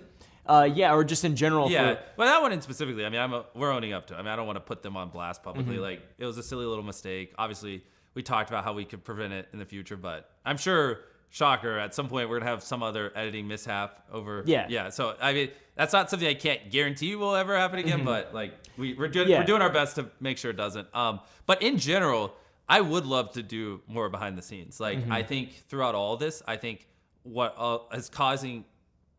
Yeah, or just in general. Yeah, well, that one in specifically. I mean, we're owning up to it. I mean, I don't want to put them on blast publicly. Like, it was a silly little mistake. Obviously, we talked about how we could prevent it in the future, but I'm sure, shocker, at some point we're gonna have some other editing mishap over. Yeah. So I mean, that's not something I can't guarantee will ever happen again. But like, we're doing our best to make sure it doesn't. But in general, I would love to do more behind the scenes. Like, I think throughout all this, I think what is causing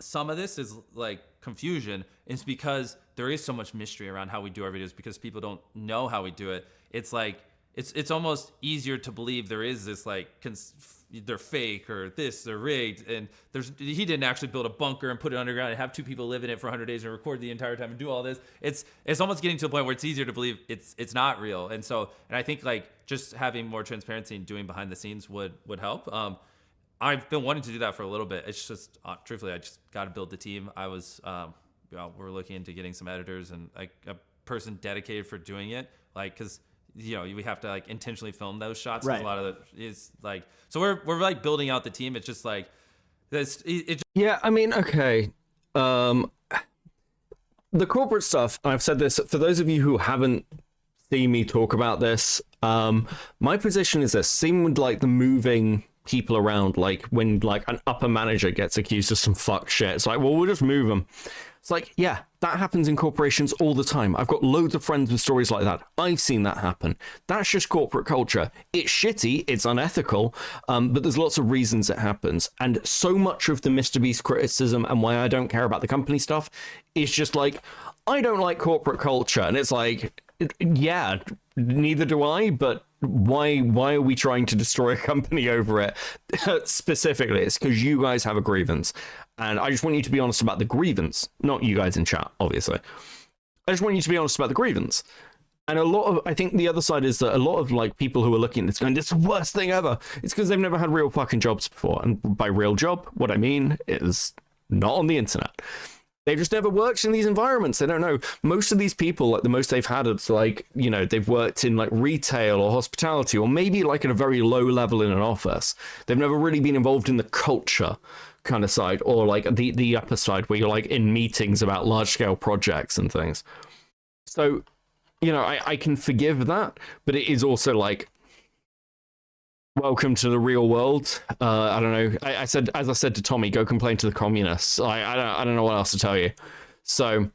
some of this is like confusion is because there is so much mystery around how we do our videos because people don't know how we do it. It's like it's almost easier to believe there is this like they're fake or they're rigged, and he didn't actually build a bunker and put it underground and have 2 people live in it for 100 days and record the entire time and do all this. It's almost getting to a point where it's easier to believe it's not real. And I think like just having more transparency and doing behind the scenes would help. I've been wanting to do that for a little bit. It's just, truthfully, I just got to build the team. I was, we're looking into getting some editors and like a person dedicated for doing it. Like, cause we have to like intentionally film those shots. Right. A lot of it is like, so we're like building out the team. It's just like this. Yeah, I mean, okay. The corporate stuff, I've said this, for those of you who haven't seen me talk about this, my position is this. Same with like the moving people around, like when like an upper manager gets accused of some fuck shit, it's like, well, we'll just move them. It's like, yeah, that happens in corporations all the time. I've got loads of friends with stories like that. I've seen that happen. That's just corporate culture. It's shitty, it's unethical, but there's lots of reasons it happens. And so much of the Mrbeast criticism and why I don't care about the company stuff is just like, I don't like corporate culture. And it's like, yeah, neither do I, but why are we trying to destroy a company over it? Specifically, it's because you guys have a grievance. And I just want you to be honest about the grievance. Not you guys in chat, obviously. I just want you to be honest about the grievance. And I think the other side is that a lot of like people who are looking at this going, it's the worst thing ever. It's because they've never had real fucking jobs before. And by real job, what I mean is not on the internet. They've just never worked in these environments. They don't know. Most of these people, like the most they've had, it's like, they've worked in like retail or hospitality, or maybe like at a very low level in an office. They've never really been involved in the culture kind of side, or like the upper side where you're like in meetings about large scale projects and things. So, I can forgive that, but it is also like, welcome to the real world. I don't know. As I said to Tommy, go complain to the communists. I don't know what else to tell you. So,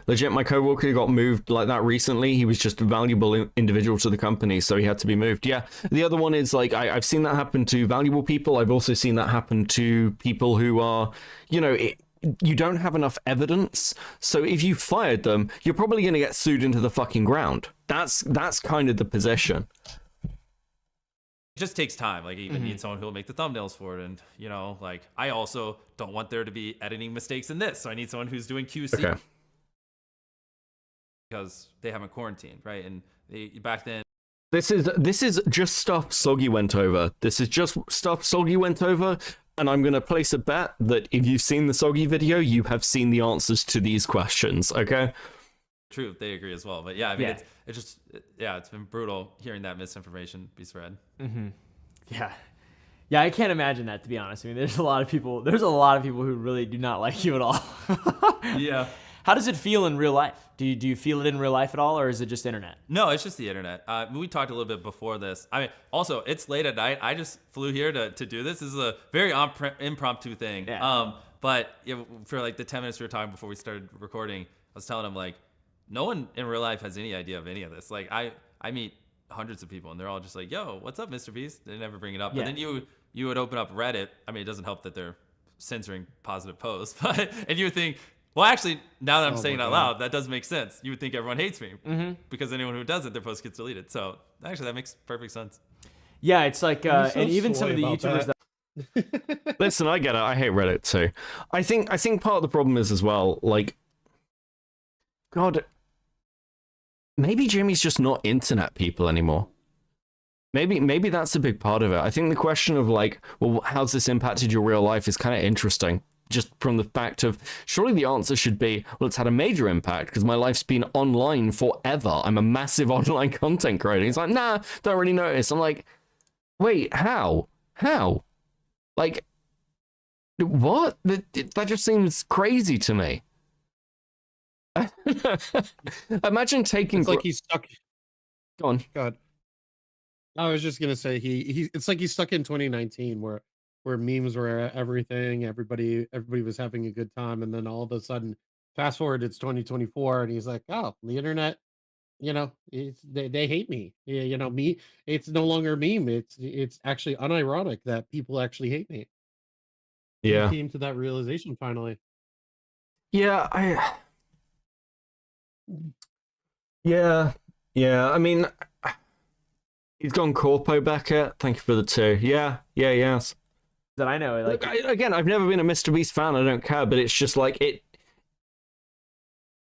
legit, my coworker got moved like that recently. He was just a valuable individual to the company, so he had to be moved. Yeah. The other one is like, I've seen that happen to valuable people. I've also seen that happen to people who are, you don't have enough evidence. So if you fired them, you're probably going to get sued into the fucking ground. That's kind of the position. It just takes time. Like, you even need someone who will make the thumbnails for it. And, like, I also don't want there to be editing mistakes in this. So I need someone who's doing QC. Okay. Because they haven't quarantined, right? And back then. This is just stuff Soggy went over. This is just stuff Soggy went over. And I'm going to place a bet that if you've seen the Soggy video, you have seen the answers to these questions, okay? True, they agree as well. But yeah, I mean, it's been brutal hearing that misinformation be spread. Yeah, I can't imagine that, to be honest. I mean, there's a lot of people who really do not like you at all. Yeah. How does it feel in real life? Do you feel it in real life at all, or is it just internet? No, it's just the internet. We talked a little bit before this. I mean, also, it's late at night. I just flew here to do this. This is a very impromptu thing. Yeah. But for like the 10 minutes we were talking before we started recording, I was telling him, like, no one in real life has any idea of any of this. Like, I meet hundreds of people, and they're all just like, yo, what's up, Mrbeast? They never bring it up. Yeah. But then you would open up Reddit. I mean, it doesn't help that they're censoring positive posts, but and you would think, well, actually, now that I'm saying it out loud, that does make sense. You would think everyone hates me because anyone who does it, their post gets deleted. So actually, that makes perfect sense. Yeah, it's like, and even some of the YouTubers that Listen, I get it. I hate Reddit too. I think part of the problem is as well, like, God, maybe Jimmy's just not internet people anymore. Maybe that's a big part of it. I think the question of like, well, how's this impacted your real life is kind of interesting. Just from the fact of, surely the answer should be, well, it's had a major impact because my life's been online forever. I'm a massive online content creator. He's like, nah, don't really notice. I'm like, wait, how? Like, what? That just seems crazy to me. Imagine taking... It's like he's stuck. Go on. God. I was just gonna say it's like he's stuck in 2019 where memes were everything, everybody was having a good time, and then all of a sudden, fast forward, it's 2024, and he's like, oh, the internet, they hate me. Yeah, me, it's no longer a meme. It's actually unironic that people actually hate me. Yeah. He came to that realization finally. Yeah, I mean, he's gone corpo back at. Thank you for the 2. Yes. that I know, like, again, I've never been a Mrbeast fan. I don't care, but it's just like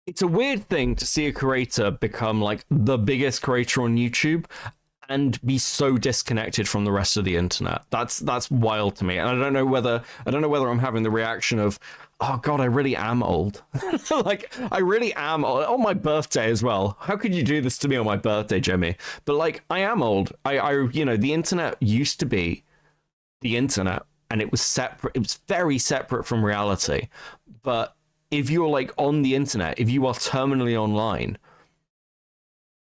it's a weird thing to see a creator become like the biggest creator on YouTube and be so disconnected from the rest of the internet. That's wild to me. And I don't know whether I'm having the reaction of, oh God, I really am old. Like, I really am old. On my birthday as well. How could you do this to me on my birthday, Jimmy? But like, I am old. I the internet used to be the internet, and it was separate. It was very separate from reality. But if you're like on the internet, if you are terminally online,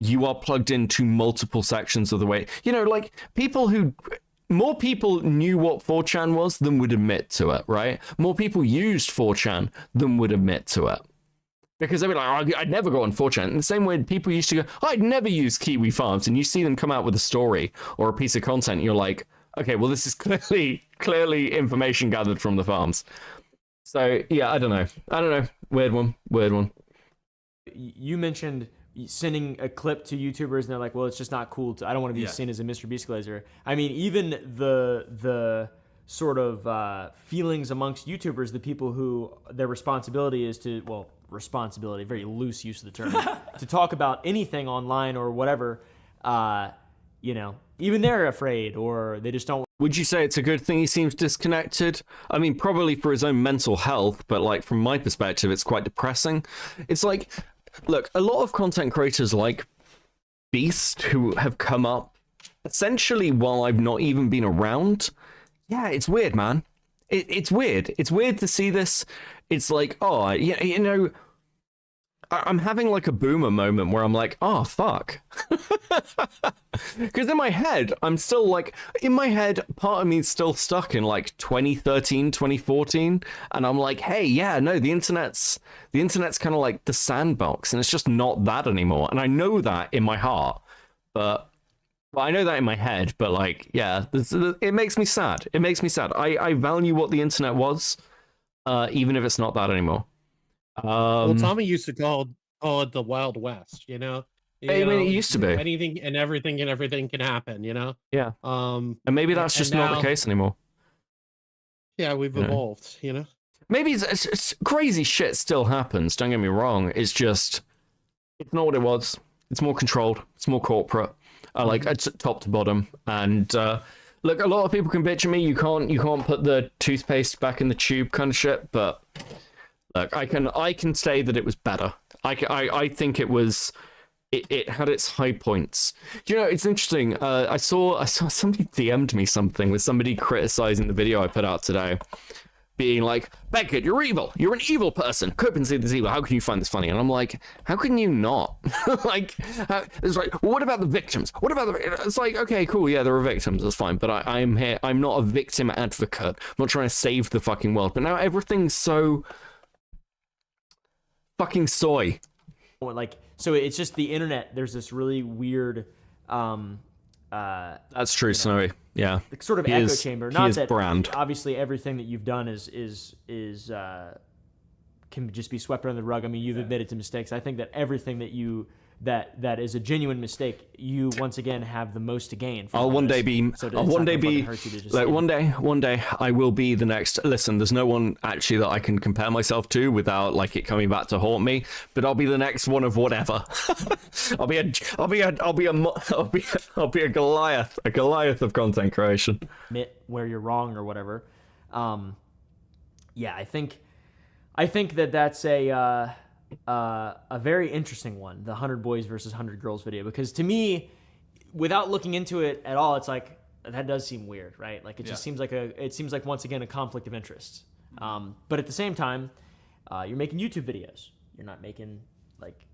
you are plugged into multiple sections of the way. Like more people knew what 4chan was than would admit to it, right? More people used 4chan than would admit to it. Because they'd be like, oh, I'd never go on 4chan. In the same way people used to go, oh, I'd never use Kiwi Farms. And you see them come out with a story or a piece of content, and you're like, okay, well, this is clearly information gathered from the farms. So, yeah, I don't know. Weird one. You mentioned sending a clip to YouTubers, and they're like, well, it's just not cool. I don't want to be seen as a Mrbeast glazer. I mean, even the sort of feelings amongst YouTubers, the people who their responsibility is to, responsibility, very loose use of the term, to talk about anything online or whatever, even they're afraid, or they just don't. Would you say it's a good thing he seems disconnected? I mean, probably for his own mental health, but like from my perspective, it's quite depressing. It's like, look, a lot of content creators like Beast who have come up essentially while I've not even been around. Yeah, it's weird, man. It's weird. It's weird to see this. It's like, oh, I'm having like a boomer moment where I'm like, oh, fuck. Because in my head, I'm still like, part of me is still stuck in like 2013, 2014. And I'm like, hey, yeah, no, the internet's kind of like the sandbox, and it's just not that anymore. And I know that in my heart, but I know that in my head, but like, yeah, it makes me sad. I value what the internet was, even if it's not that anymore. Well, Tommy used to call it the Wild West, I mean, it used to be. Anything and everything can happen, Yeah. And maybe that's just not the case anymore. Yeah, we've evolved, Maybe it's crazy shit still happens, don't get me wrong. It's just, it's not what it was. It's more controlled. It's more corporate. Like, it's top to bottom. And look, a lot of people can bitch at me. You can't put the toothpaste back in the tube kind of shit, but look, I can say that it was better. I think it had its high points. It's interesting. I saw somebody DM'd me something with somebody criticizing the video I put out today. being like, Beckett, you're evil. You're an evil person. Copenhagen is evil. How can you find this funny? And I'm like, how can you not? Like, it's like, well, what about the victims? What about the... It's like, okay, cool. Yeah, there are victims. That's fine. But I'm here. I'm not a victim advocate. I'm not trying to save the fucking world. But now everything's so fucking soy. Like, so it's just the internet. There's this really weird... That's true, Snowy. Yeah, sort of He echo is- chamber. he Not is that brand. obviously everything that you've done is can just be swept under the rug. I mean, you've admitted to mistakes. I think that everything that you that is a genuine mistake, you once again have the most to gain. From I'll one this. day be. So I'll it's one not day gonna fucking be. hurt you to just, Like you know, one day, I will be the next. Listen, there's no one actually that I can compare myself to without like it coming back to haunt me. But I'll be the next one of whatever. I'll be a Goliath of content creation. admit where you're wrong or whatever. Yeah, I think that's a very interesting one, the 100 boys versus 100 girls video, because to me, without looking into it at all, it's like that does seem weird, right? Like it just seems like once again a conflict of interest. But at the same time, you're making YouTube videos. You're not making like,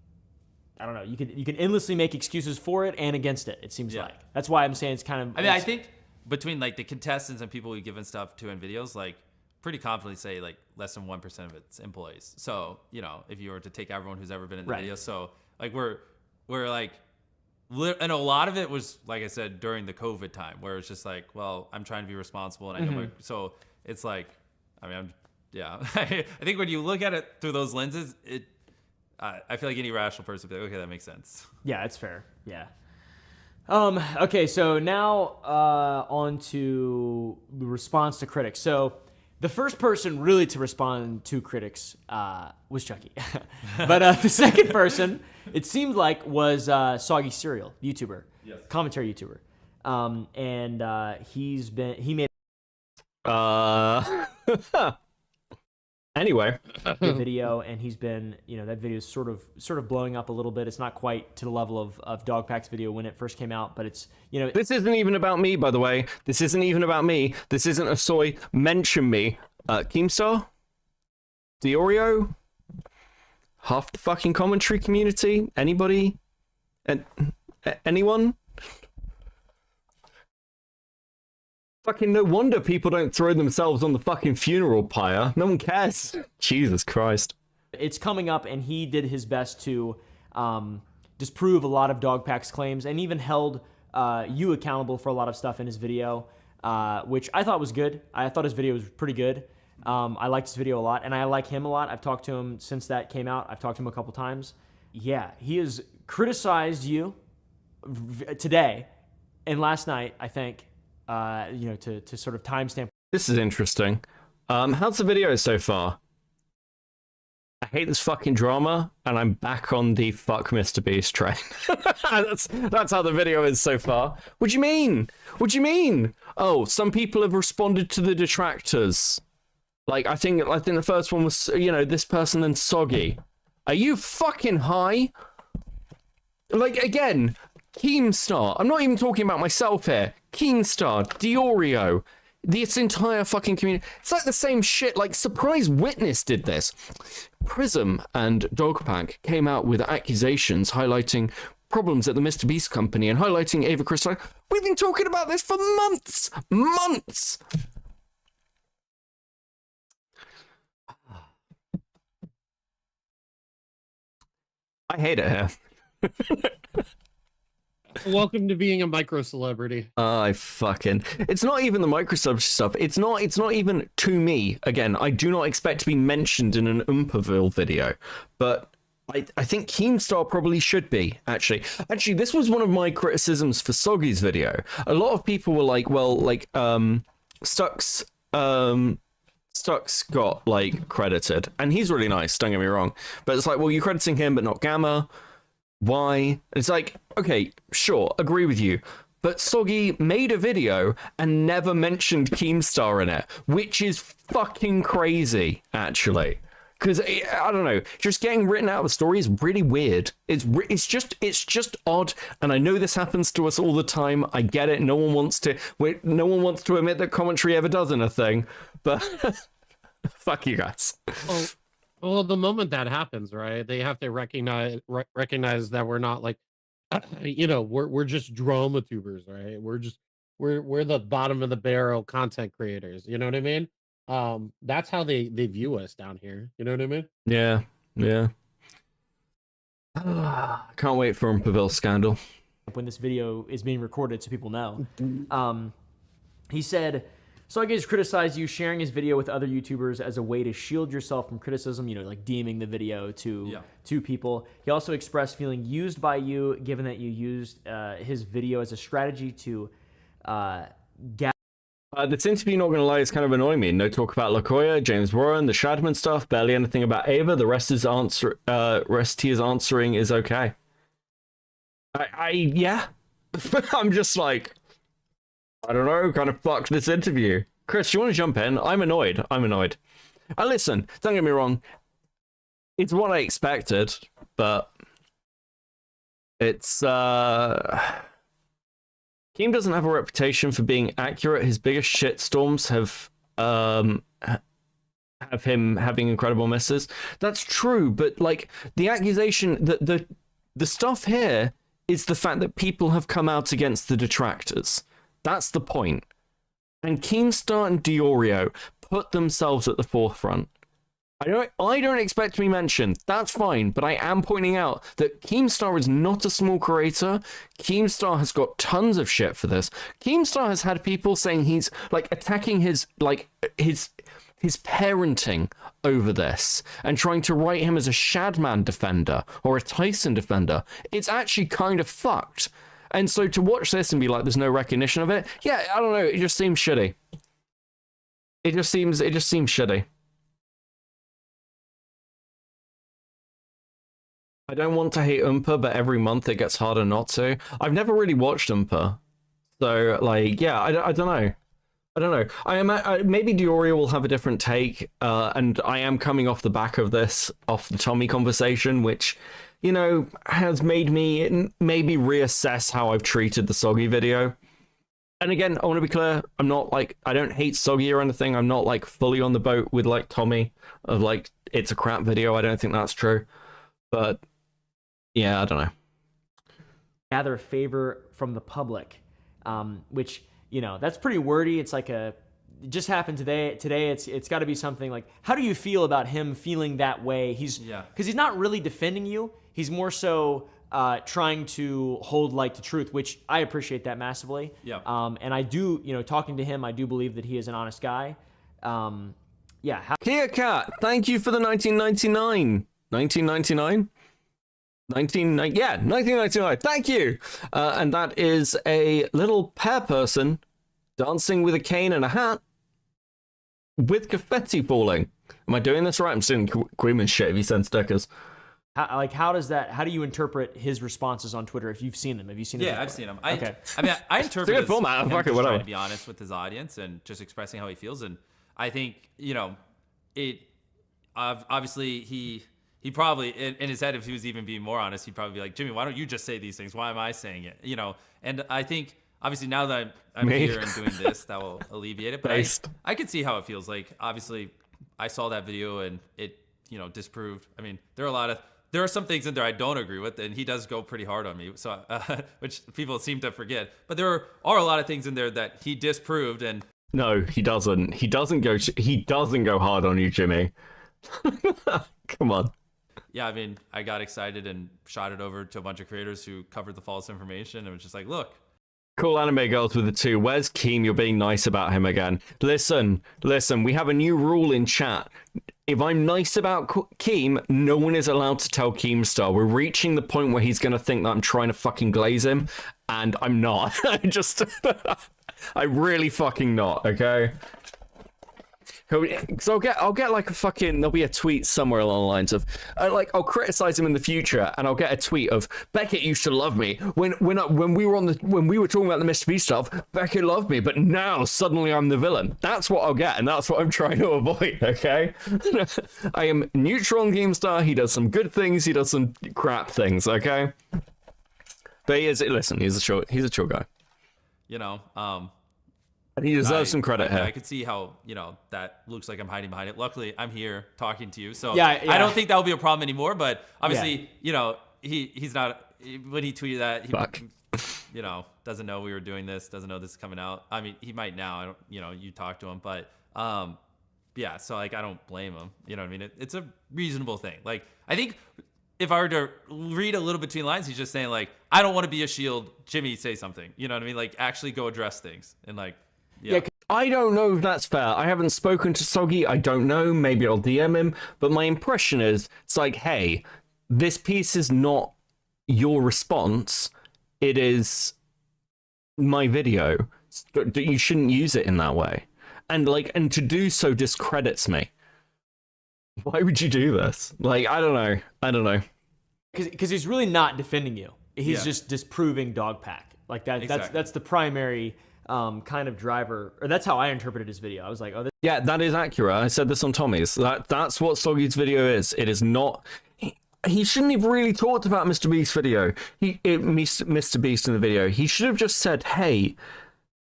I don't know. You can endlessly make excuses for it and against it. It seems like that's why I'm saying it's kind of. I mean, I think between like the contestants and people we've given stuff to in videos, like pretty confidently say like less than 1% of it's employees. So, you know, if you were to take everyone who's ever been in the video, so like we're like, and a lot of it was, like I said, during the COVID time where it's just like, well, I'm trying to be responsible and I know so it's like, I mean, I think when you look at it through those lenses, I feel like any rational person would be like, okay, that makes sense. Yeah, it's fair. Yeah. Okay, so now on to the response to critics. So the first person really to respond to critics was Chucky. But the second person, it seemed like, was Soggy Cereal, YouTuber, commentary YouTuber. And he made Anyway, a video, and he's been, you know, that video is sort of blowing up a little bit. It's not quite to the level of Dogpack's video when it first came out, but it's, you know, this isn't even about me, by the way. This isn't even about me. This isn't a soy. Mention me. Keemstar? Diorio? Half the fucking commentary community? Anybody? Anyone? Fucking no wonder people don't throw themselves on the fucking funeral pyre. No one cares. Jesus Christ. it's coming up, and he did his best to disprove a lot of Dogpack's claims, and even held you accountable for a lot of stuff in his video, which I thought was good. I thought his video was pretty good. I liked his video a lot, and I like him a lot. I've talked to him since that came out. I've talked to him a couple times. Yeah, he has criticized you today and last night, I think, to sort of timestamp. This is interesting. How's the video so far? I hate this fucking drama, and I'm back on the fuck Mrbeast train. that's how the video is so far. What do you mean? What do you mean? Oh, some people have responded to the detractors. Like, I think the first one was, this person and Soggy. Are you fucking high? Like, again, Keemstar. I'm not even talking about myself here. Keemstar, Diorio, this entire fucking community. It's like the same shit. Like, Surprise Witness did this. Prism and Dogpack came out with accusations highlighting problems at the Mrbeast company and highlighting Ava Crystal. We've been talking about this for months. Months. I hate it here. Welcome to being a micro celebrity. It's not even the Microsoft stuff. It's not even to me. Again, I do not expect to be mentioned in an Oompaville video, but I think Keemstar probably should be, actually. Actually, this was one of my criticisms for Soggy's video. A lot of people were like, well, like, Stuck's got, like, credited, and he's really nice, don't get me wrong, but it's like, well, you're crediting him, but not Gamma. Why? It's like, okay, sure, agree with you, but Soggy made a video and never mentioned Keemstar in it, which is fucking crazy, actually. Because, I don't know, just getting written out of the story is really weird. It's just odd, and I know this happens to us all the time. I get it. No one wants to admit that commentary ever does anything, but Fuck you guys. Well, the moment that happens, right? They have to recognize that we're not like, we're just drama tubers, right? We're the bottom of the barrel content creators. You know what I mean? That's how they view us down here. You know what I mean? Yeah, yeah. Can't wait for Oompaville scandal. When this video is being recorded so people know. He said, Soggy has criticized you sharing his video with other YouTubers as a way to shield yourself from criticism, like deeming the video to people. He also expressed feeling used by you, given that you used his video as a strategy to gather. This interview, not going to lie, is kind of annoying me. No talk about LaCoya, James Warren, the Shadman stuff, barely anything about Ava. The rest he is answering is okay. Yeah. I'm just like, I don't know, kind of fucked this interview. Chris, you want to jump in? I'm annoyed. Listen, don't get me wrong. It's what I expected, but it's, Keem doesn't have a reputation for being accurate. His biggest shitstorms have him having incredible misses. That's true, but like the accusation, the stuff here is the fact that people have come out against the detractors. That's the point. And Keemstar and Diorio put themselves at the forefront. I don't expect to be mentioned. That's fine, but I am pointing out that Keemstar is not a small creator. Keemstar has got tons of shit for this. Keemstar has had people saying he's like attacking his parenting over this and trying to write him as a Shadman defender or a Tyson defender. It's actually kind of fucked. And so to watch this and be like, there's no recognition of it. Yeah, I don't know. It just seems shitty. It just seems shitty. I don't want to hate Oompa, but every month it gets harder not to. I've never really watched Oompa. So, like, yeah, I don't know. I don't know. Maybe Diorio will have a different take, and I am coming off the back of this, off the Tommy conversation, which, has made me maybe reassess how I've treated the Soggy video. And again, I want to be clear, I'm not like, I don't hate Soggy or anything. I'm not like fully on the boat with like Tommy of like, it's a crap video. I don't think that's true. But yeah, I don't know. Gather favor from the public, which, that's pretty wordy. It's like it just happened today. It's got to be something like, how do you feel about him feeling that way? Because he's not really defending you. He's more so trying to hold light to truth, which I appreciate that massively. Yeah. And I do, talking to him, I do believe that he is an honest guy. Yeah. Kia Cat, thank you for the 1999. 1999? 1999. Thank you. And that is a little pear person dancing with a cane and a hat with confetti falling. Am I doing this right? I'm seeing Queen's shit if he sends stickers. How do you interpret his responses on Twitter if you've seen them? Have you seen them? Yeah, I've seen them. I interpret it as format. him Fuck it, just whatever. trying to be honest with his audience and just expressing how he feels. And I think, it obviously he probably, in his head, if he was even being more honest, he'd probably be like, Jimmy, why don't you just say these things? Why am I saying it? And I think, obviously, now that I'm here and doing this, that will alleviate it. But I could see how it feels. Like, obviously, I saw that video and it, disproved. I mean, there are some things in there I don't agree with, and he does go pretty hard on me, so which people seem to forget. But there are a lot of things in there that he disproved, and no, he doesn't. He doesn't go hard on you, Jimmy. Come on. Yeah, I mean, I got excited and shot it over to a bunch of creators who covered the false information, and was just like, look. Cool anime girls with the 2. Where's Keem? You're being nice about him again. Listen. We have a new rule in chat. If I'm nice about Keem, no one is allowed to tell Keemstar. We're reaching the point where he's going to think that I'm trying to fucking glaze him, and I'm not. I'm really fucking not, okay? Because I'll get like a fucking, there'll be a tweet somewhere along the lines of I'll criticize him in the future, and I'll get a tweet of Beckett used to love me when we were talking about the Mrbeast stuff. Beckett loved me, but now suddenly I'm the villain. That's what I'll get, and that's what I'm trying to avoid. Okay, I am neutral on Keemstar. He does some good things. He does some crap things. Okay, but he's a chill guy. And he deserves some credit here. I could see how, that looks like I'm hiding behind it. Luckily, I'm here talking to you. So Yeah. I don't think that will be a problem anymore. But obviously, he's not, when he tweeted that, he, doesn't know we were doing this, doesn't know this is coming out. I mean, he might now. I don't, you talk to him. But yeah, so like, I don't blame him. You know what I mean? It's a reasonable thing. Like, I think if I were to read a little between lines, he's just saying, like, I don't want to be a shield. Jimmy, say something. You know what I mean? Like, actually go address things. And like, yeah. I don't know if that's fair. I haven't spoken to Soggy. I don't know. Maybe I'll DM him. But my impression is, it's like, hey, this piece is not your response. It is my video. You shouldn't use it in that way. And to do so discredits me. Why would you do this? Like, I don't know. Because he's really not defending you. He's just disproving Dogpack. Like that. Exactly. That's the primary kind of driver, or that's how I interpreted his video. I was like, oh, yeah, that is accurate. I said this on Tommy's. That's what Soggy's video is. It is not. He shouldn't have really talked about Mrbeast's video. Mrbeast in the video. He should have just said, "Hey,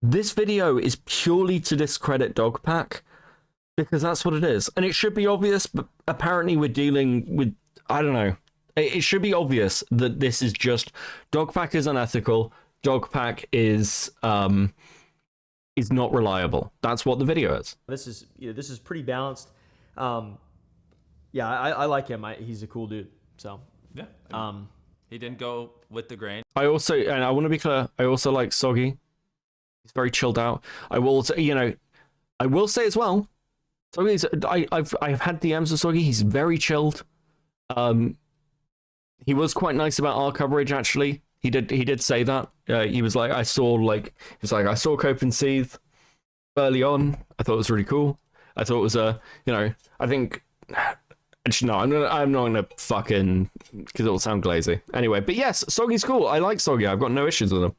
this video is purely to discredit Dogpack," because that's what it is, and it should be obvious. But apparently, we're dealing with, I don't know. It should be obvious that this is just Dogpack is unethical. Dogpack is not reliable. That's what the video is. this is pretty balanced. Yeah, I like him. He's a cool dude. So yeah, he didn't go with the grain. I also, and I want to be clear, I also like Soggy. He's very chilled out. I will say as well, Soggy's, I've had DMs with Soggy. He's very chilled. He was quite nice about our coverage, actually. He did say that. He was like, I saw Cope and Seethe early on. I thought it was really cool. I thought it was I think, actually no, I'm not gonna fucking, because it'll sound glazy. Anyway, but yes, Soggy's cool. I like Soggy. I've got no issues with him.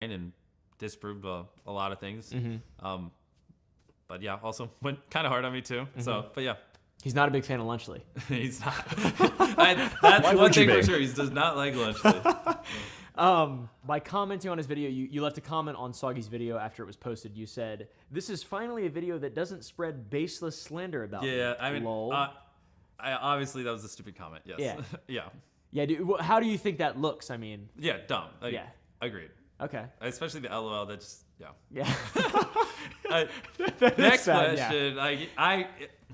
And disproved a lot of things. But yeah, also went kind of hard on me too. So, but yeah. He's not a big fan of Lunchley. He's not. That's one thing for sure. He does not like Lunchley. By commenting on his video, you left a comment on Soggy's video after it was posted. You said, "This is finally a video that doesn't spread baseless slander about me." Yeah, I mean, Lol. obviously that was a stupid comment. Yes. Yeah. Yeah. Yeah, dude, how do you think that looks? I mean, Yeah, dumb. Yeah. Agreed. okay. Especially the LOL. That just Yeah. Next sad, yeah. question.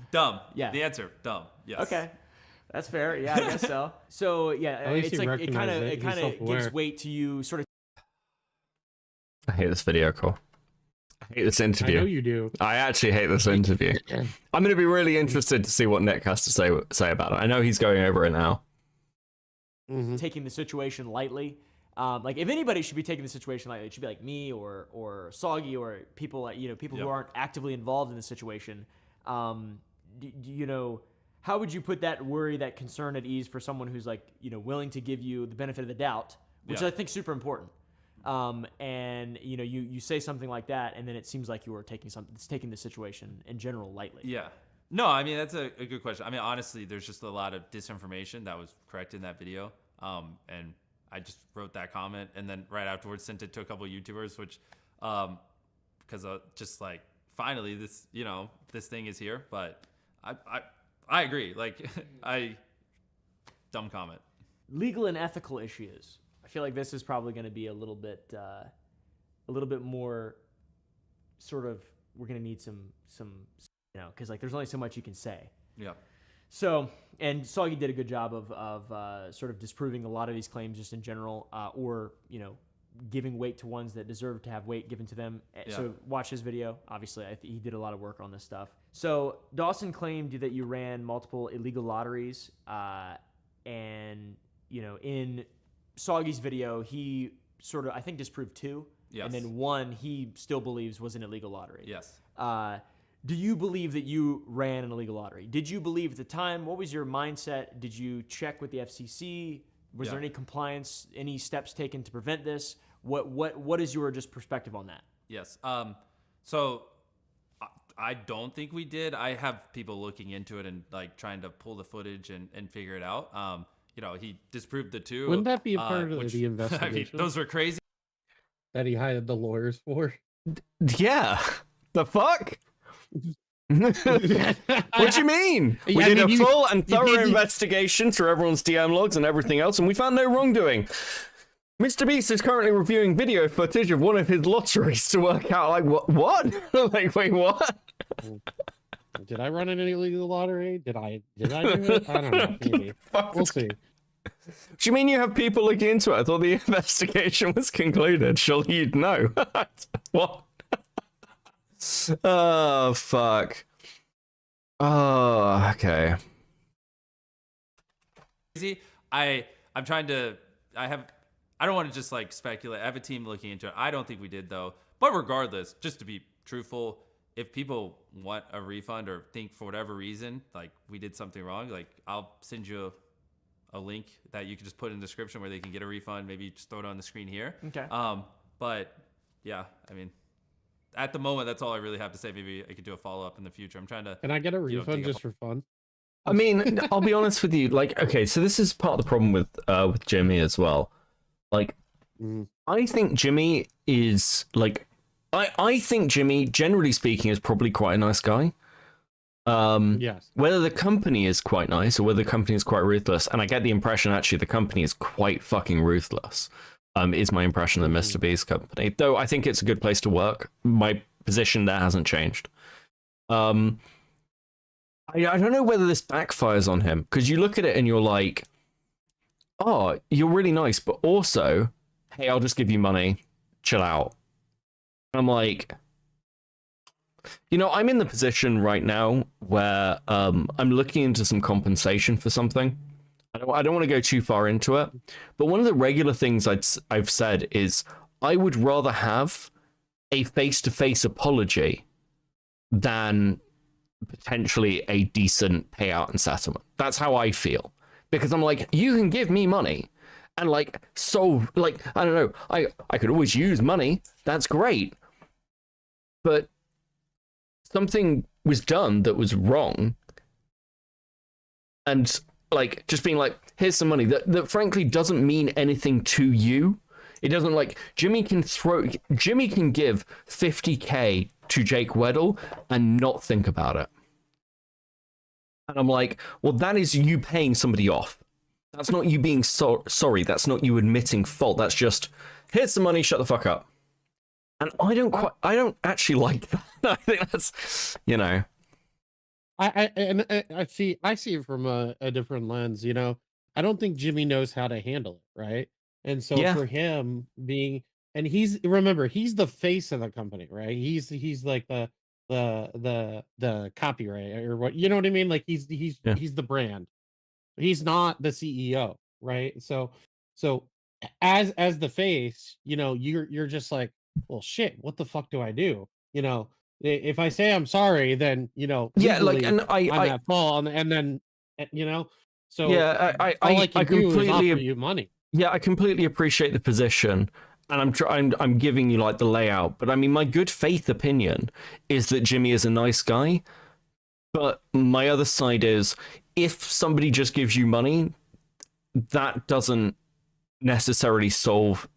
Dumb. Yeah. The answer, dumb. Yes. Okay. That's fair. Yeah, I guess so. So yeah, At least it's he like it kind recognized of it. it He's kind of self-aware. gives weight to you sort of. I hate this video, Cole. I hate this I know interview. you do. I actually hate this interview. I'm going to be really interested to see what Nick has to say about it. I know he's going over it now. taking the situation lightly. Like if anybody should be taking the situation lightly, it should be like me or Soggy or people like people who aren't actively involved in the situation. How would you put that worry, that concern at ease for someone who's like willing to give you the benefit of the doubt, which I think is super important. And you say something like that, and then it seems like you are taking the situation in general lightly. Yeah. No, I mean that's a good question. I mean honestly, there's just a lot of disinformation that was corrected in that video. And I just wrote that comment, and then right afterwards sent it to a couple of YouTubers, which because just like finally this this thing is here. But I agree. Like dumb comment. Legal and ethical issues. I feel like this is probably going to be a little bit more sort of. We're going to need some because like there's only so much you can say. Yeah. So, and Soggy did a good job of sort of disproving a lot of these claims just in general, or giving weight to ones that deserve to have weight given to them. Yeah. So watch his video. Obviously, he did a lot of work on this stuff. So Dawson claimed that you ran multiple illegal lotteries, and in Soggy's video, he sort of I think disproved 2, Yes. and then 1 he still believes was an illegal lottery. Yes. Do you believe that you ran an illegal lottery? Did you believe at the time? What was your mindset? Did you check with the FCC? Was there any compliance, any steps taken to prevent this? What is your just perspective on that? Yes. So I don't think we did. I have people looking into it and like trying to pull the footage and figure it out. He disproved the 2. Wouldn't that be a part of which, the investigation? those were crazy. That he hired the lawyers for? Yeah. The fuck? What do you mean? We Yeah, I did mean, a full and you thorough did- investigation through everyone's DM logs and everything else, and we found no wrongdoing. Mrbeast is currently reviewing video footage of one of his lotteries to work out, like, what? Like, wait, what? Did I run an illegal lottery? Did I do it? I don't know. Maybe. We'll see. Do you mean you have people looking into it? I thought the investigation was concluded. Surely you'd know. What? Oh, fuck. Oh, okay. I'm trying to. I don't want to just like speculate. I have a team looking into it. I don't think we did though. But regardless, just to be truthful, if people want a refund or think for whatever reason like we did something wrong, like I'll send you a link that you can just put in the description where they can get a refund. Maybe just throw it on the screen here. Okay. But yeah, I mean, at the moment, that's all I really have to say. Maybe I could do a follow up in the future. I'm trying to. Can I get a You know, refund dig up- just for fun? I mean, I'll be honest with you. Like, okay, so this is part of the problem with Jimmy as well. Like, I think Jimmy is like, I think Jimmy, generally speaking, is probably quite a nice guy. Yes. Whether the company is quite nice or whether the company is quite ruthless, and I get the impression actually the company is quite fucking ruthless. Is my impression of Mrbeast company. Though I think it's a good place to work. My position there hasn't changed. I don't know whether this backfires on him, because you look at it and you're like, oh, you're really nice, but also, hey, I'll just give you money, chill out. I'm like, you know, I'm in the position right now where I'm looking into some compensation for something. I don't want to go too far into it, but one of the regular things I've said is I would rather have a face-to-face apology than potentially a decent payout and settlement. That's how I feel. Because I'm like, you can give me money and like, so like, I don't know, I could always use money. That's great. But something was done that was wrong. And like, just being like, here's some money that frankly doesn't mean anything to you. It doesn't like, Jimmy can give 50K to Jake Weddle and not think about it. And I'm like, well, that is you paying somebody off. That's not you being sorry. That's not you admitting fault. That's just, here's some money, shut the fuck up. And I don't actually like that. I think that's, you know. I see it from a different lens, you know. I don't think Jimmy knows how to handle it, right? And so Yeah. for him being, and he's the face of the company, right? He's like the copyright or what, you know what I mean? Like he's the brand. He's not the CEO, right? So as the face, you know, you're just like, well, shit, what the fuck do I do? You know, if I say I'm sorry, then, you know, Yeah, like, legally, and I'm at fault, and then, you know, so yeah, all I can do is offer completely, you money. yeah, I completely appreciate the position, and I'm giving you like the layout, but I mean, my good faith opinion is that Jimmy is a nice guy, but my other side is, if somebody just gives you money, that doesn't necessarily solve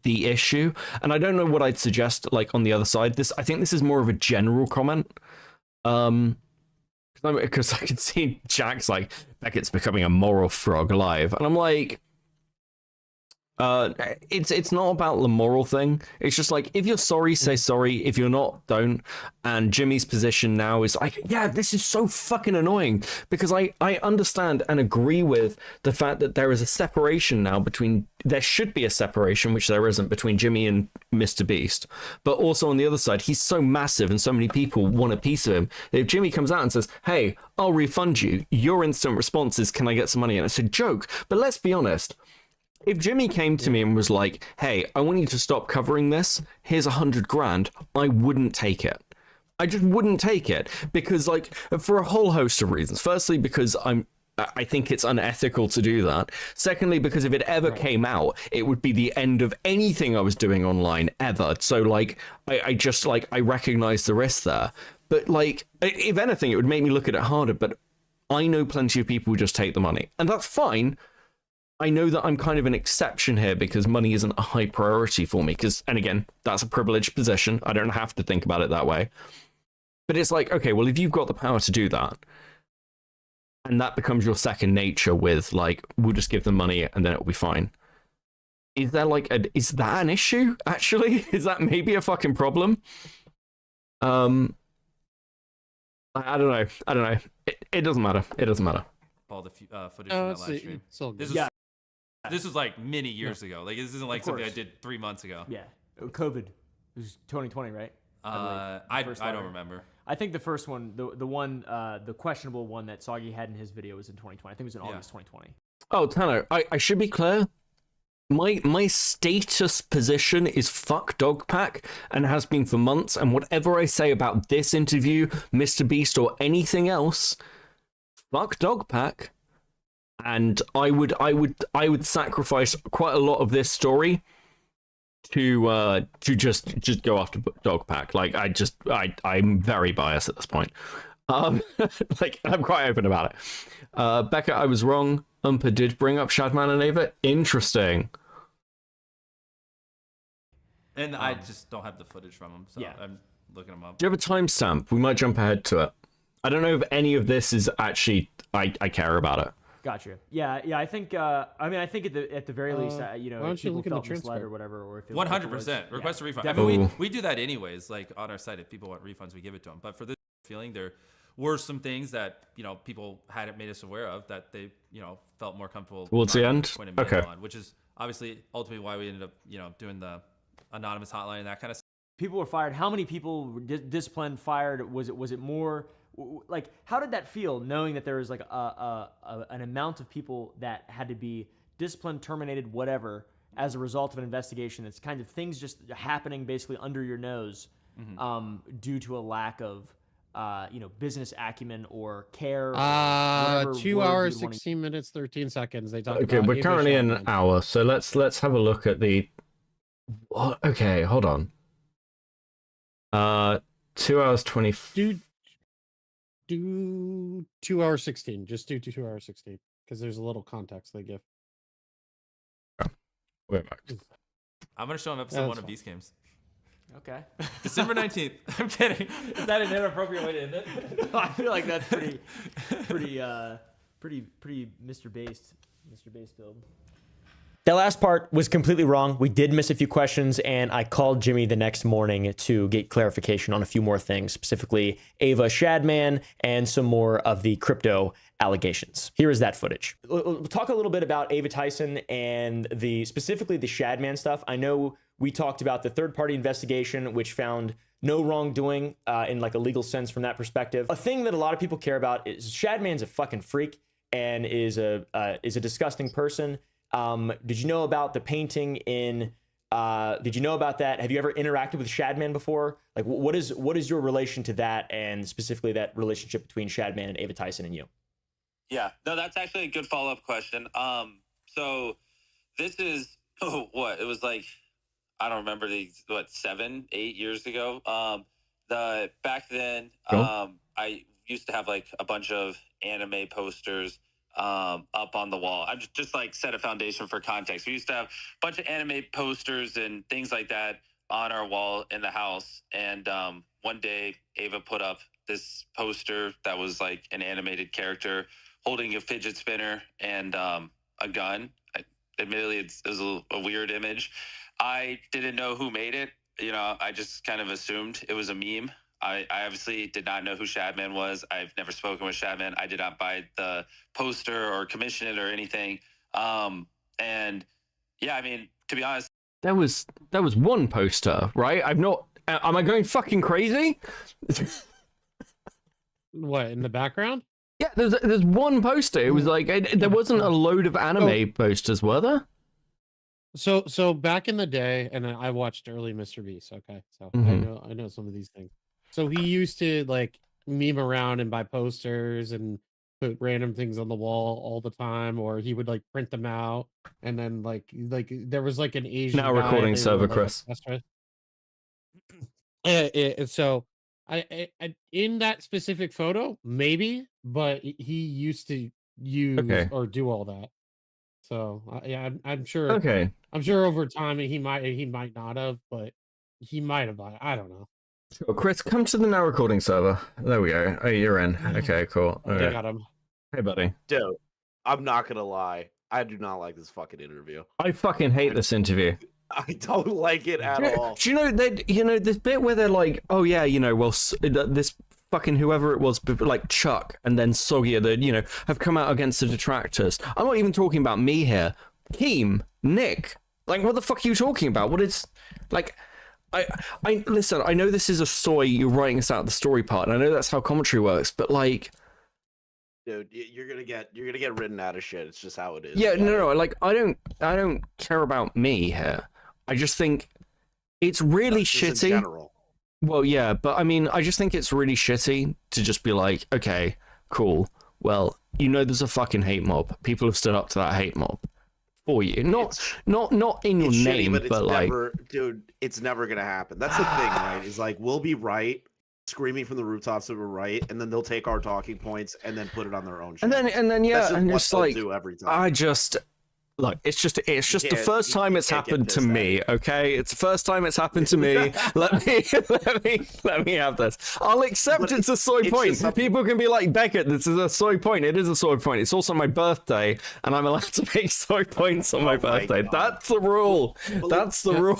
the issue. And I don't know what I'd suggest like on the other side. I think this is more of a general comment, because I can see Jack's like, Beckett's becoming a moral frog live, and I'm like, it's not about the moral thing. It's just like, if you're sorry, say sorry. If you're not, don't. And Jimmy's position now is like, yeah, this is so fucking annoying, because I understand and agree with the fact that there is a separation now there should be a separation, which there isn't, between Jimmy and Mrbeast. But also on the other side, he's so massive and so many people want a piece of him. If Jimmy comes out and says, hey, I'll refund you, your instant response is, can I get some money? And it's a joke. But let's be honest. If Jimmy came to me and was like, hey, I want you to stop covering this, here's $100,000, I wouldn't take it. I just wouldn't take it, because like, for a whole host of reasons. Firstly, because I think it's unethical to do that. Secondly, because if it ever came out, it would be the end of anything I was doing online ever. So like, I just like, I recognize the risk there. But like, if anything, it would make me look at it harder. But I know plenty of people who just take the money, and that's fine. I know that I'm kind of an exception here because money isn't a high priority for me. And again, that's a privileged position. I don't have to think about it that way. But it's like, okay, well, if you've got the power to do that, and that becomes your second nature with, like, we'll just give them money and then it'll be fine. Is there, like, is that an issue, actually? Is that maybe a fucking problem? I don't know. It doesn't matter. It doesn't matter. All the footage from that live stream. This was like many years ago. Like, this isn't like something I did 3 months ago. Yeah. COVID. It was 2020, right? I don't remember. I think the first one, the questionable one that Soggy had in his video was in 2020. I think it was in August 2020. Oh, Tanner, I should be clear. My status position is fuck Dogpack and has been for months. And whatever I say about this interview, Mrbeast, or anything else, fuck Dogpack. And I would sacrifice quite a lot of this story to just go after Dogpack. Like, I'm very biased at this point. Like, I'm quite open about it. Becca, I was wrong. Oompa did bring up Shadman and Ava. Interesting. And I just don't have the footage from them, so I'm looking them up. Do you have a timestamp? We might jump ahead to it. I don't know if any of this is actually I care about it. Gotcha. Yeah. I think. I think at the very least, why if don't you people look in the felt misled transcript? or whatever, or if it 100% request a refund. I definitely. mean, we do that anyways. Like, on our site, if people want refunds, we give it to them. But for this feeling, there were some things that people hadn't made us aware of that they felt more comfortable towards the end. Okay. On, which is obviously ultimately why we ended up doing the anonymous hotline and that kind of stuff. People were fired. How many people were disciplined, fired? Was it more? Like, how did that feel, knowing that there was like an amount of people that had to be disciplined, terminated, whatever, as a result of an investigation? It's kind of things just happening basically under your nose, due to a lack of business acumen or care. 2 hours, 16 minutes, 13 seconds. They talked Okay, about we're currently in an hour, so let's have a look at the. Okay, hold on. 2 hours 20. Do 2 hours 16. Just do 2 hours 16 because there's a little context they give. Wait back. I'm gonna show them episode 1 of Beast Games. Okay. December 19th. I'm kidding. Is that an inappropriate way to end it? I feel like that's pretty Mrbeast build. That last part was completely wrong. We did miss a few questions, and I called Jimmy the next morning to get clarification on a few more things, specifically Ava Shadman and some more of the crypto allegations. Here is that footage. We'll talk a little bit about Ava Tyson and specifically the Shadman stuff. I know we talked about the third-party investigation, which found no wrongdoing in like a legal sense from that perspective. A thing that a lot of people care about is Shadman's a fucking freak and is a disgusting person. Did you know about the painting in? Did you know about that? Have you ever interacted with Shadman before? Like, what is your relation to that, and specifically that relationship between Shadman and Ava Tyson and you? Yeah, no, that's actually a good follow-up question. So this is what it was like. I don't remember 7, 8 years ago. Back then, I used to have like a bunch of anime posters up on the wall. I'm just like set a foundation for context. We used to have a bunch of anime posters and things like that on our wall in the house. And one day Ava put up this poster that was like an animated character holding a fidget spinner and a gun. Admittedly, it was a weird image. I didn't know who made it. I just kind of assumed it was a meme. I obviously did not know who Shadman was. I've never spoken with Shadman. I did not buy the poster or commission it or anything. And yeah, I mean, to be honest, There was one poster, right? Am I going fucking crazy? What, in the background? Yeah, there's one poster. It was like there wasn't a load of anime posters, were there? So back in the day, and I watched early Mrbeast. Okay, so I know some of these things. So he used to like meme around and buy posters and put random things on the wall all the time, or he would like print them out, and then like there was like an Asian Now guy, recording they server, were, like, Chris. best friends. So I in that specific photo, maybe, but he used to use or do all that. So yeah, I'm sure. Okay. I'm sure over time he might not have, but he might have. I don't know. Sure, Chris, come to the now recording server. There we go. Oh, you're in. Okay, cool. I Okay. got him. Hey, buddy. Dude, I'm not gonna lie. I do not like this fucking interview. I fucking hate this interview. I don't like it at all. Do you know that? You know this bit where they're like, "Oh yeah, you know, well, this fucking whoever it was, like Chuck and then Soggy, that have come out against the detractors." I'm not even talking about me here. Keem, Nick, like, what the fuck are you talking about? What is, like, I listen. I know this is a soy. You're writing us out the story part, and I know that's how commentary works. But like, Dude, you're gonna get written out of shit. It's just how it is. yeah, no. Like, I don't care about me here. I just think it's really Just in shitty. general. Well, yeah, but I mean, I just think it's really shitty to just be like, okay, cool. Well, there's a fucking hate mob. People have stood up to that hate mob for you. Not in your It's shitty, name, but it's like, never, dude, it's never gonna happen. That's the thing, right? Is like we'll be right, screaming from the rooftops that we're right, and then they'll take our talking points and then put it on their own. and then yeah, That's just and what it's they'll like, do every time. I just. Look, it's just the can't- first you time it's can't get happened to pissed at me. it. Okay, it's the first time it's happened to me. let me have this. I'll accept But it's a soy it's point. just something- People can be like, Beckett, this is a soy point. It is a soy point. It's also my birthday, and I'm allowed to make soy points on my Oh my birthday. God. That's the rule. That's the rule.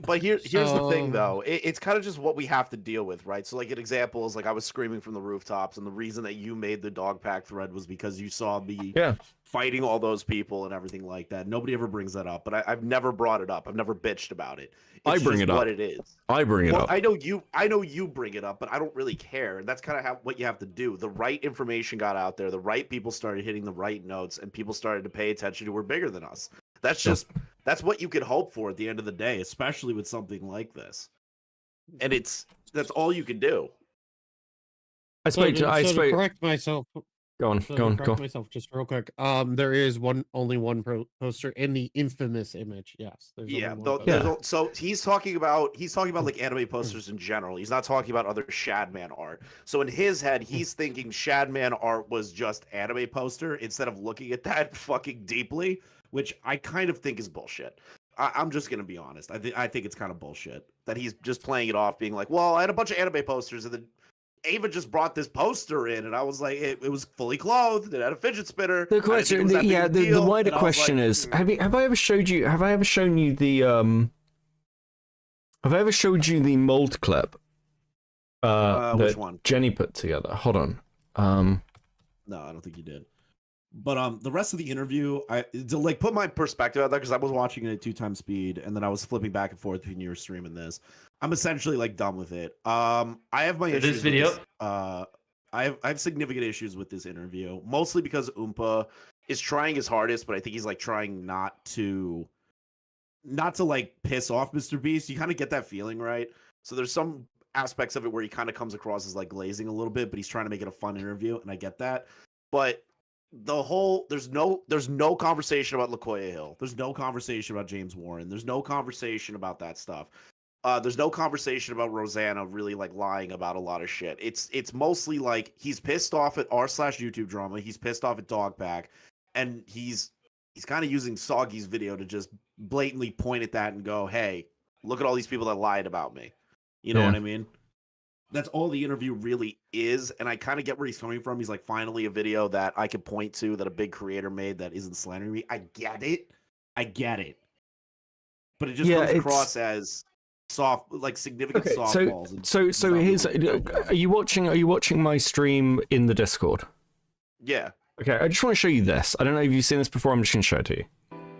But here's the thing, So- though. It's kind of just what we have to deal with, right? So, like, an example is like I was screaming from the rooftops, and the reason that you made the dog pack thread was because you saw me Yeah. fighting all those people and everything like that. Nobody ever brings that up, but I've never brought it up. I've never bitched about it. I It's bring just it up. what it is. I bring it Well, up. I know you bring it up, but I don't really care. And that's kind of what you have to do. The right information got out there, the right people started hitting the right notes, and people started to pay attention to who were bigger than us. That's what you could hope for at the end of the day, especially with something like this. And that's all you can do. I spoke to. I to spoke. correct myself. Go on. So Go on. to Go correct on. myself just real quick. There is only one poster in the infamous image. Yes. There's only Yeah, one though, poster. Yeah. so he's talking about like anime posters in general. He's not talking about other Shadman art. So in his head, he's thinking Shadman art was just anime poster instead of looking at that fucking deeply, which I kind of think is bullshit. I'm just gonna be honest. I think it's kind of bullshit that he's just playing it off, being like, "Well, I had a bunch of anime posters, and then Ava just brought this poster in, and I was like, it was fully clothed. It had a fidget spinner. The question, the wider question is: Have I ever showed you? Have I ever shown you the Have I ever showed you the mold clip? Which That one? Jenny put together. Hold on. No, I don't think you did. But the rest of the interview, to like put my perspective out there, because I was watching it at 2x speed, and then I was flipping back and forth between your stream and this. I'm essentially like done with it. I have my issues. This video. With this, I have significant issues with this interview, mostly because Oompa is trying his hardest, but I think he's like trying not to like piss off Mrbeast. You kind of get that feeling, right? So there's some aspects of it where he kind of comes across as like glazing a little bit, but he's trying to make it a fun interview, and I get that. But there's no conversation about LaCoya Hill. There's no conversation about James Warren. There's no conversation about that stuff. There's no conversation about Rosanna really like lying about a lot of shit. It's mostly like he's pissed off at r/YouTube drama. He's pissed off at Dogpack, and he's kind of using Soggy's video to just blatantly point at that and go, "Hey, look at all these people that lied about me." You know Yeah. what I mean? That's all the interview really is, and I kind of get where he's coming from. He's like, finally a video that I could point to that a big creator made that isn't slandering me. I get it. But it just comes across as soft, like significant Okay, softballs. and so it's not here's. really good. Are you watching my stream in the Discord? Yeah. Okay, I just want to show you this. I don't know if you've seen this before. I'm just gonna show it to you.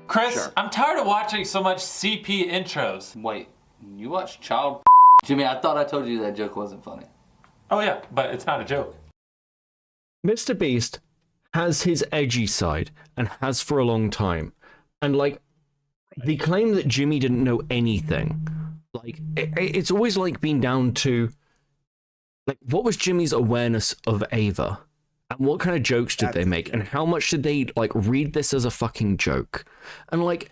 Chris, Sure. I'm tired of watching so much CP intros. Wait, you watch Child? Jimmy, I thought I told you that joke wasn't funny. Oh yeah, but it's not a joke. Mrbeast has his edgy side and has for a long time, and like the claim that Jimmy didn't know anything, like it's always like been down to like what was Jimmy's awareness of Ava, and what kind of jokes did they make, and how much did they like read this as a fucking joke, and like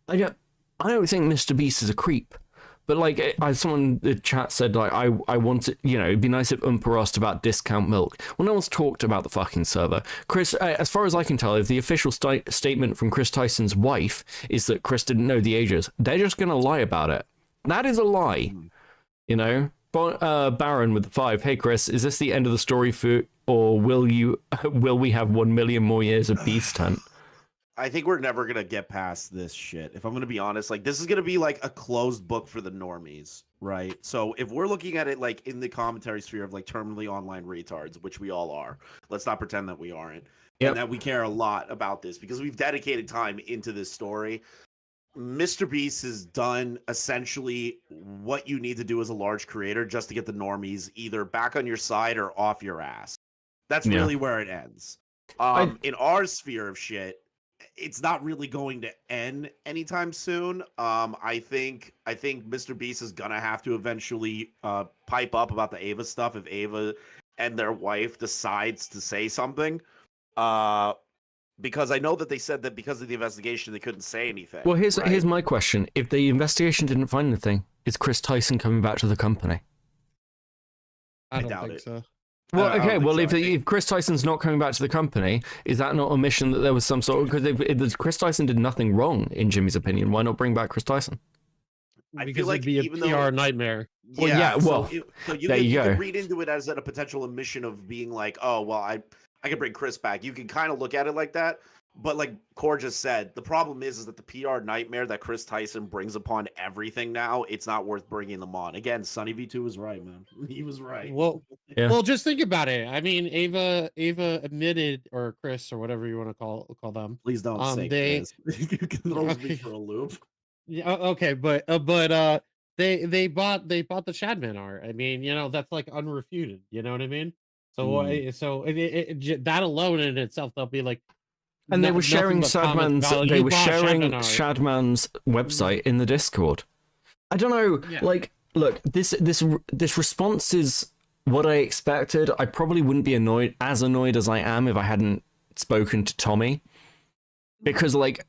I don't think Mrbeast is a creep. But like, someone in the chat said, like, I want it, it'd be nice if Oompa asked about discount milk. Well, no one's talked about the fucking server. Chris, as far as I can tell, if the official statement from Chris Tyson's wife is that Chris didn't know the ages, they're just going to lie about it. That is a lie. You know, Baron with the 5. Hey Chris, is this the end of the story for, or will we have 1 million more years of Beast Hunt? I think we're never gonna get past this shit. If I'm gonna be honest, like this is gonna be like a closed book for the normies, right? So if we're looking at it like in the commentary sphere of like terminally online retards, which we all are, let's not pretend that we aren't, and that we care a lot about this because we've dedicated time into this story. Mrbeast has done essentially what you need to do as a large creator just to get the normies either back on your side or off your ass. That's really where it ends. In our sphere of shit, it's not really going to end anytime soon. I think Mrbeast is gonna have to eventually pipe up about the Ava stuff if Ava and their wife decides to say something. Because I know that they said that because of the investigation they couldn't say anything. Well, here's my question: if the investigation didn't find anything, is Chris Tyson coming back to the company? I don't think so. Well, okay. Well, if Chris Tyson's not coming back to the company, is that not a mission that there was some sort of... Because if Chris Tyson did nothing wrong, in Jimmy's opinion, why not bring back Chris Tyson? Because feel like it'd be a PR nightmare. Well, so you can read into it as a potential omission of being like, oh, well, I can bring Chris back. You can kind of look at it like that. But like Core just said, the problem is that the PR nightmare that Chris Tyson brings upon everything now, it's not worth bringing them on. Again, Sonny V2 was right, man. He was right. Well, just think about it. I mean, Ava admitted, or Chris, or whatever you want to call them. Please don't say Chris. You can throw me for a loop. Yeah, okay, but they bought the Shadman art. I mean, you know, that's like unrefuted. You know what I mean? So that alone in itself, they'll be like. And they were sharing Shadman's website in the Discord. I don't know. Yeah. Like, look, this response is what I expected. I probably wouldn't be as annoyed as I am if I hadn't spoken to Tommy, because like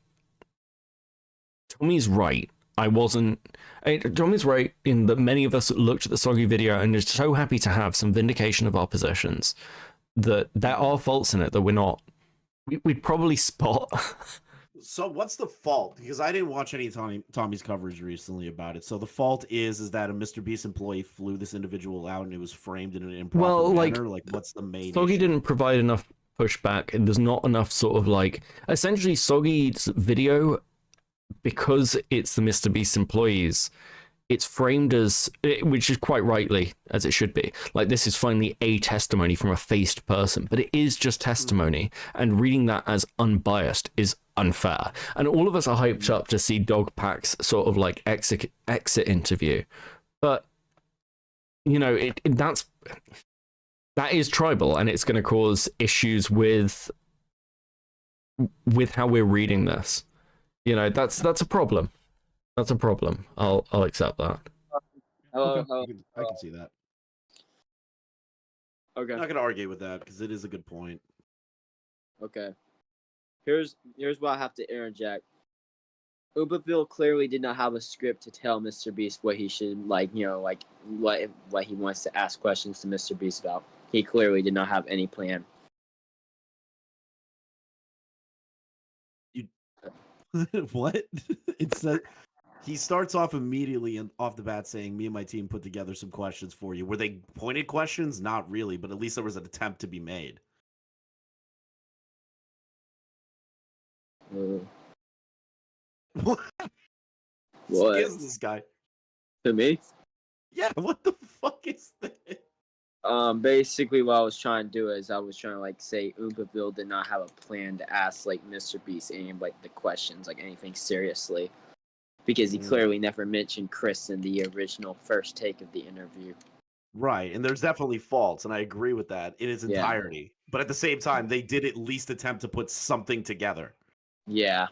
Tommy's right. Tommy's right in that many of us looked at the Soggy video and are so happy to have some vindication of our positions that there are faults in it that we're not. We'd probably spot. So what's the fault? Because I didn't watch any Tommy's coverage recently about it. So the fault is that a Mrbeast employee flew this individual out and it was framed in an improper manner. Like what's the main Soggy issue? didn't provide enough pushback, and there's not enough sort of like... Essentially, Soggy's video, because it's the Mrbeast employees, it's framed as, which is quite rightly, as it should be, like this is finally a testimony from a faced person, but it is just testimony, and reading that as unbiased is unfair. And all of us are hyped up to see Dogpack's sort of like exit interview, but you know, that is tribal, and it's going to cause issues with how we're reading this. You know, that's a problem. That's a problem. I'll accept that. I can see that. Okay. I'm not gonna argue with that because it is a good point. Okay. Here's what I have to interject. Oompaville clearly did not have a script to tell Mrbeast what he should what he wants to ask questions to Mrbeast about. He clearly did not have any plan. What? It's he starts off immediately and off the bat saying, "Me and my team put together some questions for you." Were they pointed questions? Not really, but at least there was an attempt to be made. What? What is this guy? To me? Yeah, what the fuck is this? Basically what I was trying to do is I was trying to like say Oompaville did not have a plan to ask like Mrbeast any of like the questions, like anything seriously. Because he clearly never mentioned Chris in the original first take of the interview. Right, and there's definitely faults, and I agree with that in its entirety. But at the same time, they did at least attempt to put something together. Yeah.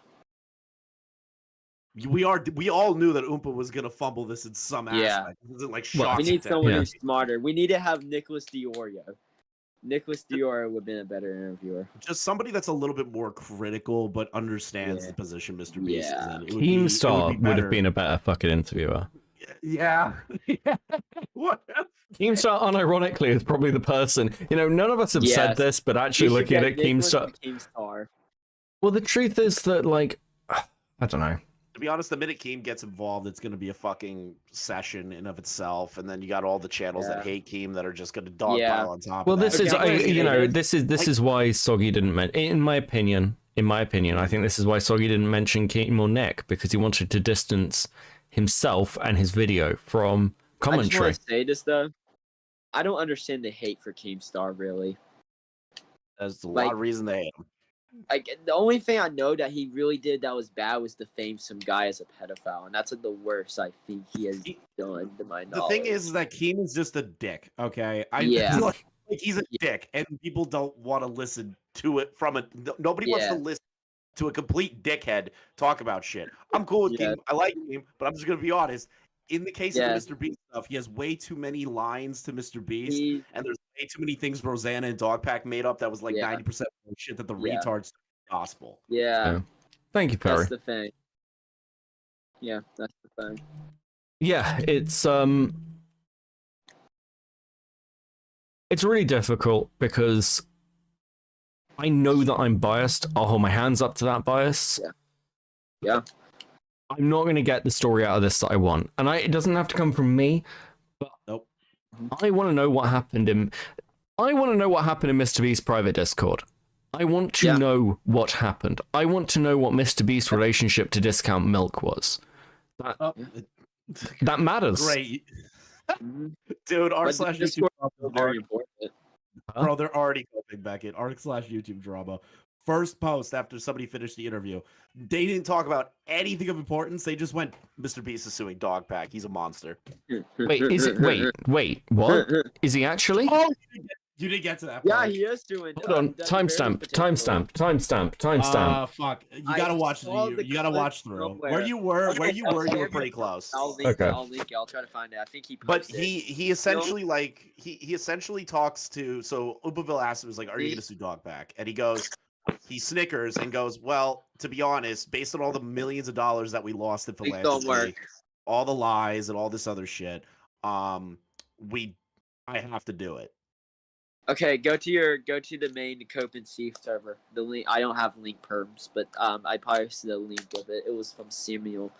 We all knew that Oompa was gonna fumble this in some aspect. It wasn't like shocking. We need someone who's smarter. We need to have Nicholas Diorio. Nicholas Diorio would have been a better interviewer. Just somebody that's a little bit more critical, but understands the position Mrbeast is in. Keemstar would have been a better fucking interviewer. Yeah. What? Keemstar, unironically, is probably the person. You know, none of us have said this, but actually looking at it, Keemstar. Keemstar. Well, the truth is that, like, I don't know. be honest, the minute Keem gets involved, it's going to be a fucking session in of itself, and then you got all the channels that hate Keem that are just going to dogpile on top. Well, of that. this is this is why Soggy didn't mention. In my opinion, I think this is why Soggy didn't mention Keem or Nick, because he wanted to distance himself and his video from commentary. I just want to say this though. I don't understand the hate for Keemstar really. There's a lot of reason they hate him. Like the only thing I know that he really did that was bad was defame some guy as a pedophile, and that's like the worst I think he has done to my knowledge. The thing is that Keem is just a dick. Okay, Yeah. like he's a dick, and people don't want to listen to it from a. Nobody wants to listen to a complete dickhead talk about shit. I'm cool with Keem. I like Keem, but I'm just gonna be honest. In the case of the Mr. Beast stuff, he has way too many lines to Mr. Beast, and there's way too many things Rosanna and Dogpack made up that was like 90% shit that the retards gospel. Yeah. Thank you, Perry. That's the thing. Yeah, that's the thing. Yeah, it's really difficult because I know that I'm biased. I'll hold my hands up to that bias. Yeah. I'm not going to get the story out of this that I want. And it doesn't have to come from me, but I want to know what happened in Mr. Beast's private Discord. I want to know what happened. I want to know what Mr. Beast's relationship to Discount Milk was. That matters. Great. Dude, r/YouTube very important. Bro, they're already coping back in r/YouTube drama. First post after somebody finished the interview. They didn't talk about anything of importance. They just went, Mr. Beast is suing Dogpack. He's a monster. Wait, what? Is he actually? Oh, you didn't get to that part. Yeah, he is doing. Hold on, timestamp. Fuck. You gotta watch you gotta watch through. Where you were, you were pretty close. I'll link it. I'll try to find it. I think he posted. But he essentially he essentially talks to Oompaville asks him, is like, are you gonna sue Dogpack? And he snickers and goes, well, to be honest, based on all the millions of dollars that we lost in philanthropy, all the lies and all this other shit, I have to do it. Okay, go to the main Cope and Steve server. The link, I don't have link perms, but I posted a link of it. It was from Samuel.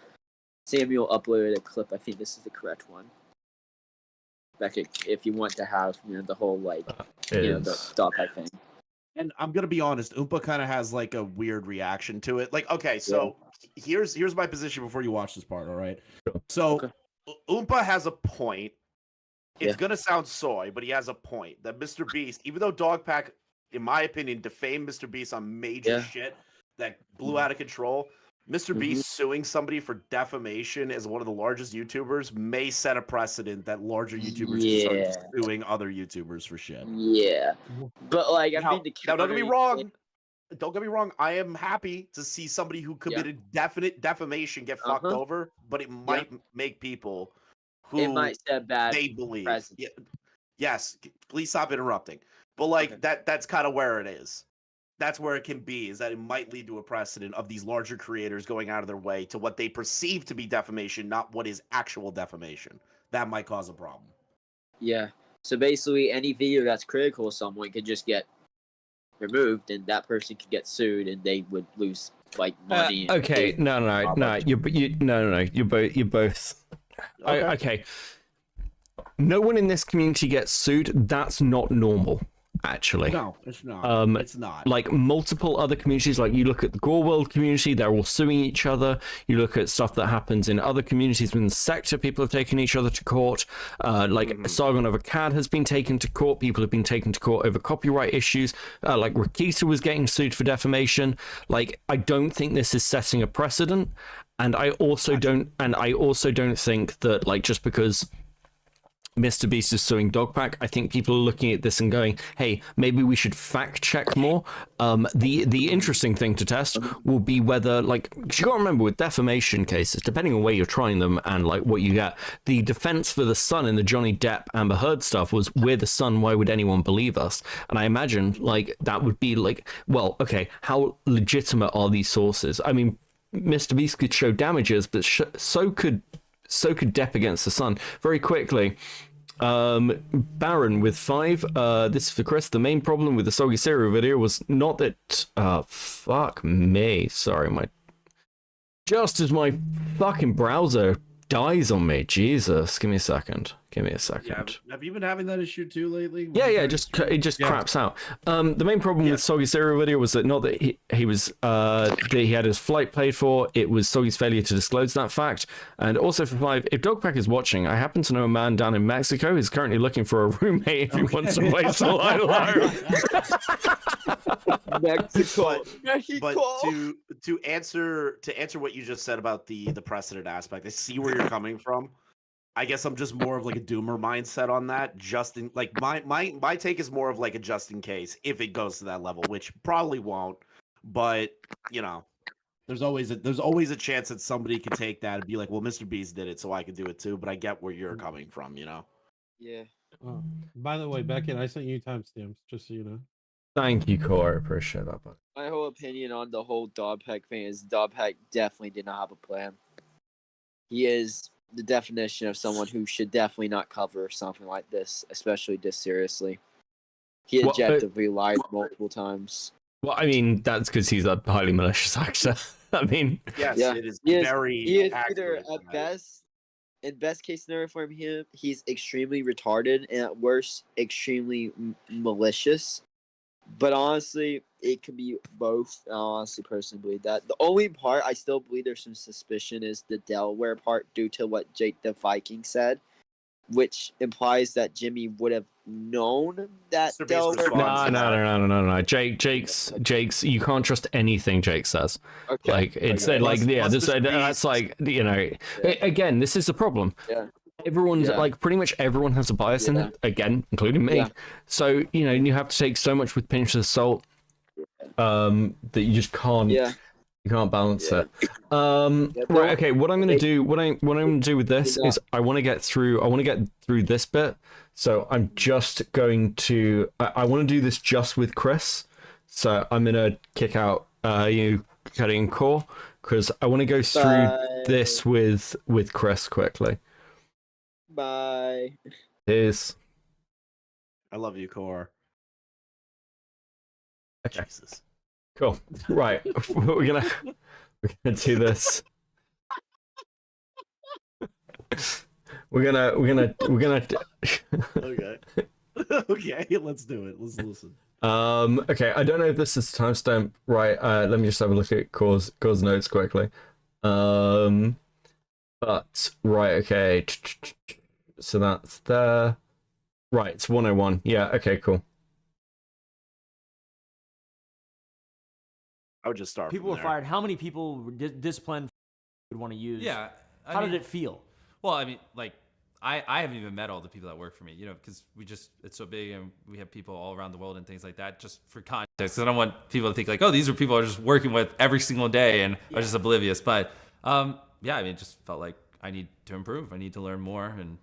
Samuel uploaded a clip. I think this is the correct one. Back if you want to have the whole the dot type thing. And I'm gonna be honest, Oompa kind of has like a weird reaction to it. Like, okay, so here's my position before you watch this part. All right, so Oompa has a point. It's gonna sound soy, but he has a point that Mr. Beast, even though Dogpack, in my opinion, defamed Mr. Beast on major shit that blew out of control, Mr. Beast suing somebody for defamation as one of the largest YouTubers may set a precedent that larger YouTubers can start suing other YouTubers for shit. Yeah, but like I think now don't get me wrong. Don't get me wrong. I am happy to see somebody who committed definite defamation get fucked over, but it might make people who might set bad they believe. Yes, please stop interrupting. But like that's kind of where it is. That's where it can be, is that it might lead to a precedent of these larger creators going out of their way to what they perceive to be defamation, not what is actual defamation. That might cause a problem. Yeah. So basically, any video that's critical of someone could just get removed, and that person could get sued, and they would lose like money. Okay, no. You're both. Okay. No one in this community gets sued. That's not normal. Actually, no, it's not. It's not. Like multiple other communities, like you look at the Gore World community, they're all suing each other. You look at stuff that happens in other communities within the sector, people have taken each other to court. Sargon of Akkad has been taken to court. People have been taken to court over copyright issues. Like Rakita was getting sued for defamation. Like, I don't think this is setting a precedent, and I also don't think that like just because Mr. Beast is suing Dogpack, I think people are looking at this and going, hey, maybe we should fact check more. The interesting thing to test will be whether, like, cause you got to remember with defamation cases, depending on where you're trying them and like what you get, the defense for the Sun in the Johnny Depp Amber Heard stuff was, we're the Sun, why would anyone believe us? And I imagine like that would be like, well, okay, how legitimate are these sources? I mean, Mr. Beast could show damages, but so could Depp against the Sun. Very quickly, Baron with 5, this is for Chris. The main problem with the Soggy cereal video was not that fuck me, sorry, my just as my fucking browser dies on me. Jesus, give me a second. Give me a second. Yeah, have you been having that issue too lately? Yeah, it just craps out. The main problem with Soggy's serial video was that not that he was that he had his flight paid for. It was Soggy's failure to disclose that fact. And also for 5, if Dogpack is watching, I happen to know a man down in Mexico who's currently looking for a roommate if he wants to play solo. Mexico. But to answer what you just said about the precedent aspect, I see where you're coming from. I guess I'm just more of like a doomer mindset on that. Just in like my take is more of like a just in case if it goes to that level, which probably won't. But you know, there's always a chance that somebody could take that and be like, well, Mr. Beast did it, so I could do it too. But I get where you're coming from, you know. Yeah. Oh, by the way, Beckett, I sent you timestamps just so you know. Thank you, Core. Appreciate that. Bud. My whole opinion on the whole Dogpack thing is Dogpack definitely did not have a plan. He is the definition of someone who should definitely not cover something like this, especially this seriously. He objectively lied multiple times. Well, I mean, that's because he's a highly malicious actor. I mean, yes, yeah. it is he is very either at best, in best case scenario for him, he's extremely retarded, and at worst, extremely malicious. But honestly, it could be both. I honestly personally believe that. The only part I still believe there's some suspicion is the Delaware part due to what Jake the Viking said, which implies that Jimmy would have known that Delaware. No. Jake's. You can't trust anything Jake says. Okay. Like it's that's like you know. Again, this is the problem. Yeah. Everyone's like pretty much everyone has a bias in it. Again, including me. Yeah. So you know you have to take so much with pinch of salt. That you just can't. Yeah. You can't balance it. Right. Okay. What I'm gonna do. What I'm gonna do with this is I want to get through this bit. So I'm just going to. I want to do this just with Chris. So I'm gonna kick out you, Cuddy and Core, because I want to go through this with Chris quickly. Bye. Cheers. I love you, Core. Okay. Jesus. Cool. Right. we're gonna do this. We're gonna. Okay. Okay. Let's do it. Let's listen. Okay. I don't know if this is timestamp right. Let me just have a look at Core's notes quickly. But right. Okay. So that's there. Right. It's 101. Yeah. Okay. Cool. I would just start. People were fired. How many people were disciplined would want to use? Yeah. How did it feel? Well, I mean, like, I haven't even met all the people that work for me, you know, because it's so big and we have people all around the world and things like that, just for context. I don't want people to think like, oh, these are people I'm just working with every single day and are just oblivious. But yeah, I mean, it just felt like I need to improve. I need to learn more and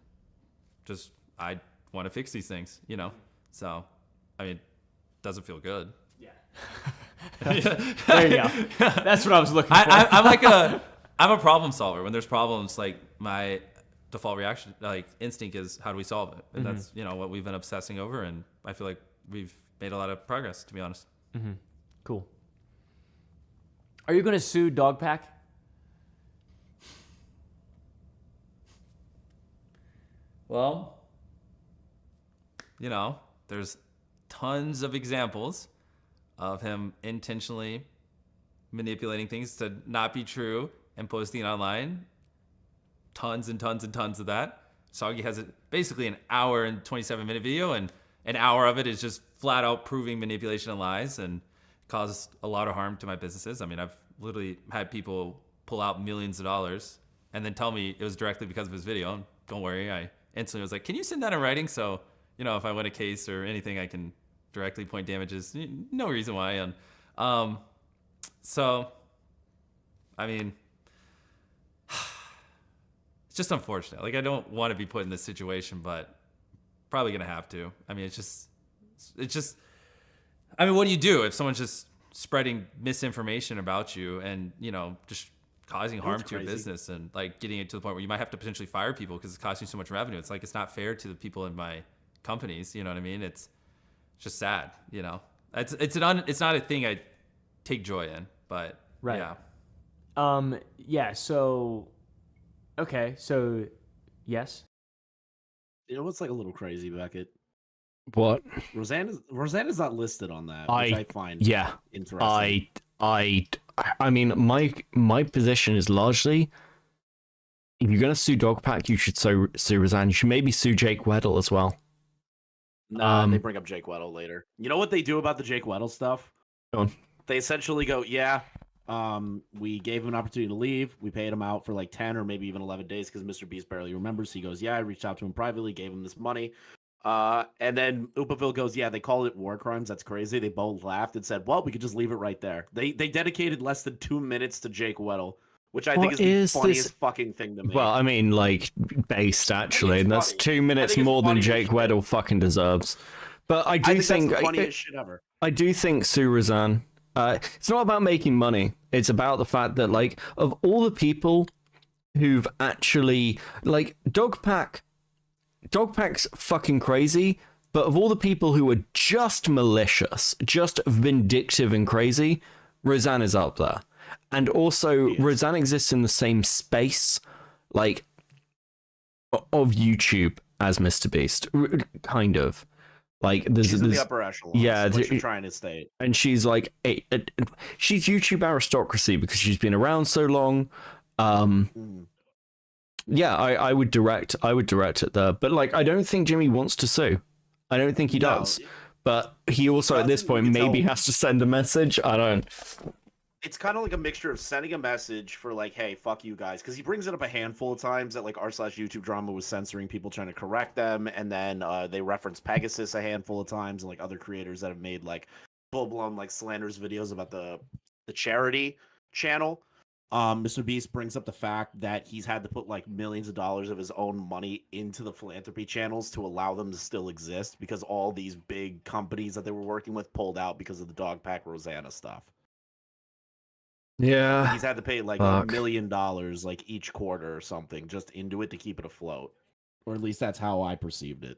just, I want to fix these things, you know? So, I mean, it doesn't feel good. Yeah. There you go. That's what I was looking for. I'm a problem solver. When there's problems, like my default reaction, like instinct is how do we solve it? And that's, you know, what we've been obsessing over. And I feel like we've made a lot of progress, to be honest. Mm-hmm. Cool. Are you going to sue Dogpack? Well, you know, there's tons of examples of him intentionally manipulating things to not be true and posting it online. Tons and tons and tons of that. Soggy has basically an hour and 27-minute video, and an hour of it is just flat out proving manipulation and lies and caused a lot of harm to my businesses. I mean, I've literally had people pull out millions of dollars and then tell me it was directly because of his video. And don't worry, I instantly was like, can you send that in writing? So, you know, if I win a case or anything, I can directly point damages. No reason why. And so, I mean, it's just unfortunate. Like, I don't want to be put in this situation, but probably gonna have to. I mean, it's just. I mean, what do you do if someone's just spreading misinformation about you and, you know, just causing harm to your business and like getting it to the point where you might have to potentially fire people because it's costing you so much revenue? It's like, it's not fair to the people in my companies. You know what I mean? It's just sad, you know. It's not a thing I take joy in, but right. Yeah. Yeah. So. Okay. So. Yes. You know what's like a little crazy, Beckett? What? Rosanna's not listed on that, which I find interesting. I mean, my position is largely, if you're gonna sue Dogpack, you should sue Rosanna. You should maybe sue Jake Weddle as well. Nah, they bring up Jake Weddle later. You know what they do about the Jake Weddle stuff? Go on. They essentially go, yeah, we gave him an opportunity to leave. We paid him out for like 10 or maybe even 11 days because Mrbeast barely remembers. He goes, yeah, I reached out to him privately, gave him this money. And then Oompaville goes, yeah, they called it war crimes. That's crazy. They both laughed and said, well, we could just leave it right there. They dedicated less than 2 minutes to Jake Weddle, which I think is the funniest fucking thing to me. Well, I mean, like, based actually, and that's 2 minutes more than Jake Weddle fucking deserves. But I do think that's the funniest shit ever. I do think sue Rosanna. It's not about making money. It's about the fact that, like, of all the people who've actually, like, Dogpack's fucking crazy, but of all the people who are just malicious, just vindictive and crazy, Rosanna's up there. And also, Rosanna exists in the same space, like, of YouTube as Mrbeast, kind of. Like, she's in the upper echelon. Yeah, what you're trying to state. And she's like, she's YouTube aristocracy because she's been around so long. Yeah, I would direct it there, but like, I don't think Jimmy wants to sue. I don't think he does. But he also at this point maybe has to send a message. I don't. It's kind of like a mixture of sending a message for like, hey, fuck you guys, because he brings it up a handful of times that like r/YouTube drama was censoring people trying to correct them, and then they reference Pegasus a handful of times and like other creators that have made like full-blown like slanderous videos about the charity channel. Mrbeast brings up the fact that he's had to put like millions of dollars of his own money into the philanthropy channels to allow them to still exist because all these big companies that they were working with pulled out because of the Dogpack Rosanna stuff. Yeah, he's had to pay like $1 million like each quarter or something just into it to keep it afloat, or at least that's how I perceived it.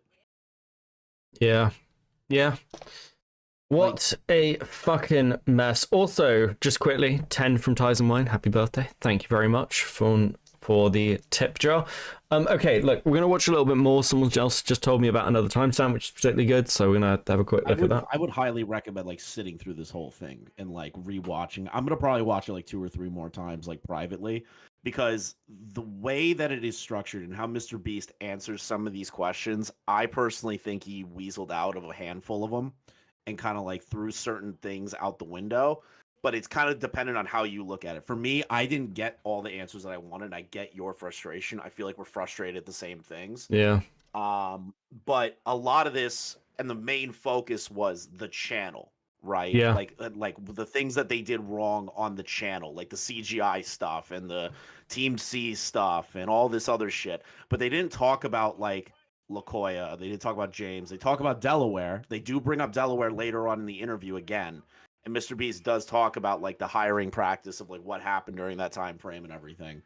Yeah. What a fucking mess. Also, just quickly, 10 from Tyson Wine. Happy birthday. Thank you very much for the tip jar. Okay, look, we're going to watch a little bit more. Someone else just told me about another timestamp, which is particularly good, so we're going to have a quick look at that. I would highly recommend like sitting through this whole thing and like rewatching. I'm going to probably watch it like 2 or 3 more times, like privately, because the way that it is structured and how Mrbeast answers some of these questions, I personally think he weaseled out of a handful of them and kind of like threw certain things out the window. But it's kind of dependent on how you look at it. For me, I didn't get all the answers that I wanted. I get your frustration. I feel like we're frustrated at the same things. Yeah. But a lot of this and the main focus was the channel, right? Yeah. Like the things that they did wrong on the channel, like the CGI stuff and the Team C stuff and all this other shit. But they didn't talk about like LaKoya. They didn't talk about James. They talk about Delaware. They do bring up Delaware later on in the interview again. And Mrbeast does talk about like the hiring practice of like what happened during that time frame and everything.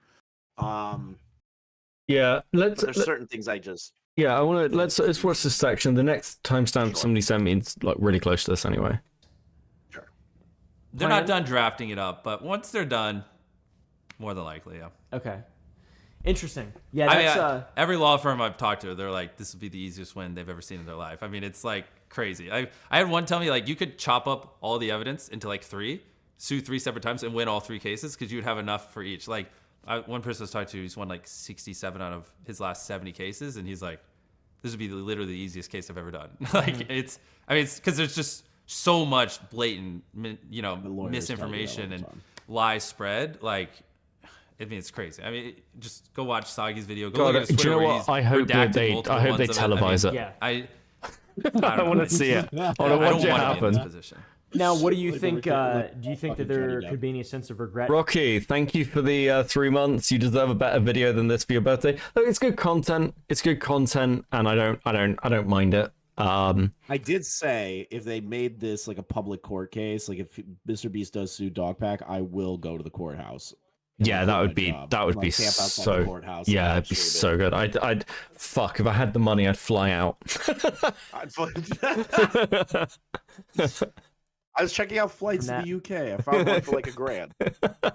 Yeah, there's certain things I just I want to let's watch this section. The next timestamp somebody sent me is like really close to this anyway. Sure. They're not done drafting it up, but once they're done, more than likely, yeah. Okay. Interesting. Yeah, that's every law firm I've talked to, they're like, this would be the easiest win they've ever seen in their life. I mean, it's like crazy. I had one tell me like you could chop up all the evidence into like 3, sue 3 separate times and win all 3 cases because you'd have enough for each. Like one person I was talking to, he's won like 67 out of his last 70 cases, and he's like, this would be literally the easiest case I've ever done. Like it's because there's just so much blatant, misinformation and lies spread. Like, I mean, it's crazy. I mean, just go watch Soggy's video. Go look at his Twitter. Do you know what? I hope they televise it. I want to see it. I want to watch it happen. Now, what do you think? Do you think that there could be any sense of regret? Rocky, thank you for the 3 months. You deserve a better video than this for your birthday. Look, it's good content. It's good content, and I don't mind it. I did say if they made this like a public court case, like if Mrbeast does sue Dogpack, I will go to the courthouse. Yeah, that would be so. Yeah, it'd be so good. I'd fuck if I had the money, I'd fly out. I was checking out flights to the UK. I found one for like $1,000.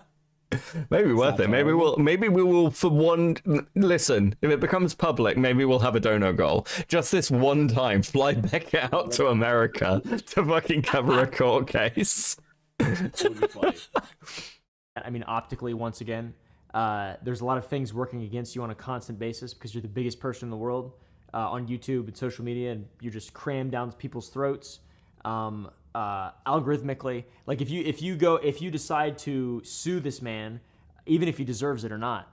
Maybe It's worth not it. Maybe terrible. we will for one. Listen, if it becomes public, maybe we'll have a donor goal. Just this one time, fly Beckett out to America to fucking cover a court case. It would be funny. I mean, optically, once again, there's a lot of things working against you on a constant basis because you're the biggest person in the world on YouTube and social media, and you're just crammed down people's throats. Algorithmically, like if you decide to sue this man, even if he deserves it or not,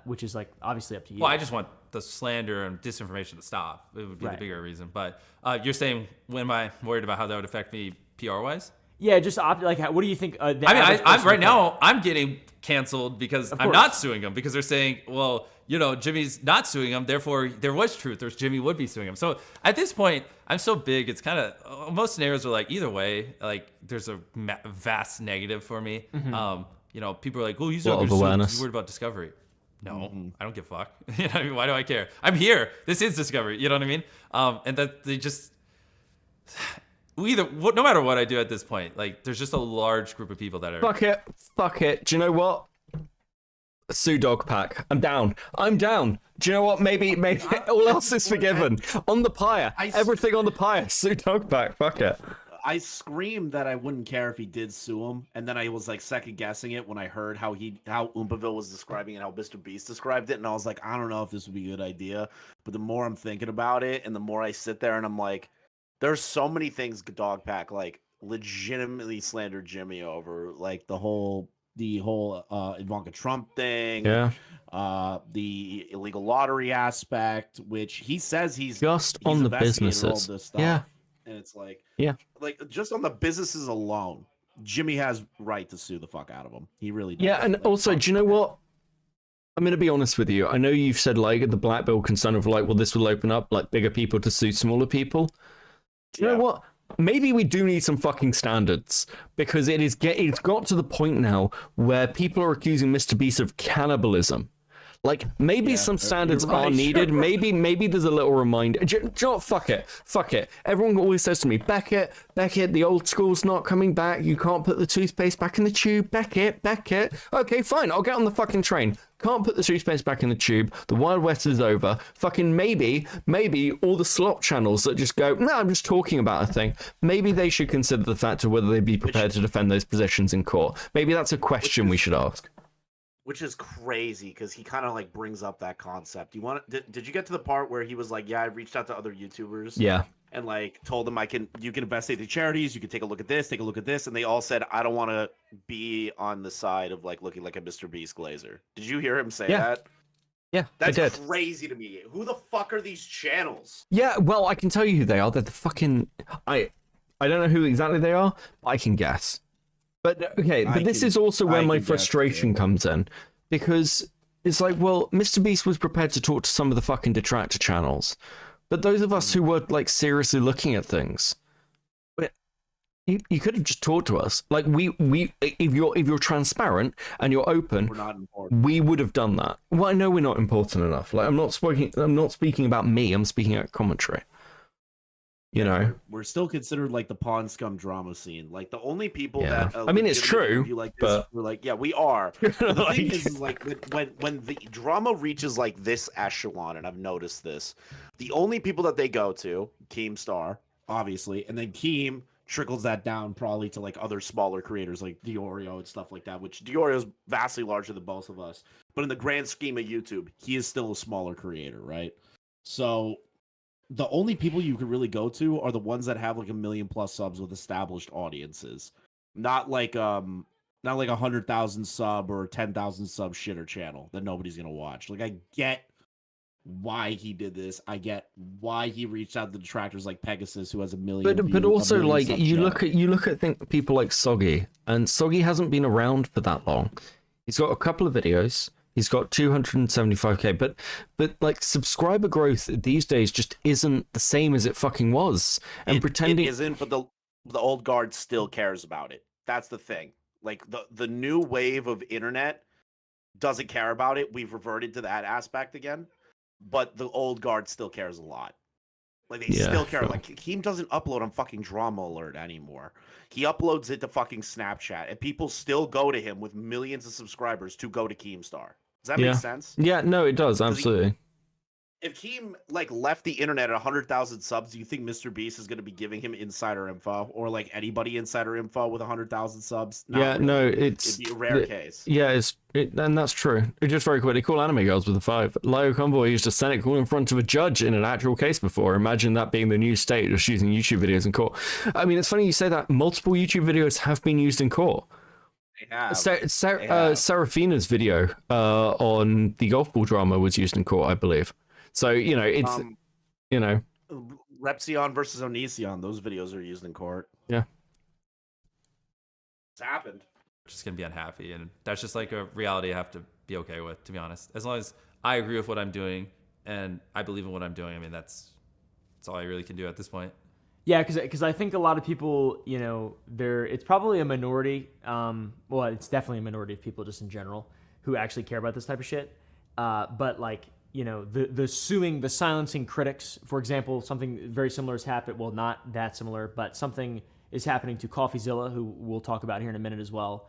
which is like obviously up to you. Well, I just want the slander and disinformation to stop. It would be the bigger reason. But you're saying, when am I worried about how that would affect me PR wise? Yeah, just like what do you think? I mean, I'm right now. I'm getting canceled because I'm not suing him because they're saying, well, you know, Jimmy's not suing him, therefore there was truth, or Jimmy would be suing him. So at this point, I'm so big. It's kind of most scenarios are like either way. Like there's a vast negative for me. You know, people are like, "Oh, he's not going to sue. He's worried about discovery." No, I don't give a fuck. You know what I mean? Why do I care? I'm here. This is discovery. You know what I mean? And that they just. No matter what I do at this point, like there's just a large group of people that are Fuck it. Do you know what? Sue Dog Pack. I'm down. Do you know what? Maybe all else is forgiven. On the pyre. Everything on the pyre. Sue Dog Pack. Fuck it. I screamed that I wouldn't care if he did sue him, and then I was like second guessing it when I heard how Oompaville was describing it, how Mrbeast described it, and I was like, I don't know if this would be a good idea. But the more I'm thinking about it, and the more I sit there, and I'm like, there's so many things Dog Pack like legitimately slandered Jimmy over, like the whole Ivanka Trump thing, the illegal lottery aspect, which he says he's on the businesses, all this stuff. And it's like, like just on the businesses alone, Jimmy has right to sue the fuck out of him. He really does. Yeah, and like, also, do you know what? I'm going to be honest with you. I know you've said like the black bill concern of like, well, this will open up like bigger people to sue smaller people. Do you know what? Maybe we do need some fucking standards, because it's got to the point now where people are accusing Mrbeast of cannibalism. Like, maybe some standards are needed. Maybe there's a little reminder. Do you know what? Fuck it. Everyone always says to me, Beckett, the old school's not coming back. You can't put the toothpaste back in the tube. Beckett. Okay, fine. I'll get on the fucking train. Can't put the toothpaste back in the tube. The Wild West is over. Fucking maybe all the slop channels that just go, no, I'm just talking about a thing. Maybe they should consider the fact of whether they'd be prepared to defend those positions in court. Maybe that's a question we should ask. Which is crazy, because he kind of like brings up that concept. Did you get to the part where he was like, yeah, I reached out to other YouTubers, and like told them you can investigate the charities, you can take a look at this, and they all said, I don't want to be on the side of like looking like a Mrbeast glazer. Did you hear him say that? Yeah, that's crazy to me. Who the fuck are these channels? Yeah, well, I can tell you who they are. They're the fucking I don't know who exactly they are, but I can guess. But okay, this is also where my frustration comes in, because it's like, well, Mrbeast was prepared to talk to some of the fucking detractor channels, but those of us who were like seriously looking at things, you could have just talked to us. Like we if you're transparent and you're open, we're not important. We would have done that. Well, I know we're not important enough. Like I'm not speaking about me. I'm speaking about commentary. You know, we're still considered like the pawn scum drama scene. Like the only people that I mean, it's true, like this, but we're like, yeah, we are. The thing is like when the drama reaches like this echelon, and I've noticed this, the only people that they go to, Keemstar, obviously, and then Keem trickles that down probably to like other smaller creators like Diorio and stuff like that, which Diorio is vastly larger than both of us. But in the grand scheme of YouTube, he is still a smaller creator, right? So the only people you can really go to are the ones that have like 1 million+ subs with established audiences, not like 100,000 sub or 10,000 sub shitter channel that nobody's gonna watch. Like, I get why he did this. I get why he reached out to detractors like Pegasus, who has 1 million. But also like you look at people like Soggy, and Soggy hasn't been around for that long. He's got a couple of videos. He's got 275k, but like subscriber growth these days just isn't the same as it fucking was. And pretending it isn't, but the old guard still cares about it. That's the thing. Like the new wave of internet doesn't care about it. We've reverted to that aspect again, but the old guard still cares a lot. Like they still care. Like Keem doesn't upload on fucking Drama Alert anymore. He uploads it to fucking Snapchat, and people still go to him with millions of subscribers to go to Keemstar. Does that make sense? Yeah, no, it does absolutely. If Keem like left the internet at 100,000 subs, do you think Mr. Beast is going to be giving him insider info, or like anybody insider info with 100,000 subs? Not really. No, it'd be a rare case. Yeah, and that's true. Just very quickly, cool anime girls with a 5. Lio Convoy used a Senate call in front of a judge in an actual case before. Imagine that being the new state, just using YouTube videos in court. I mean, it's funny you say that. Multiple YouTube videos have been used in court. They have. Serafina's video on the golf ball drama was used in court, I believe. So, you know, it's, you know. Repsion versus Onision, those videos are used in court. Yeah. It's happened. Just going to be unhappy. And that's just like a reality I have to be okay with, to be honest. As long as I agree with what I'm doing and I believe in what I'm doing, I mean, that's all I really can do at this point. Yeah, because I think a lot of people, you know, it's probably a minority. Well, it's definitely a minority of people just in general who actually care about this type of shit. But like, you know, the silencing critics, for example, something very similar has happened. Well, not that similar, but something is happening to CoffeeZilla, who we'll talk about here in a minute as well.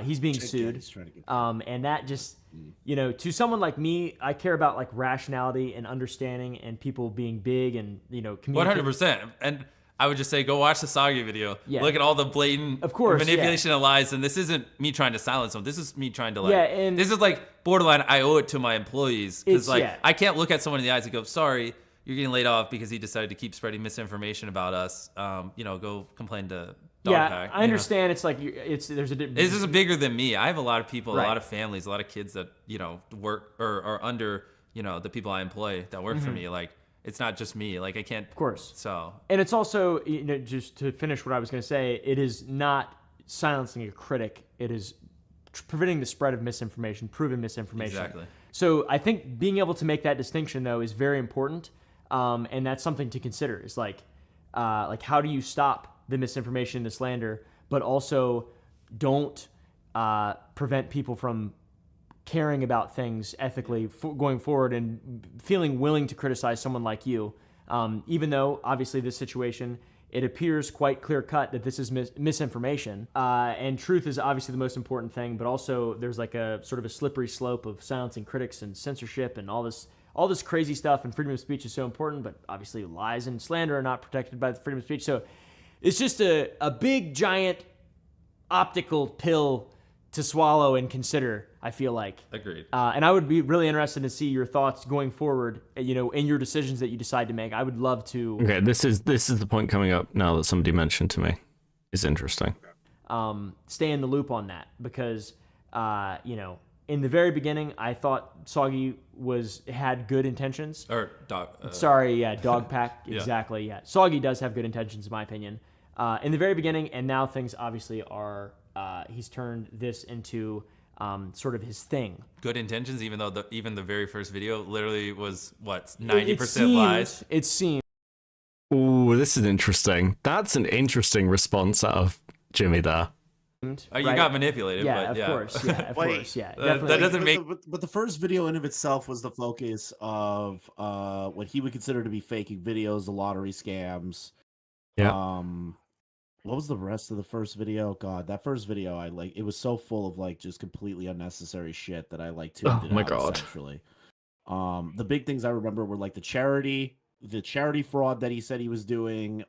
He's being sued. And that just, you know, to someone like me, I care about like rationality and understanding and people being big and, you know, 100%. And I would just say, go watch the Soggy video. Yeah. Look at all the blatant manipulation and lies. And this isn't me trying to silence them. This is me trying to like, and this is like borderline. I owe it to my employees. Because like, yeah. I can't look at someone in the eyes and go, sorry, you're getting laid off because he decided to keep spreading misinformation about us. You know, go complain to Dogpack. I understand. It's like, there's a this is bigger than me. I have a lot of people, a lot of families, a lot of kids that, you know, work or are under, you know, the people I employ that work for me. Like, it's not just me. Like, I can't. Of course. So. And it's also, you know, just to finish what I was going to say, it is not silencing a critic. It is preventing the spread of misinformation, proven misinformation. Exactly. So I think being able to make that distinction, though, is very important. And that's something to consider. Is like how do you stop the misinformation, the slander, but also don't prevent people from caring about things ethically going forward and feeling willing to criticize someone like you, even though obviously this situation, it appears quite clear cut that this is misinformation, and truth is obviously the most important thing, but also there's like a sort of a slippery slope of silencing critics and censorship and all this crazy stuff, and freedom of speech is so important, but obviously lies and slander are not protected by the freedom of speech. So it's just a big giant optical pill to swallow and consider, I feel like. Agreed. And I would be really interested to see your thoughts going forward, you know, in your decisions that you decide to make. I would love to. Okay, this is the point coming up now that somebody mentioned to me. It's interesting. Stay in the loop on that because, you know, in the very beginning, I thought Soggy had good intentions. Or dog. Dogpack. Yeah. Exactly. Yeah, Soggy does have good intentions, in my opinion. In the very beginning, and now things obviously are. He's turned this into sort of his thing. Good intentions, even though even the very first video literally was 90% lies. It seems. Ooh, this is interesting. That's an interesting response out of Jimmy there. You got manipulated. Yeah, but of course. Yeah, of course. Yeah, that doesn't make. But the first video in of itself was the focus of what he would consider to be faking videos, the lottery scams. Yeah. What was the rest of the first video? God, that first video, it was so full of like just completely unnecessary shit that I like tuned it my out, God. essentially. The big things I remember were like the charity fraud that he said he was doing.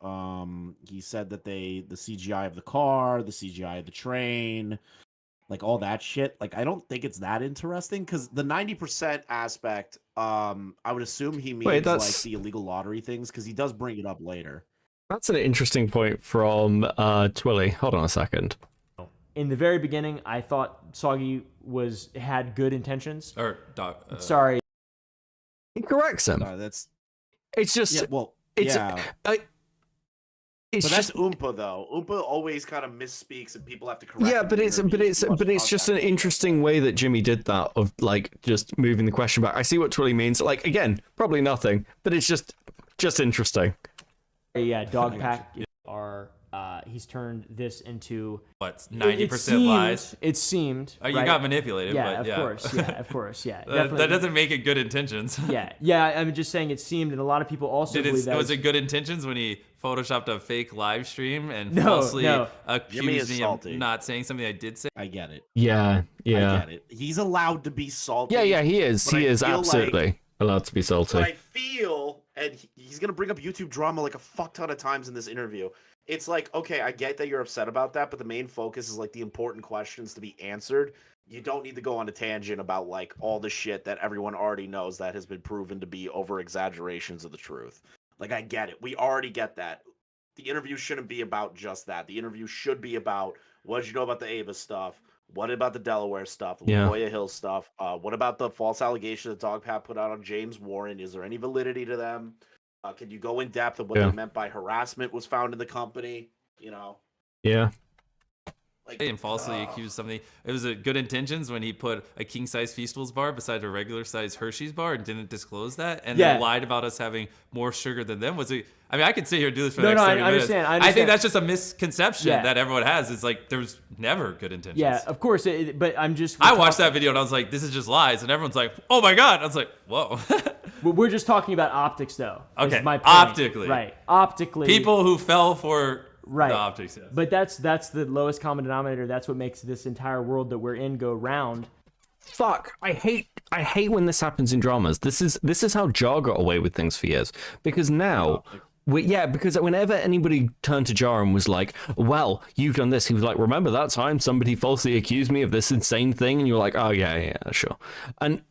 He said that the CGI of the car, the CGI of the train, like all that shit. Like, I don't think it's that interesting because the 90% aspect, I would assume he means like the illegal lottery things because he does bring it up later. That's an interesting point from Twilly. Hold on a second. In the very beginning, I thought Soggy had good intentions. Or dog. Sorry. He corrects him. It's just. Yeah, well, it's, yeah. It's but that's just Oompa though. Oompa always kind of misspeaks, and people have to correct. Yeah, him but it's just an interesting way that Jimmy did that of like just moving the question back. I see what Twilly means. Like again, probably nothing, but it's just interesting. Yeah, Dogpack are he's turned this into what, it 90% seemed- lies? It seemed. Oh, you right? got manipulated. Yeah, but of course. Yeah, of course. Yeah, that definitely. doesn't make it good intentions. Yeah. I'm just saying it seemed, and a lot of people also believe that. Was it good intentions when he photoshopped a fake live stream and No, falsely no. Jimmy accused is me of salty. not saying something I did say? I get it. Yeah. I get it. He's allowed to be salty. Yeah, he is. but He I is feel absolutely allowed to be salty. But I feel, and he's gonna bring up YouTube drama like a fuck ton of times in this interview. It's like, okay, I get that you're upset about that, but the main focus is like the important questions to be answered. You don't need to go on a tangent about like all the shit that everyone already knows that has been proven to be over exaggerations of the truth. Like, I get it. We already get that. The interview shouldn't be about just that. The interview should be about, what did you know about the Ava stuff? What about the Delaware stuff? Yeah. LaToya Hill stuff? What about the false allegation that Dogpat put out on James Warren? Is there any validity to them? Can you go in depth of what Yeah. they meant by harassment was found in the company? You know, Yeah. like And falsely accused something. It was a good intentions when he put a king size Feastables bar beside a regular size Hershey's bar and didn't disclose that, and Yeah. then lied about us having more sugar than them. Was it? I mean, I could sit here and do this for No, the next no, I 30 minutes. understand, I I think understand. that's just a misconception Yeah. that everyone has. It's like there's never good intentions. Yeah, of course. But I'm just. I watched that video and I was like, this is just lies, and everyone's like, oh my god. I was like, whoa. We're just talking about optics, though. is Okay, my point. optically. Right. Optically. People who fell for Right. the optics. Yes. But that's the lowest common denominator. That's what makes this entire world that we're in go round. Fuck. I hate when this happens in dramas. This is how Jar got away with things for years. Because now because whenever anybody turned to Jar and was like, well, you've done this, he was like, remember that time somebody falsely accused me of this insane thing? And you're like, oh yeah, sure.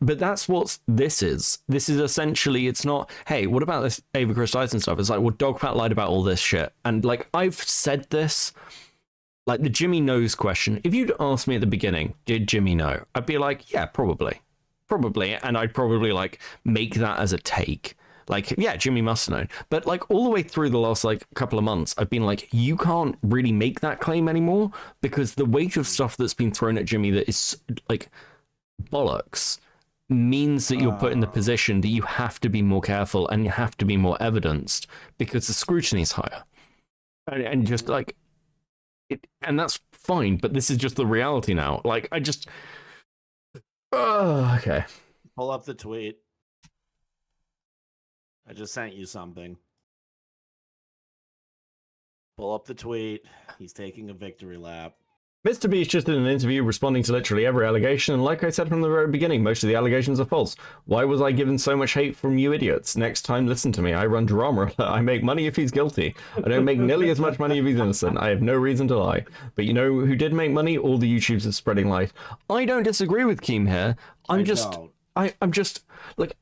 But that's what this is. This is essentially, it's not, hey, what about this Ava Chris Tyson stuff? It's like, well, Dogpat lied about all this shit. And like, I've said this, like the Jimmy knows question. If you'd asked me at the beginning, did Jimmy know? I'd be like, yeah, probably. And I'd probably like make that as a take. Like, yeah, Jimmy must have known. But like all the way through the last like couple of months, I've been like, you can't really make that claim anymore because the weight of stuff that's been thrown at Jimmy that is like bollocks means that you're put in the position that you have to be more careful and you have to be more evidenced because the scrutiny is higher. And just like, and that's fine, but this is just the reality now. Like, I just, okay. pull up the tweet. I just sent you something. Pull up the tweet. He's taking a victory lap. Mrbeast just did an interview responding to literally every allegation, and like I said from the very beginning, most of the allegations are false. Why was I given so much hate from you idiots? Next time, listen to me. I run drama. I make money if he's guilty. I don't make nearly as much money if he's innocent. I have no reason to lie. But you know who did make money? All the YouTubers spreading light. I don't disagree with Keem here. I'm just like,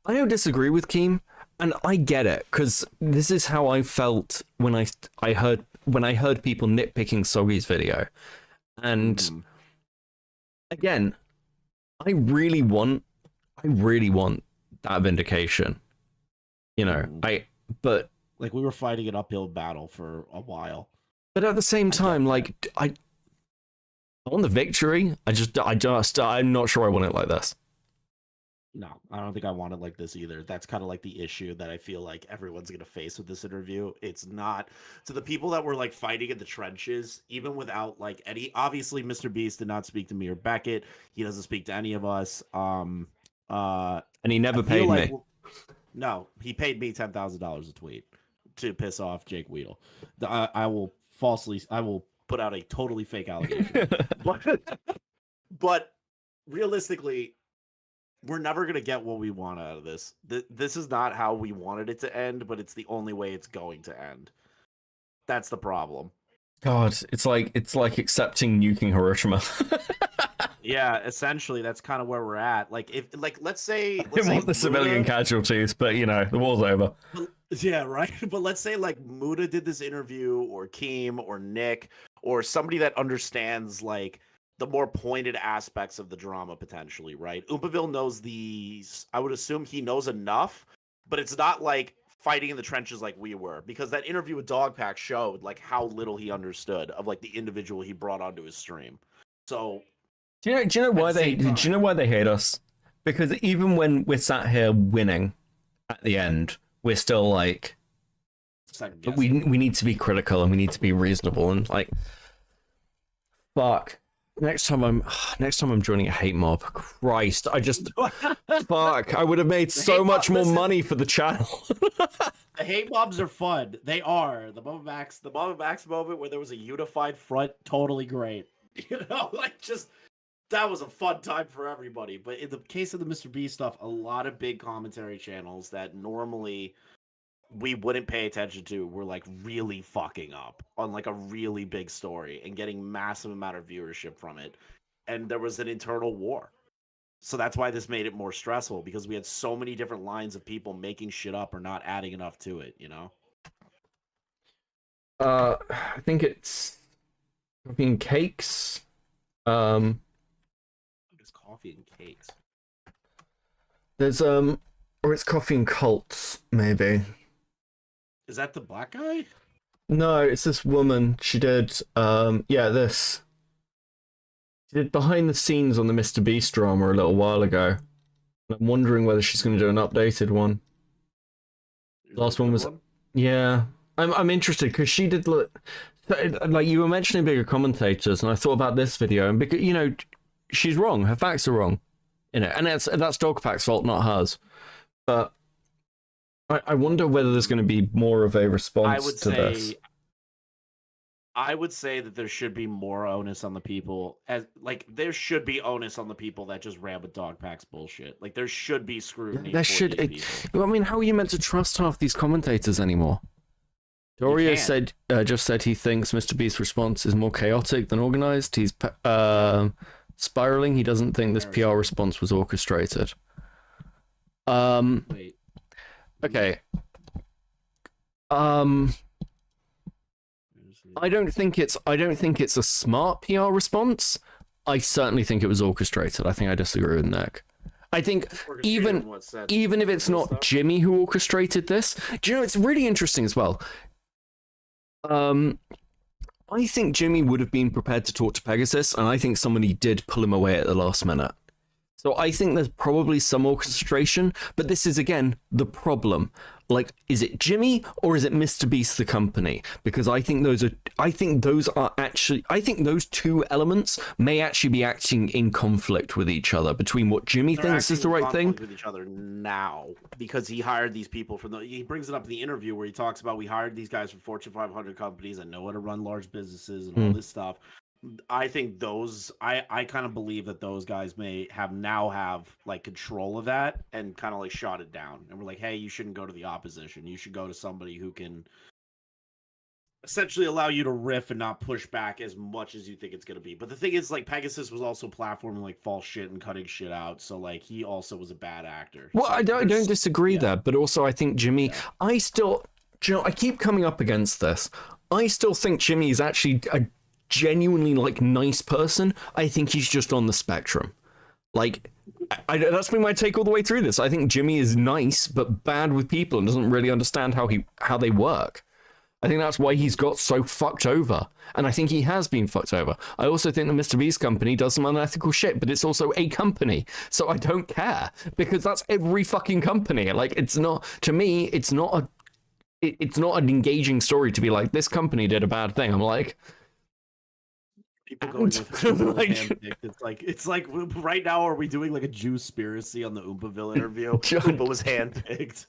I don't disagree with Keem, and I get it because this is how I felt when I heard people nitpicking Soggy's video. And again, I really want that vindication. You know, but like we were fighting an uphill battle for a while. But at the same time, like I want the victory. I'm not sure I want it like this. No, I don't think I want it like this either. That's kind of like the issue that I feel like everyone's going to face with this interview. It's not to the people that were like fighting in the trenches, even without like any. Obviously, Mrbeast did not speak to me or Beckett. He doesn't speak to any of us. And he never paid me. No, he paid me $10,000 a tweet to piss off Jake Weedle. I will put out a totally fake allegation. but realistically, we're never going to get what we want out of this. This is not how we wanted it to end, but it's the only way it's going to end. That's the problem. God, it's like accepting nuking Hiroshima. Yeah, essentially, that's kind of where we're at. Like, let's say I want the civilian casualties, but you know, the war's over. Yeah, right. But let's say like Muda did this interview, or Keem, or Nick, or somebody that understands like the more pointed aspects of the drama potentially, right? Oompaville knows these. I would assume he knows enough, but it's not like fighting in the trenches like we were, because that interview with Dogpack showed like how little he understood of like the individual he brought onto his stream. So do you know why they hate us? Because even when we're sat here winning at the end, we're still like, But we need to be critical and we need to be reasonable and like, fuck. Next time I'm joining a hate mob. Christ, fuck. I would have made so much more money for the channel. The hate mobs are fun. They are. The Mama Max moment where there was a unified front, totally great. You know, like just that was a fun time for everybody. But in the case of the Mr. stuff, a lot of big commentary channels that normally we wouldn't pay attention to were like really fucking up on like a really big story and getting massive amount of viewership from it. And there was an internal war. So that's why this made it more stressful, because we had so many different lines of people making shit up or not adding enough to it, you know? I think it's coffee and cakes. It's coffee and cakes. There's or it's coffee and cults, maybe. Is that the black guy? No, it's this woman. She did this. She did behind the scenes on the Mr. Beast drama a little while ago. I'm wondering whether she's going to do an updated one. Last one was yeah. I'm interested because she did like you were mentioning bigger commentators, and I thought about this video, and because you know she's wrong, her facts are wrong, you know, and that's Dogpack's fault, not hers. But I wonder whether there's going to be more of a response to this. I would say that there should be more onus on the people, as like there should be onus on the people that just ran with Dogpack's bullshit. Like there should be scrutiny. There should. I mean, how are you meant to trust half these commentators anymore? Doria just said he thinks Mr. Beast's response is more chaotic than organized. He's spiraling. He doesn't think this PR response was orchestrated. Wait. Okay. I don't think it's a smart PR response. I certainly think it was orchestrated. I think I disagree with Nick. I think even if it's not Jimmy who orchestrated this, do you know it's really interesting as well? I think Jimmy would have been prepared to talk to Pegasus, and I think somebody did pull him away at the last minute. So I think there's probably some orchestration, but this is again the problem. Like, is it Jimmy or is it Mr. Beast the company? Because I think those two elements may actually be acting in conflict with each other between what Jimmy thinks is the right thing. With each other now, because he hired these people he brings it up in the interview where he talks about we hired these guys from Fortune 500 companies that know how to run large businesses and all this stuff. I think I kind of believe that those guys may have like control of that and kind of like shot it down. And we're like, hey, you shouldn't go to the opposition. You should go to somebody who can essentially allow you to riff and not push back as much as you think it's going to be. But the thing is, like, Pegasus was also platforming like false shit and cutting shit out. So like he also was a bad actor. Well, so I don't disagree there, but also I think Jimmy, I keep coming up against this. I still think Jimmy is actually a genuinely like nice person. I think he's just on the spectrum. Like that's been my take all the way through this. I think Jimmy is nice but bad with people and doesn't really understand how they work. I think that's why he's got so fucked over, and I think he has been fucked over. I also think the Mr. Beast company does some unethical shit, but it's also a company, so I don't care, because that's every fucking company. Like, it's not, to me, it's not an engaging story to be like, this company did a bad thing. I'm like, people going with it's like right now, are we doing like a Jew-spiracy on the Oompaville interview? Oompa was handpicked.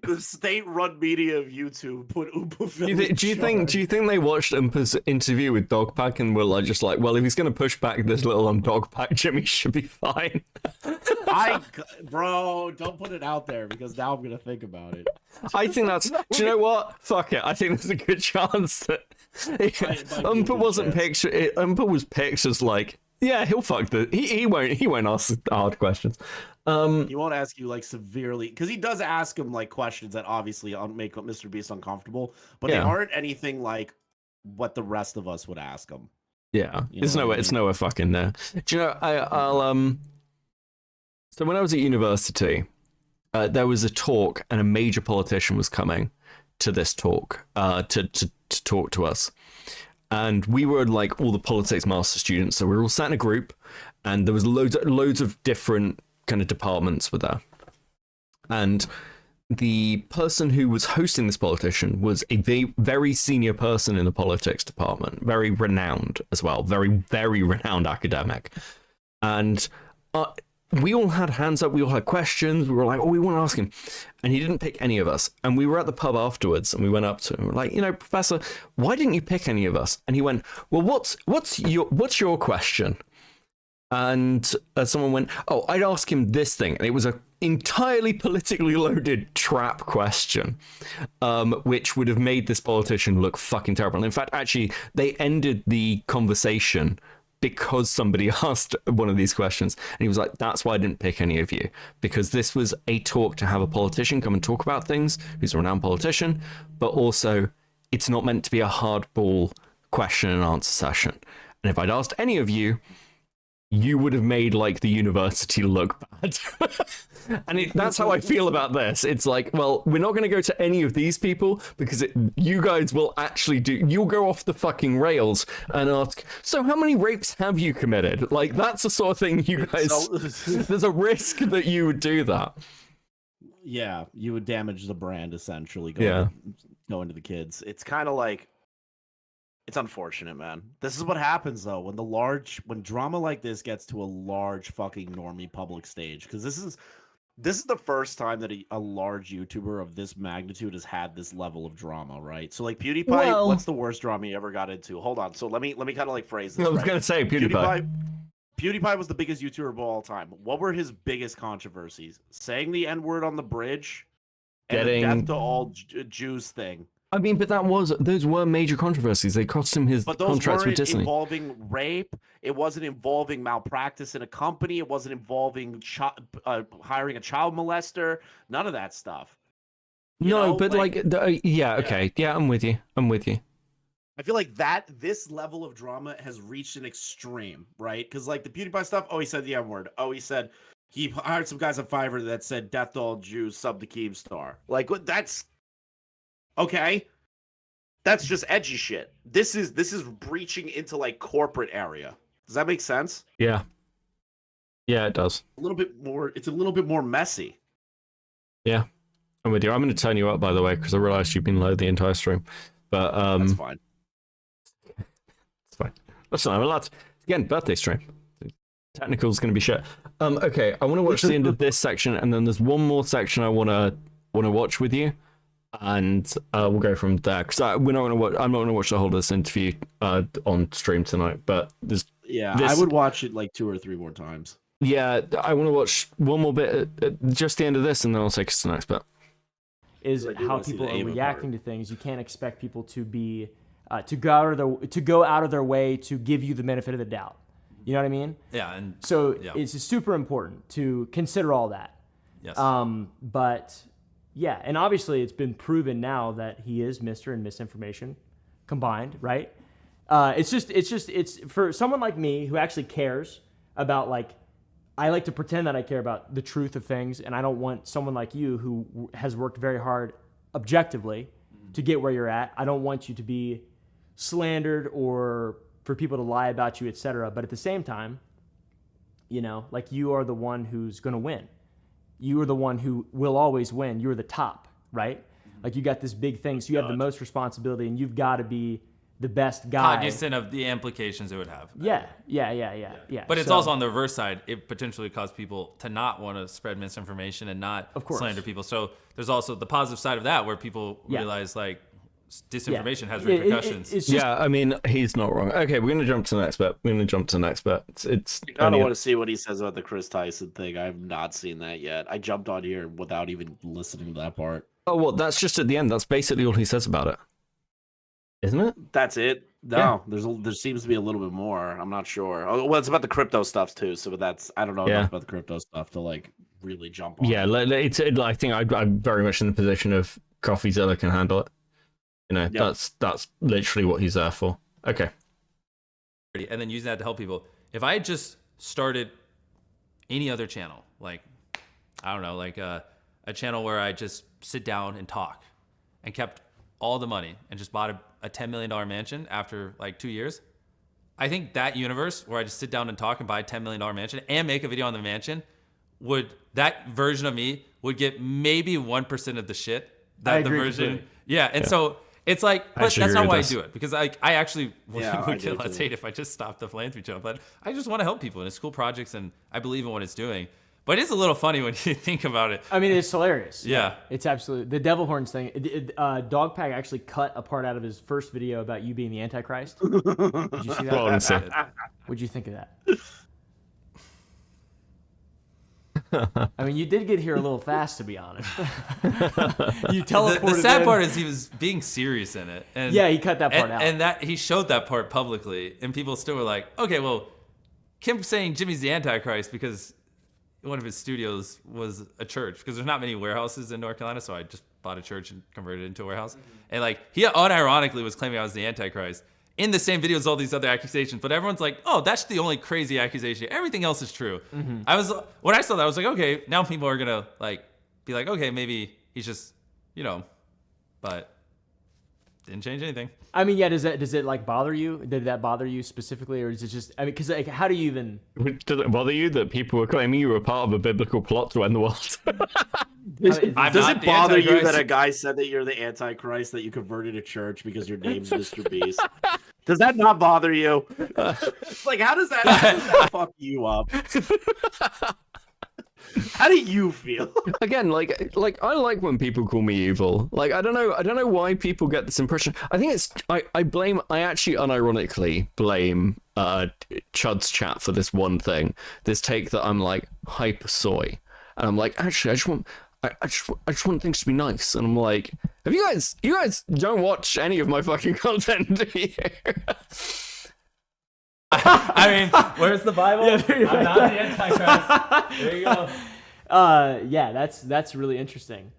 The state-run media of YouTube put Oompaville. Do you think they watched Oompa's interview with Dogpack and were like, just like, well, if he's gonna push back this little on Dogpack, Jimmy should be fine? Bro, don't put it out there, because now I'm gonna think about it. I think that's. Do you know what? Fuck it. I think there's a good chance that Oompa wasn't picked. Oompa was picked as like, yeah, he'll fuck the. He won't ask hard questions. He won't ask you like severely, because he does ask him like questions that obviously make Mr. Beast uncomfortable, but they aren't anything like what the rest of us would ask him. Yeah, it's nowhere fucking there. Do you know? I'll So when I was at university, there was a talk, and a major politician was coming to this talk to talk to us, and we were like all the politics master students, so we were all sat in a group, and there was loads of different kind of departments were there. And the person who was hosting this politician was a very senior person in the politics department, very renowned as well, very renowned academic. And we all had hands up, we all had questions, we were like, oh, we want to ask him. And he didn't pick any of us. And we were at the pub afterwards and we went up to him, we're like, Professor, why didn't you pick any of us? And he went, well, what's your question? And someone went, oh, I'd ask him this thing. And it was a entirely politically loaded trap question, which would have made this politician look fucking terrible. And in fact, actually, they ended the conversation because somebody asked one of these questions. And he was like, that's why I didn't pick any of you, because this was a talk to have a politician come and talk about things, who's a renowned politician, but also it's not meant to be a hardball question and answer session. And if I'd asked any of you, you would have made like the university look bad. And that's how I feel about this. It's like, well, we're not going to go to any of these people because you guys will actually you'll go off the fucking rails and ask, so how many rapes have you committed? Like, that's the sort of thing you guys, there's a risk that you would do that. Yeah, you would damage the brand essentially going to the kids. It's kind of like, it's unfortunate, man. This is what happens though when drama like this gets to a large fucking normie public stage, because this is the first time that a large YouTuber of this magnitude has had this level of drama, right? So like PewDiePie, what's the worst drama he ever got into? Hold on. So let me kind of like phrase this. I was gonna say PewDiePie. PewDiePie was the biggest YouTuber of all time. What were his biggest controversies? Saying the N-word on the bridge, and the death to all Jews thing. I mean, but those were major controversies. They cost him his contracts with Disney. Involving rape. It wasn't involving malpractice in a company. It wasn't involving hiring a child molester. None of that stuff. Okay. Yeah, I'm with you. I feel like this level of drama has reached an extreme, right? Because like the PewDiePie stuff, he said the N-word. He said he hired some guys on Fiverr that said death to all Jews, sub to Keemstar. Like, that's... Okay, that's just edgy shit. This is breaching into like corporate area. Does that make sense? Yeah, it does. It's a little bit more messy. Yeah, I'm with you. I'm going to turn you up, by the way, because I realized you've been low the entire stream. But that's fine. It's fine. Listen, I'm allowed. Again, birthday stream. Technical's going to be shit. Okay, I want to watch the end of this section, and then there's one more section I want to watch with you. And we'll go from there, because I'm not going to watch the whole of this interview on stream tonight. But I would watch it like 2 or 3 more times. Yeah, I want to watch one more bit at just the end of this, and then I'll take us to the next bit. Is how people are reacting to things. You can't expect people to be to go out of their way to give you the benefit of the doubt. You know what I mean? Yeah, and so it's super important to consider all that. Yes. But. Yeah, and obviously it's been proven now that he is Mr. and misinformation combined, right? It's for someone like me who actually cares about, like, I like to pretend that I care about the truth of things, and I don't want someone like you who has worked very hard objectively to get where you're at. I don't want you to be slandered or for people to lie about you, etc. But at the same time, like, you are the one who's going to win. You are the one who will always win. You're the top, right? Like, you got this big thing, so you have the most responsibility, and you've got to be the best guy. Cognizant of the implications it would have. Yeah. But it's also on the reverse side. It potentially caused people to not want to spread misinformation and not slander people. So there's also the positive side of that, where people realize, like, disinformation has repercussions. I mean, he's not wrong. Okay, we're going to jump to the next bit. I don't want to see what he says about the Chris Tyson thing. I have not seen that yet. I jumped on here without even listening to that part. Oh, well, that's just at the end. That's basically all he says about it. Isn't it? That's it? No, there seems to be a little bit more. I'm not sure. Oh, well, it's about the crypto stuff too. So I don't know enough about the crypto stuff to like really jump on. Yeah, I think I'm very much in the position of CoffeeZilla can handle it. That's literally what he's there for. Okay. And then using that to help people. If I had just started any other channel, like, I don't know, like a channel where I just sit down and talk and kept all the money and just bought a $10 million mansion after like 2 years, I think that universe where I just sit down and talk and buy a $10 million mansion and make a video on the mansion that version of me would get maybe 1% of the shit I that the agree version. completely. Yeah, and so it's like, I but actually that's agree not why I with do this. it, because I actually Yeah, I would do kill less too. hate if I just stopped the philanthropy channel. But I just want to help people, and it's cool projects, and I believe in what it's doing. But it's a little funny when you think about it. I mean, it's hilarious. Yeah. It's absolutely the devil horns thing. Dogpack actually cut a part out of his first video about you being the Antichrist. Did you see that? Well, and so- What'd you think of that? I mean, you did get here a little fast, to be honest. You teleported. The sad in. part is he was being serious in it. And, Yeah, he cut that part out. And that he showed that part publicly, and people still were like, okay, well, Kim saying Jimmy's the Antichrist because one of his studios was a church, because there's not many warehouses in North Carolina, so I just bought a church and converted it into a warehouse. And like, he unironically was claiming I was the Antichrist in the same video as all these other accusations, but everyone's like, oh, that's the only crazy accusation. Everything else is true. When I saw that, I was like, okay, now people are gonna like be like, okay, maybe he's just, but didn't change anything. I mean, yeah. Does it like bother you? Did that bother you specifically, or is it just? I mean, because like, how do you even? Does it bother you that people were claiming you were part of a biblical plot to end the world? Does I'm it not the bother you Antichrist. that a guy said that you're the Antichrist, that you converted a church because your name's Mr. Beast? Does that not bother you? Like, how does that fuck you up? How do you feel? Again, like I like when people call me evil. Like I don't know why people get this impression. I think it's I actually unironically blame Chud's chat for this one thing. This take that I'm like hyper soy, and I'm like, actually I just want things to be nice, and I'm like, have you guys don't watch any of my fucking content, do you? I mean, where's the Bible? Yeah, there you I'm go. not the Antichrist. There you go. Yeah, that's really interesting.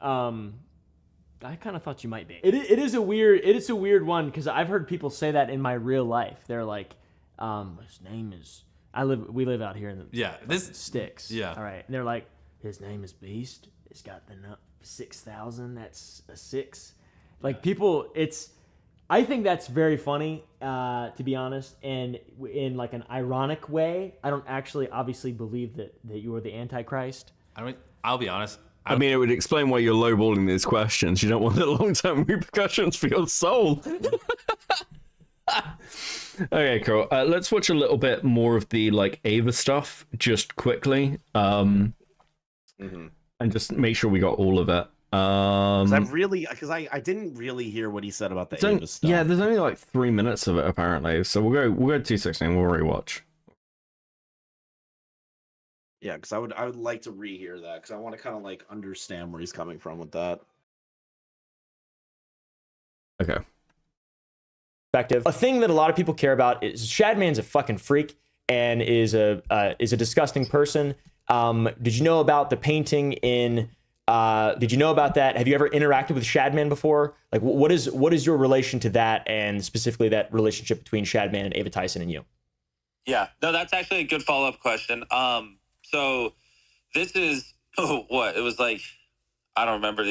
I kind of thought you might be. It is a weird one, because I've heard people say that in my real life. They're like, his name is. We live out here in the sticks. Yeah. All right, and they're like, his name is Beast. It's got the 6,000. That's a 6. Like people, I think that's very funny, to be honest, and in like an ironic way. I don't actually obviously believe that you are the Antichrist. I'll be honest. I mean, it would explain why you're lowballing these questions. You don't want the long-term repercussions for your soul. Okay, cool. Let's watch a little bit more of the like Ava stuff, just quickly, and just make sure we got all of it. Because I didn't really hear what he said about the Ava stuff. Yeah, there's only like 3 minutes of it apparently, so we'll go 216. We'll rewatch. Yeah, because I would like to rehear that, because I want to kind of like understand where he's coming from with that. Okay. A thing that a lot of people care about is Shadman's a fucking freak and is a disgusting person. Did you know about the painting in? Did you know about that? Have you ever interacted with Shadman before? Like, what is your relation to that, and specifically that relationship between Shadman and Ava Tyson and you? Yeah, no, that's actually a good follow-up question. So this is what it was like. I don't remember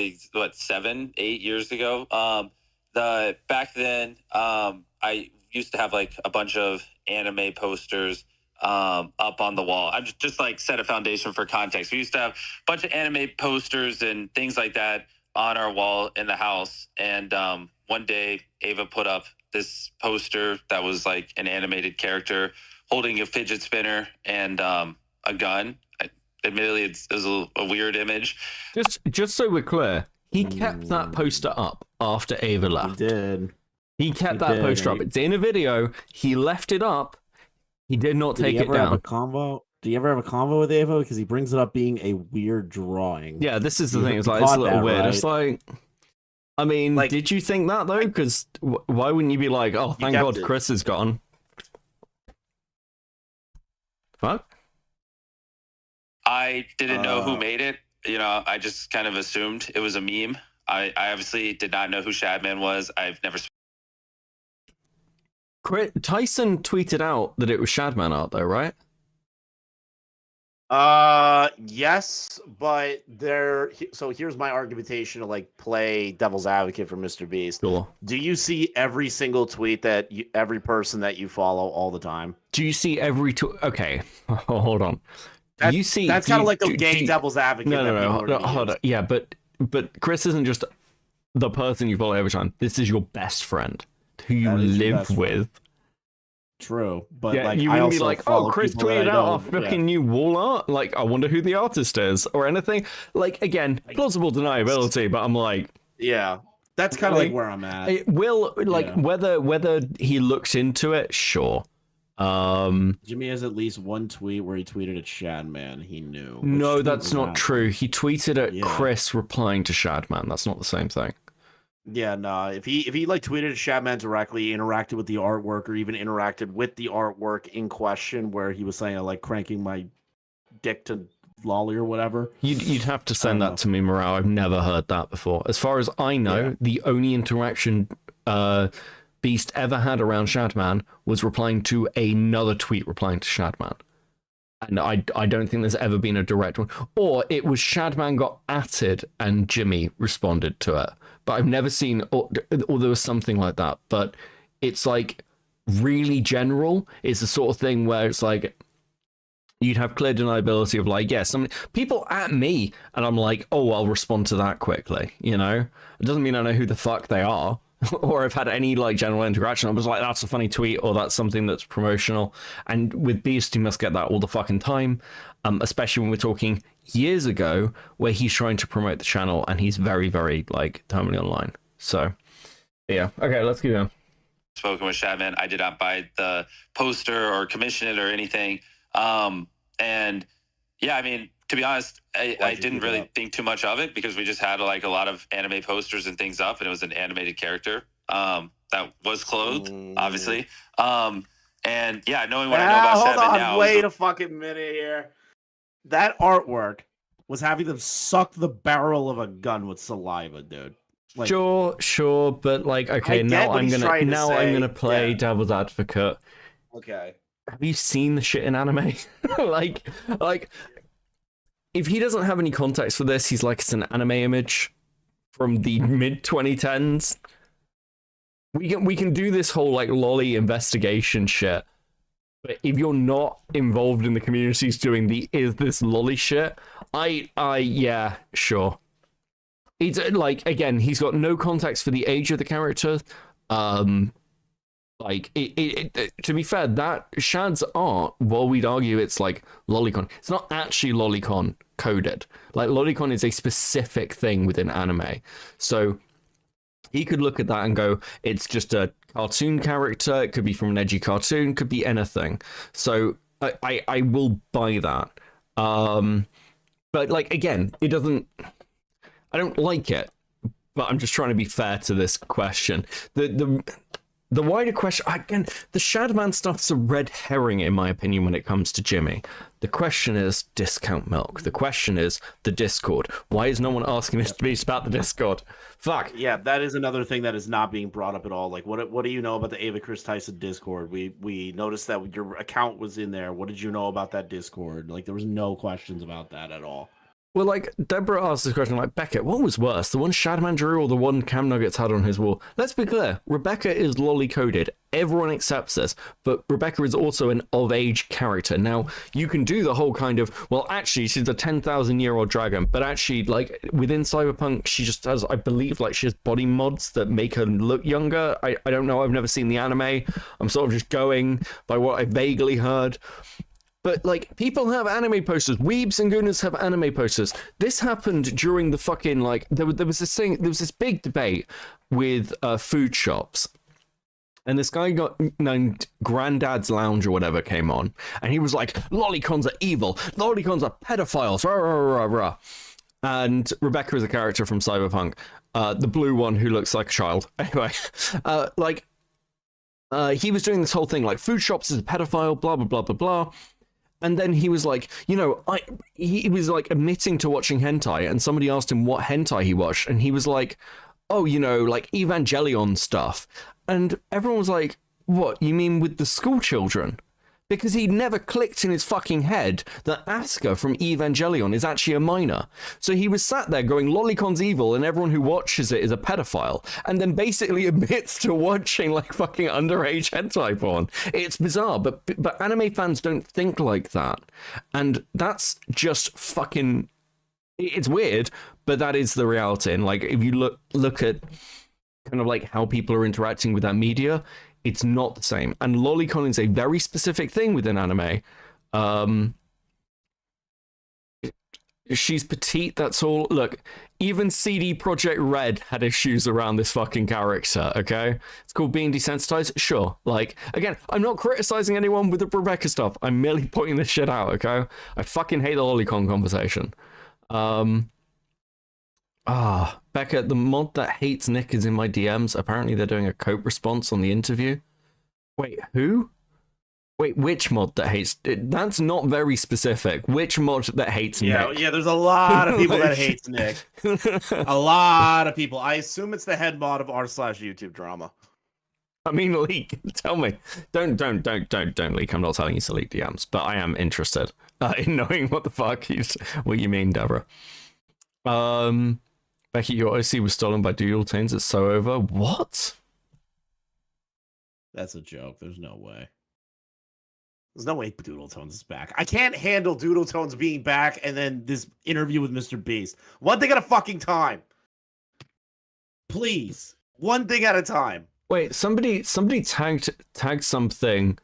7, 8 years ago. Back then, I used to have like a bunch of anime posters up on the wall. I'm just like set a foundation for context. We used to have a bunch of anime posters and things like that on our wall in the house. And one day, Ava put up this poster that was like an animated character holding a fidget spinner and a gun. Admittedly, it was a weird image. Just so we're clear, he kept that poster up after Ava left. He did. He kept that poster up. It's in a video. He left it up. He did not take it down. Do you ever have a convo with Ava? Because he brings it up being a weird drawing. Yeah, this is the thing. It's like, it's a little weird. Right? It's like, I mean, like, did you think that though? Because why wouldn't you be like, oh, thank God Chris is gone? Fuck. I didn't know who made it. I just kind of assumed it was a meme. I obviously did not know who Shadman was. I've never. Tyson tweeted out that it was Shadman art, though, right? Yes, but so here's my argumentation to like play devil's advocate for Mr. Beast. Cool. Do you see every single tweet every person that you follow all the time? Do you see every tweet? Okay, hold on. you see, that's kind of like the gay devil's advocate. No, that people are hold on. Yeah, but Chris isn't just the person you follow every time. This is your best friend who you live with. True, but yeah, like you I wouldn't also be like, follow oh, Chris people that I tweeted out our don't- fucking new wall art. Like, I wonder who the artist is or anything. Like, again, plausible deniability, but I'm like, yeah, that's kind of like where I'm at. it will whether he looks into it, sure. Jimmy has at least one tweet where he tweeted at Shadman. He knew. Which No, tweet that's was not that? true. He tweeted at Yeah. Chris replying to Shadman. That's not the same thing. Yeah, no. If he like tweeted at Shadman directly, interacted with the artwork, or even interacted with the artwork in question, where he was saying like cranking my dick to lolly or whatever. You'd have to send that to me, Morale. I've never heard that before. As far as I know, the only interaction Beast ever had around Shadman was replying to another tweet replying to Shadman. And I don't think there's ever been a direct one. Or it was Shadman got atted and Jimmy responded to it. But I've never seen, or there was something like that. But it's like really general. It's the sort of thing where it's like, you'd have clear deniability of like, yeah, some people at me, and I'm like, oh, I'll respond to that quickly, you know? It doesn't mean I know who the fuck they are, or I've had any like general interaction. I was like, that's a funny tweet, or that's something that's promotional. And with Beast, you must get that all the fucking time, especially when we're talking years ago, where he's trying to promote the channel, and he's very, very like terminally online. So, yeah. Okay, let's keep going. Spoken with Shadman. I did not buy the poster or commission it or anything. And yeah, I mean, to be honest, I didn't really think too much of it because we just had like a lot of anime posters and things up, and it was an animated character that was clothed, obviously. And yeah, knowing what I know about Shadman now, Wait a fucking minute here. That artwork was having them suck the barrel of a gun with saliva, dude. Like, Sure, but like, okay, now I'm gonna play devil's advocate. Okay. Have you seen the shit in anime? like, if he doesn't have any context for this, he's like, it's an anime image from the mid 2010s. We can do this whole like lolly investigation shit, but if you're not involved in the communities doing the is this lolly shit, yeah, sure. It's like, again, he's got no context for the age of the character. Like, to be fair, that Shad's art, while we'd argue it's like lolicon, it's not actually lolicon coded. Like, lolicon is a specific thing within anime. So he could look at that and go, it's just a cartoon character. It could be from an edgy cartoon, could be anything. So I will buy that. But like, again, it doesn't, I don't like it, but I'm just trying to be fair to this question. The wider question, again, the Shadman stuff's a red herring, in my opinion, when it comes to Jimmy. The question is discount milk. The question is the Discord. Why is no one asking Mr. Beast about the Discord? Fuck. Yeah, that is another thing that is not being brought up at all. Like, what do you know about the Ava Chris Tyson Discord? We noticed that your account was in there. What did you know about that Discord? Like, there was no questions about that at all. Well, like, Deborah asked this question, like, Beckett, what was worse, the one Shadman drew or the one Cam Nuggets had on his wall? Let's be clear, Rebecca is lolly-coded. Everyone accepts this, but Rebecca is also an of-age character. Now, you can do the whole kind of, well, actually, she's a 10,000-year-old dragon, but actually, like, within Cyberpunk, she just has, I believe, like, she has body mods that make her look younger. I don't know, I've never seen the anime. I'm sort of just going by what I vaguely heard. But, like, people have anime posters. Weebs and Gooners have anime posters. This happened during the fucking, like, there was this big debate with food shops. And this guy named Granddad's Lounge or whatever came on. And he was like, lolicons are evil. Lolicons are pedophiles. Rah, rah, rah, rah. And Rebecca is a character from Cyberpunk. The blue one who looks like a child. Anyway, he was doing this whole thing, like, food shops is a pedophile, blah, blah, blah, blah, blah. And then he was like, you know, he was like admitting to watching hentai, and somebody asked him what hentai he watched, and he was like, oh, you know, like Evangelion stuff. And everyone was like, what, you mean with the school children? because he never clicked in his fucking head that Asuka from Evangelion is actually a minor. So he was sat there going, Lolicon's evil and everyone who watches it is a pedophile, and then basically admits to watching like fucking underage hentai porn. It's bizarre, but anime fans don't think like that. And that's just fucking... It's weird, but that is the reality. And like, if you look at kind of like how people are interacting with that media, it's not the same. And lolicon is a very specific thing within anime. She's petite, that's all. Look, even CD Projekt Red had issues around this fucking character, okay? It's called being desensitized, sure. Like, again, I'm not criticizing anyone with the Rebecca stuff. I'm merely pointing this shit out, okay? I fucking hate the lolicon conversation. Becca, the mod that hates Nick is in my DMs. Apparently they're doing a cope response on the interview. Wait, who? Wait, which mod that hates? That's not very specific. Which mod that hates Nick? Yeah, there's a lot of people that hates Nick. A lot of people. I assume it's the head mod of r/YouTube drama. I mean, leak. Tell me. Don't leak. I'm not telling you to leak DMs, but I am interested in knowing what the fuck what you mean, Deborah. Becky, your OC was stolen by Doodle Tones. It's so over. What? That's a joke. There's no way. There's no way Doodle Tones is back. I can't handle Doodle Tones being back and then this interview with Mrbeast. One thing at a fucking time. Please. One thing at a time. Wait, somebody tagged something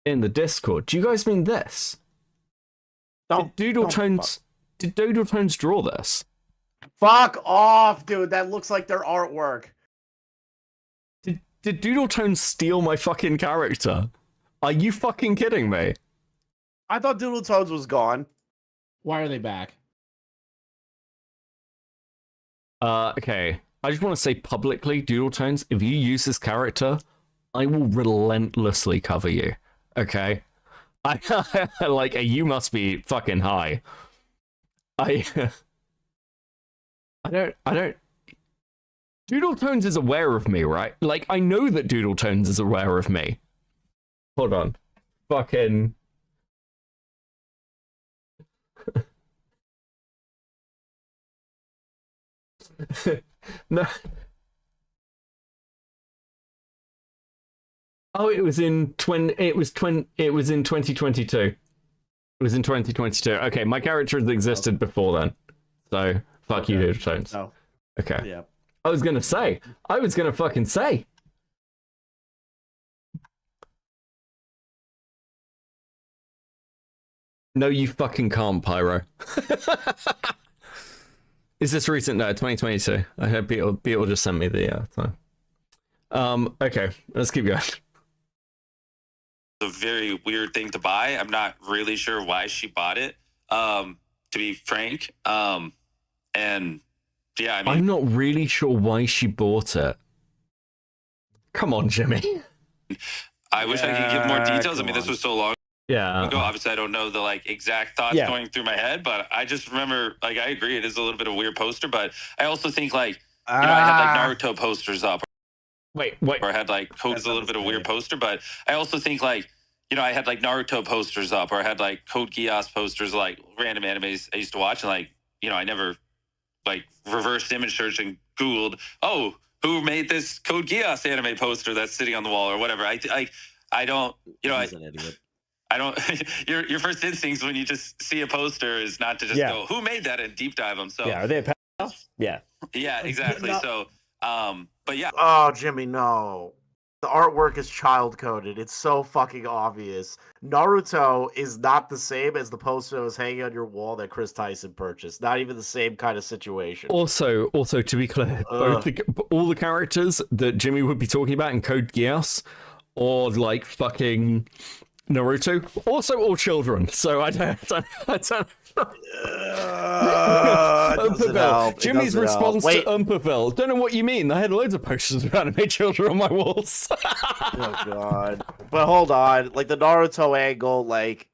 in the Discord. Do you guys mean this? Did Doodle Tones draw this? Fuck off, dude. That looks like their artwork. Did Doodle Tones steal my fucking character? Are you fucking kidding me? I thought Doodle Tones was gone. Why are they back? Okay. I just want to say publicly, Doodle Tones, if you use this character, I will relentlessly cover you. Okay? Like, you must be fucking high. I don't... Doodle Tones is aware of me, right? Like, I know that Doodle Tones is aware of me. Hold on. Fucking... No. Oh, it was in 2022. It was in 2022. Okay, my character has existed before then. So, fuck you, Doodle Tones. No. Okay. Yeah. I was gonna fucking say. No, you fucking can't, Pyro. Is this recent? No, 2022. I hope Beetle just sent me the time. Okay, let's keep going. A very weird thing to buy. I'm not really sure why she bought it, to be frank. And yeah, I mean, I'm not really sure why she bought it. Come on, Jimmy. I wish I could give more details. I mean, this was so long ago. Obviously, I don't know the like exact thoughts going through my head, but I just remember, like, I agree, it is a little bit of a weird poster, but I also think, like, you know, I had like Naruto posters up. Wait. Or I had like Code's a little bit of a weird poster, but I also think, like, you know, I had like Naruto posters up, or I had like Code Geass posters, like random animes I used to watch, and like, you know, I never like reversed image search and Googled, oh, who made this Code Geass anime poster that's sitting on the wall or whatever. I don't, you know, He's an idiot. I don't. Your first instincts when you just see a poster is not to just go, who made that, and deep dive them. So Yeah, are they a pedophile? Yeah. Yeah, exactly. So, but yeah. Oh, Jimmy, no. The artwork is child coded. It's so fucking obvious. Naruto is not the same as the poster that was hanging on your wall that Chris Tyson purchased. Not even the same kind of situation. Also, to be clear, all the characters that Jimmy would be talking about in Code Geass, or like fucking Naruto, also all children. So I don't Oompaville. Jimmy's response to Oompaville. Don't know what you mean. I had loads of posters of anime children on my walls. Oh god. But hold on. Like the Naruto angle, like,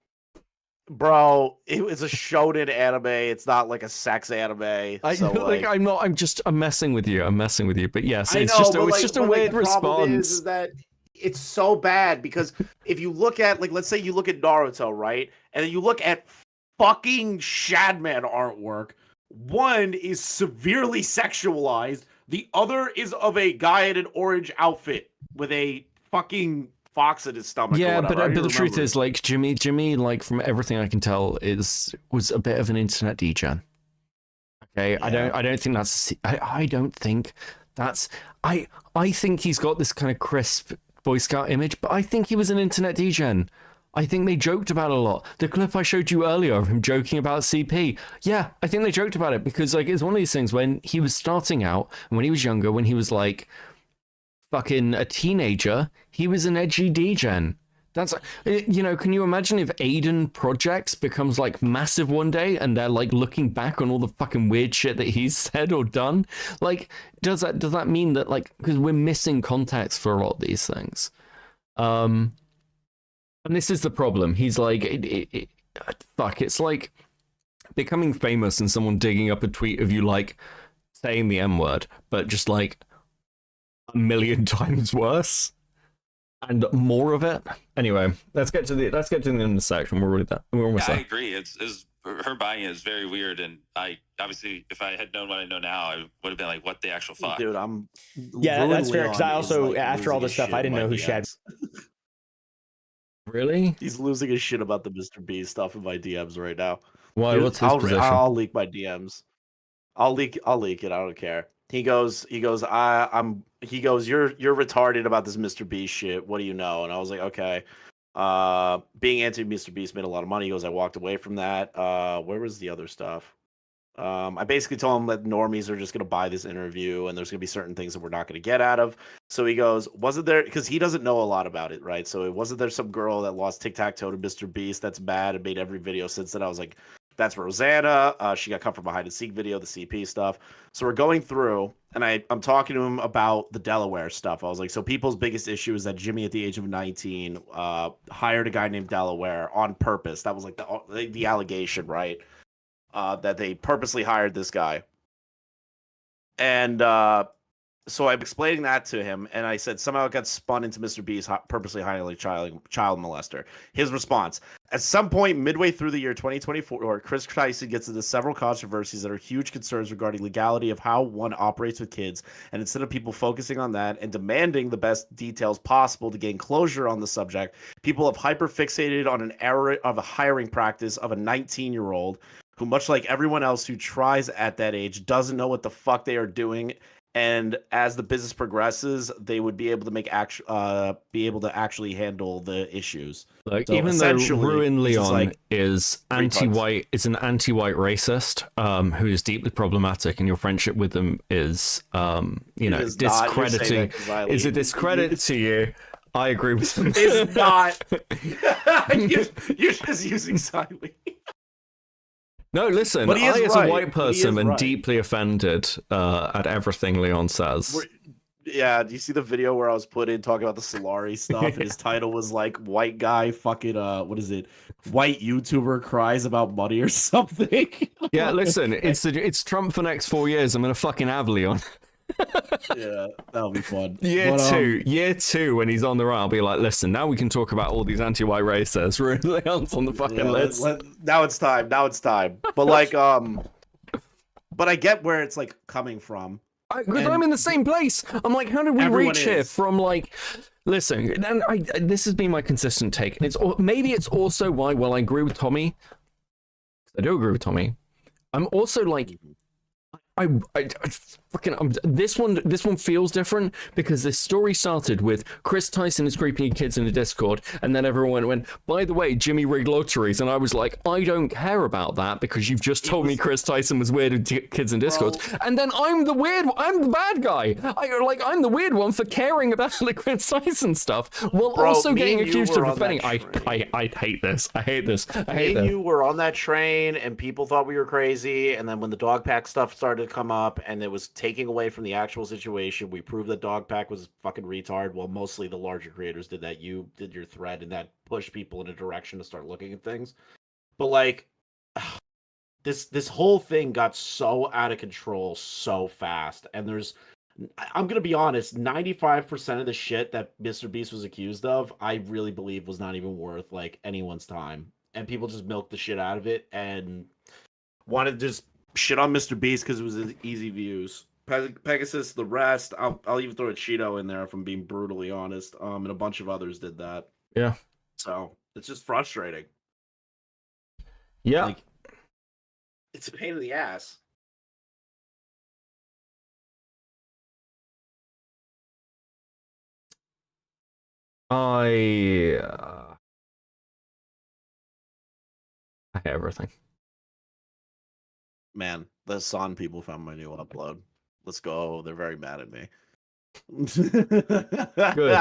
bro, it's a shonen anime. It's not like a sex anime. So, I'm messing with you. But yes, I it's know, just a weird response. Is that it's so bad because if you look at, like, let's say you look at Naruto, right? And then you look at fucking Shadman artwork. One is severely sexualized. The other is of a guy in an orange outfit with a fucking fox in his stomach. Yeah, or but whatever. but the truth is, like, Jimmy, like, from everything I can tell, was a bit of an internet degen. Okay, Yeah. I don't think that's. I don't think that's. I think he's got this kind of crisp Boy Scout image, but I think he was an internet degen. I think they joked about it a lot. The clip I showed you earlier of him joking about CP, yeah, I think they joked about it because, like, it's one of these things when he was starting out and when he was younger, when he was like fucking a teenager, he was an edgy degen. That's, you know, can you imagine if Aiden Projects becomes like massive one day and they're like looking back on all the fucking weird shit that he's said or done? Like, does that mean that, like, because we're missing context for a lot of these things? And this is the problem. He's like, fuck, it's like becoming famous and someone digging up a tweet of you like saying the M word, but just like a million times worse. And more of it. Anyway, let's get to the end section. We're almost I there. agree. It's her buying it is very weird, and I obviously, if I had known what I know now, I would have been like, "What the actual fuck?" Dude, I'm Yeah, that's fair. Because I Leon also, is, like, after all losing this his stuff, shit I didn't in know my who Shad. DMs. Really? He's losing his shit about the Mr. B stuff in my DMs right now. Why? Dude, What's his position? I'll leak my DMs. I'll leak it. I don't care. He goes, you're retarded about this Mr. Beast shit. What do you know? And I was like, okay. Being anti Mr. Beast made a lot of money. He goes, I walked away from that. Where was the other stuff? I basically told him that normies are just going to buy this interview and there's going to be certain things that we're not going to get out of. So he goes, wasn't there, because he doesn't know a lot about it, right? So wasn't there some girl that lost tic-tac-toe to Mr. Beast that's bad and made every video since then? I was like, that's Rosanna. She got cut from behind the seek video, the CP stuff. So we're going through, and I'm talking to him about the Delaware stuff. I was like, so people's biggest issue is that Jimmy, at the age of 19, hired a guy named Delaware on purpose. That was like the allegation, right? That they purposely hired this guy. And so I'm explaining that to him, and I said somehow it got spun into Mr. B's purposely hiring a child molester. His response: at some point midway through the year 2024, Chris Tyson gets into several controversies that are huge concerns regarding legality of how one operates with kids, and instead of people focusing on that and demanding the best details possible to gain closure on the subject, people have hyper-fixated on an error of a hiring practice of a 19-year-old who, much like everyone else who tries at that age, doesn't know what the fuck they are doing. And as the business progresses, they would be able to actually handle the issues. Like, So even though essentially, Ruin he's just Leon like, is anti-white, is an anti-white racist who is deeply problematic, and your friendship with them is, you know, is not- you're saying discrediting. that 'cause I Is a leave. discredit to you? I agree with him. It's not. you're just using Siley. No, listen, But he is I, as right. a white But he is person, am right. deeply offended at everything Leon says. Yeah, do you see the video where I was put in talking about the Solari stuff? And his title was like "White guy fucking what is it? White YouTuber cries about money or something." Yeah, listen, it's Trump for the next 4 years. I'm gonna fucking have Leon. Yeah, that'll be fun. Year two, when he's on the right, I'll be like, listen, now we can talk about all these anti-white racists. Leon's on the fucking list. Now it's time. But like, but I get where it's like coming from. Because I'm in the same place. I'm like, how did we Everyone reach here is. from like? Listen, and this has been my consistent take, and maybe it's also why. Well, I agree with Tommy. I do agree with Tommy. I'm also like, I fucking this one feels different because this story started with Chris Tyson is creeping kids in the Discord, and then everyone went, by the way, Jimmy rigged lotteries, and I was like, I don't care about that because you've just told me Chris Tyson was weird with kids in Discord, and then I'm the bad guy. I'm the weird one for caring about the Chris Tyson stuff while also me getting and you accused were of on that offending. I hate this. I hate this. I Me hate and this. you were on that train, and people thought we were crazy. And then when the dog pack stuff started to come up, and it was taking away from the actual situation, we proved that dog pack was fucking retard. Well, mostly the larger creators did that. You did your thread, and that pushed people in a direction to start looking at things. But like, this whole thing got so out of control so fast, and there's I'm gonna be honest. 95% of the shit that Mr. Beast was accused of, I really believe was not even worth like anyone's time, and people just milked the shit out of it and wanted to just shit on Mr. Beast because it was easy views. Pegasus, the rest, I'll even throw a Cheeto in there if I'm being brutally honest. And a bunch of others did that. Yeah. So it's just frustrating. Yeah. Like, it's a pain in the ass. I hate everything. Man, the Son people found my new upload. Let's go. They're very mad at me. Good.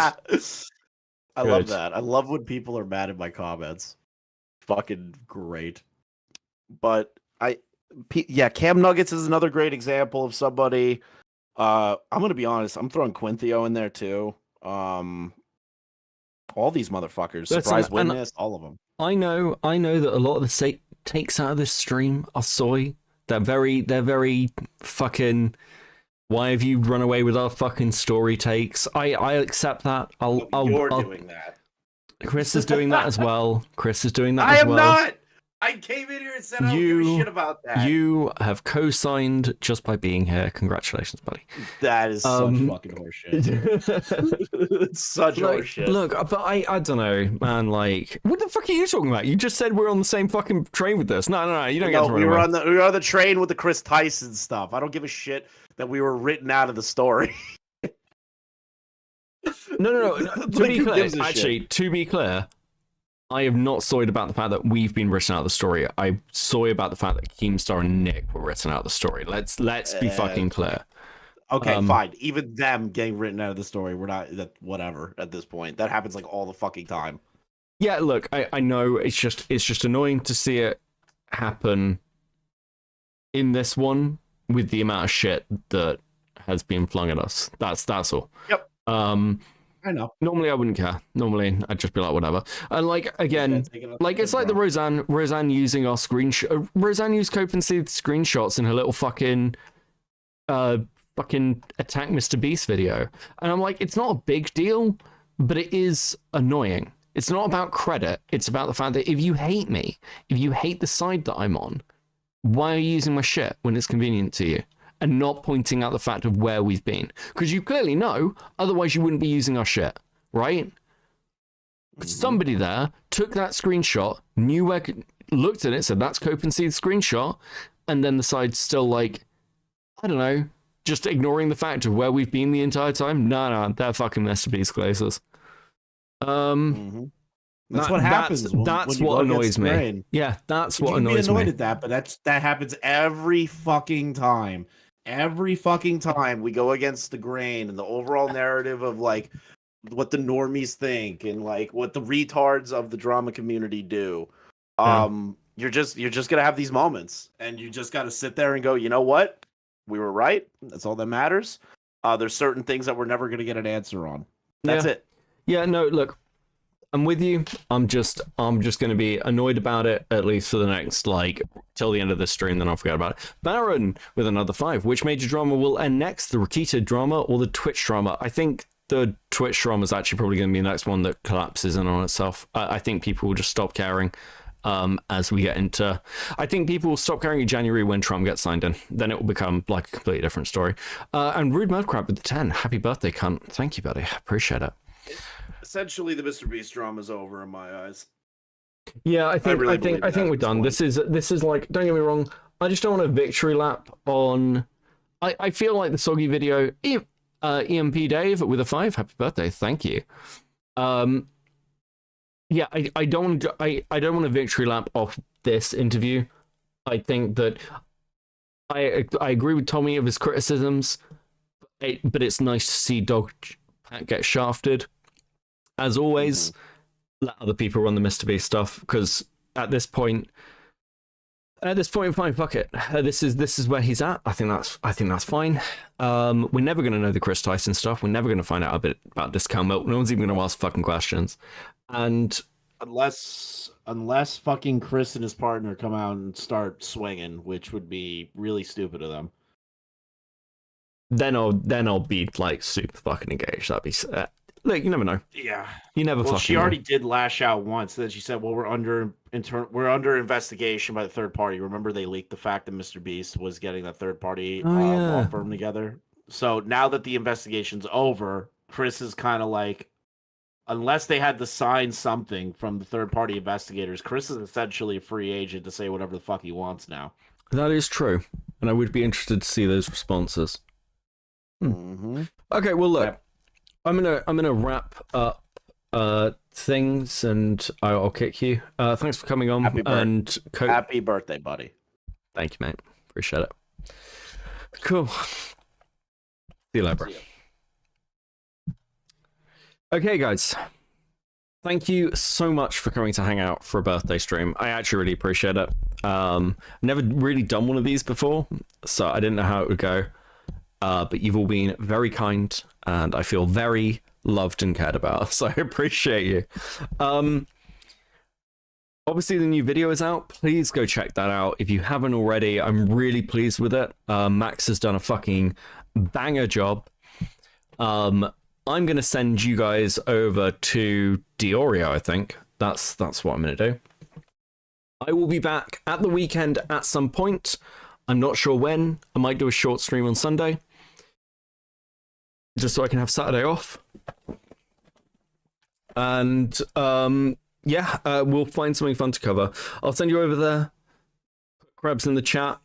I love that. I love when people are mad at my comments. Fucking great. But yeah, Cam Nuggets is another great example of somebody. I'm gonna be honest. I'm throwing Quinthio in there too. All these motherfuckers, surprise witness, all of them. I know that a lot of the takes out of this stream are soy. They're very fucking. Why have you run away with our fucking story takes? I accept that. You're doing that. Chris is doing that as well. Chris is doing that I as am well. not. I came in here and said I don't give a shit about that. You have co-signed just by being here. Congratulations, buddy. That is such fucking horseshit. It's such horseshit. Look, but I don't know, man. Like, what the fuck are you talking about? You just said we're on the same fucking train with this. No, you don't get to run we were away. we were on the train with the Chris Tyson stuff. I don't give a shit that we were written out of the story. No. To be clear, I have not soyed about the fact that we've been written out of the story. I soy about the fact that Keemstar and Nick were written out of the story. Let's be fucking clear. Okay, fine. Even them getting written out of the story, we're not whatever at this point. That happens like all the fucking time. Yeah, look, I know it's just annoying to see it happen in this one with the amount of shit that has been flung at us. That's all. Yep. I know. Normally I wouldn't care. Normally I'd just be like, whatever. And like again, like it's like the Roseanne using our screenshot. Roseanne used Cope and Seed screenshots in her little fucking attack Mr. Beast video. And I'm like, it's not a big deal, but it is annoying. It's not about credit. It's about the fact that if you hate me, if you hate the side that I'm on, why are you using my shit when it's convenient to you? And not pointing out the fact of where we've been. Because you clearly know, otherwise you wouldn't be using our shit, right? Somebody there took that screenshot, knew where, looked at it, said that's Cope and Seed's screenshot, and then the side's still like, I don't know, just ignoring the fact of where we've been the entire time. No, they're fucking Mr. Beast glazers. That's what happens. That's when what annoys me. Yeah, that's what annoys me. You can be annoyed at that, but that happens every fucking time. Every fucking time we go against the grain and the overall narrative of like what the normies think and like what the retards of the drama community do. You're just gonna have these moments, and you just gotta sit there and go, you know what? We were right. That's all that matters. There's certain things that we're never gonna get an answer on. That's it. Yeah, no, look, I'm with you. I'm just going to be annoyed about it, at least for the next, like, till the end of this stream, then I'll forget about it. Baron with another 5. Which major drama will end next? The Rakita drama or the Twitch drama? I think the Twitch drama is actually probably going to be the next one that collapses in on itself. I think people will just stop caring as we get into... I think people will stop caring in January when Trump gets signed in. Then it will become, like, a completely different story. And Rude Mudcrab with the 10. Happy birthday, cunt. Thank you, buddy. Appreciate it. Essentially, the Mr. Beast drama is over in my eyes. Yeah, I think we're done. This is like, don't get me wrong, I just don't want a victory lap on. I feel like the Soggy video, EMP Dave with a 5, happy birthday, thank you. Yeah, I don't want a victory lap off this interview. I think that I agree with Tommy of his criticisms, but it's nice to see Dog Pat get shafted. As always, let other people run the Mr. Beast stuff, because at this point, fine, fuck it. This is where he's at. I think that's fine. We're never going to know the Chris Tyson stuff. We're never going to find out a bit about Discount Milk. No one's even going to ask fucking questions. And unless fucking Chris and his partner come out and start swinging, which would be really stupid of them. then I'll be like super fucking engaged. That'd be like, you never know. Yeah. You never Well, fucking she know. already did lash out once. Then she said, "Well, we're under investigation by the third party." Remember, they leaked the fact that Mrbeast was getting that third party law firm together. So now that the investigation's over, Chris is kind of like, unless they had to sign something from the third party investigators, Chris is essentially a free agent to say whatever the fuck he wants now. That is true, and I would be interested to see those responses. Okay, well look, I'm gonna wrap up things, and I'll kick you. Thanks for coming on. Happy birthday, buddy. Thank you, mate. Appreciate it. Cool. See you later, bro. Okay, guys. Thank you so much for coming to hang out for a birthday stream. I actually really appreciate it. Never really done one of these before, so I didn't know how it would go. But you've all been very kind, and I feel very loved and cared about, so I appreciate you. Obviously, the new video is out. Please go check that out if you haven't already. I'm really pleased with it. Max has done a fucking banger job. I'm going to send you guys over to Diorio, I think. That's what I'm going to do. I will be back at the weekend at some point. I'm not sure when. I might do a short stream on Sunday, just so I can have Saturday off. And we'll find something fun to cover. I'll send you over there. Put Krebs in the chat.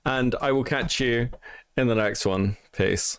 And I will catch you in the next one. Peace.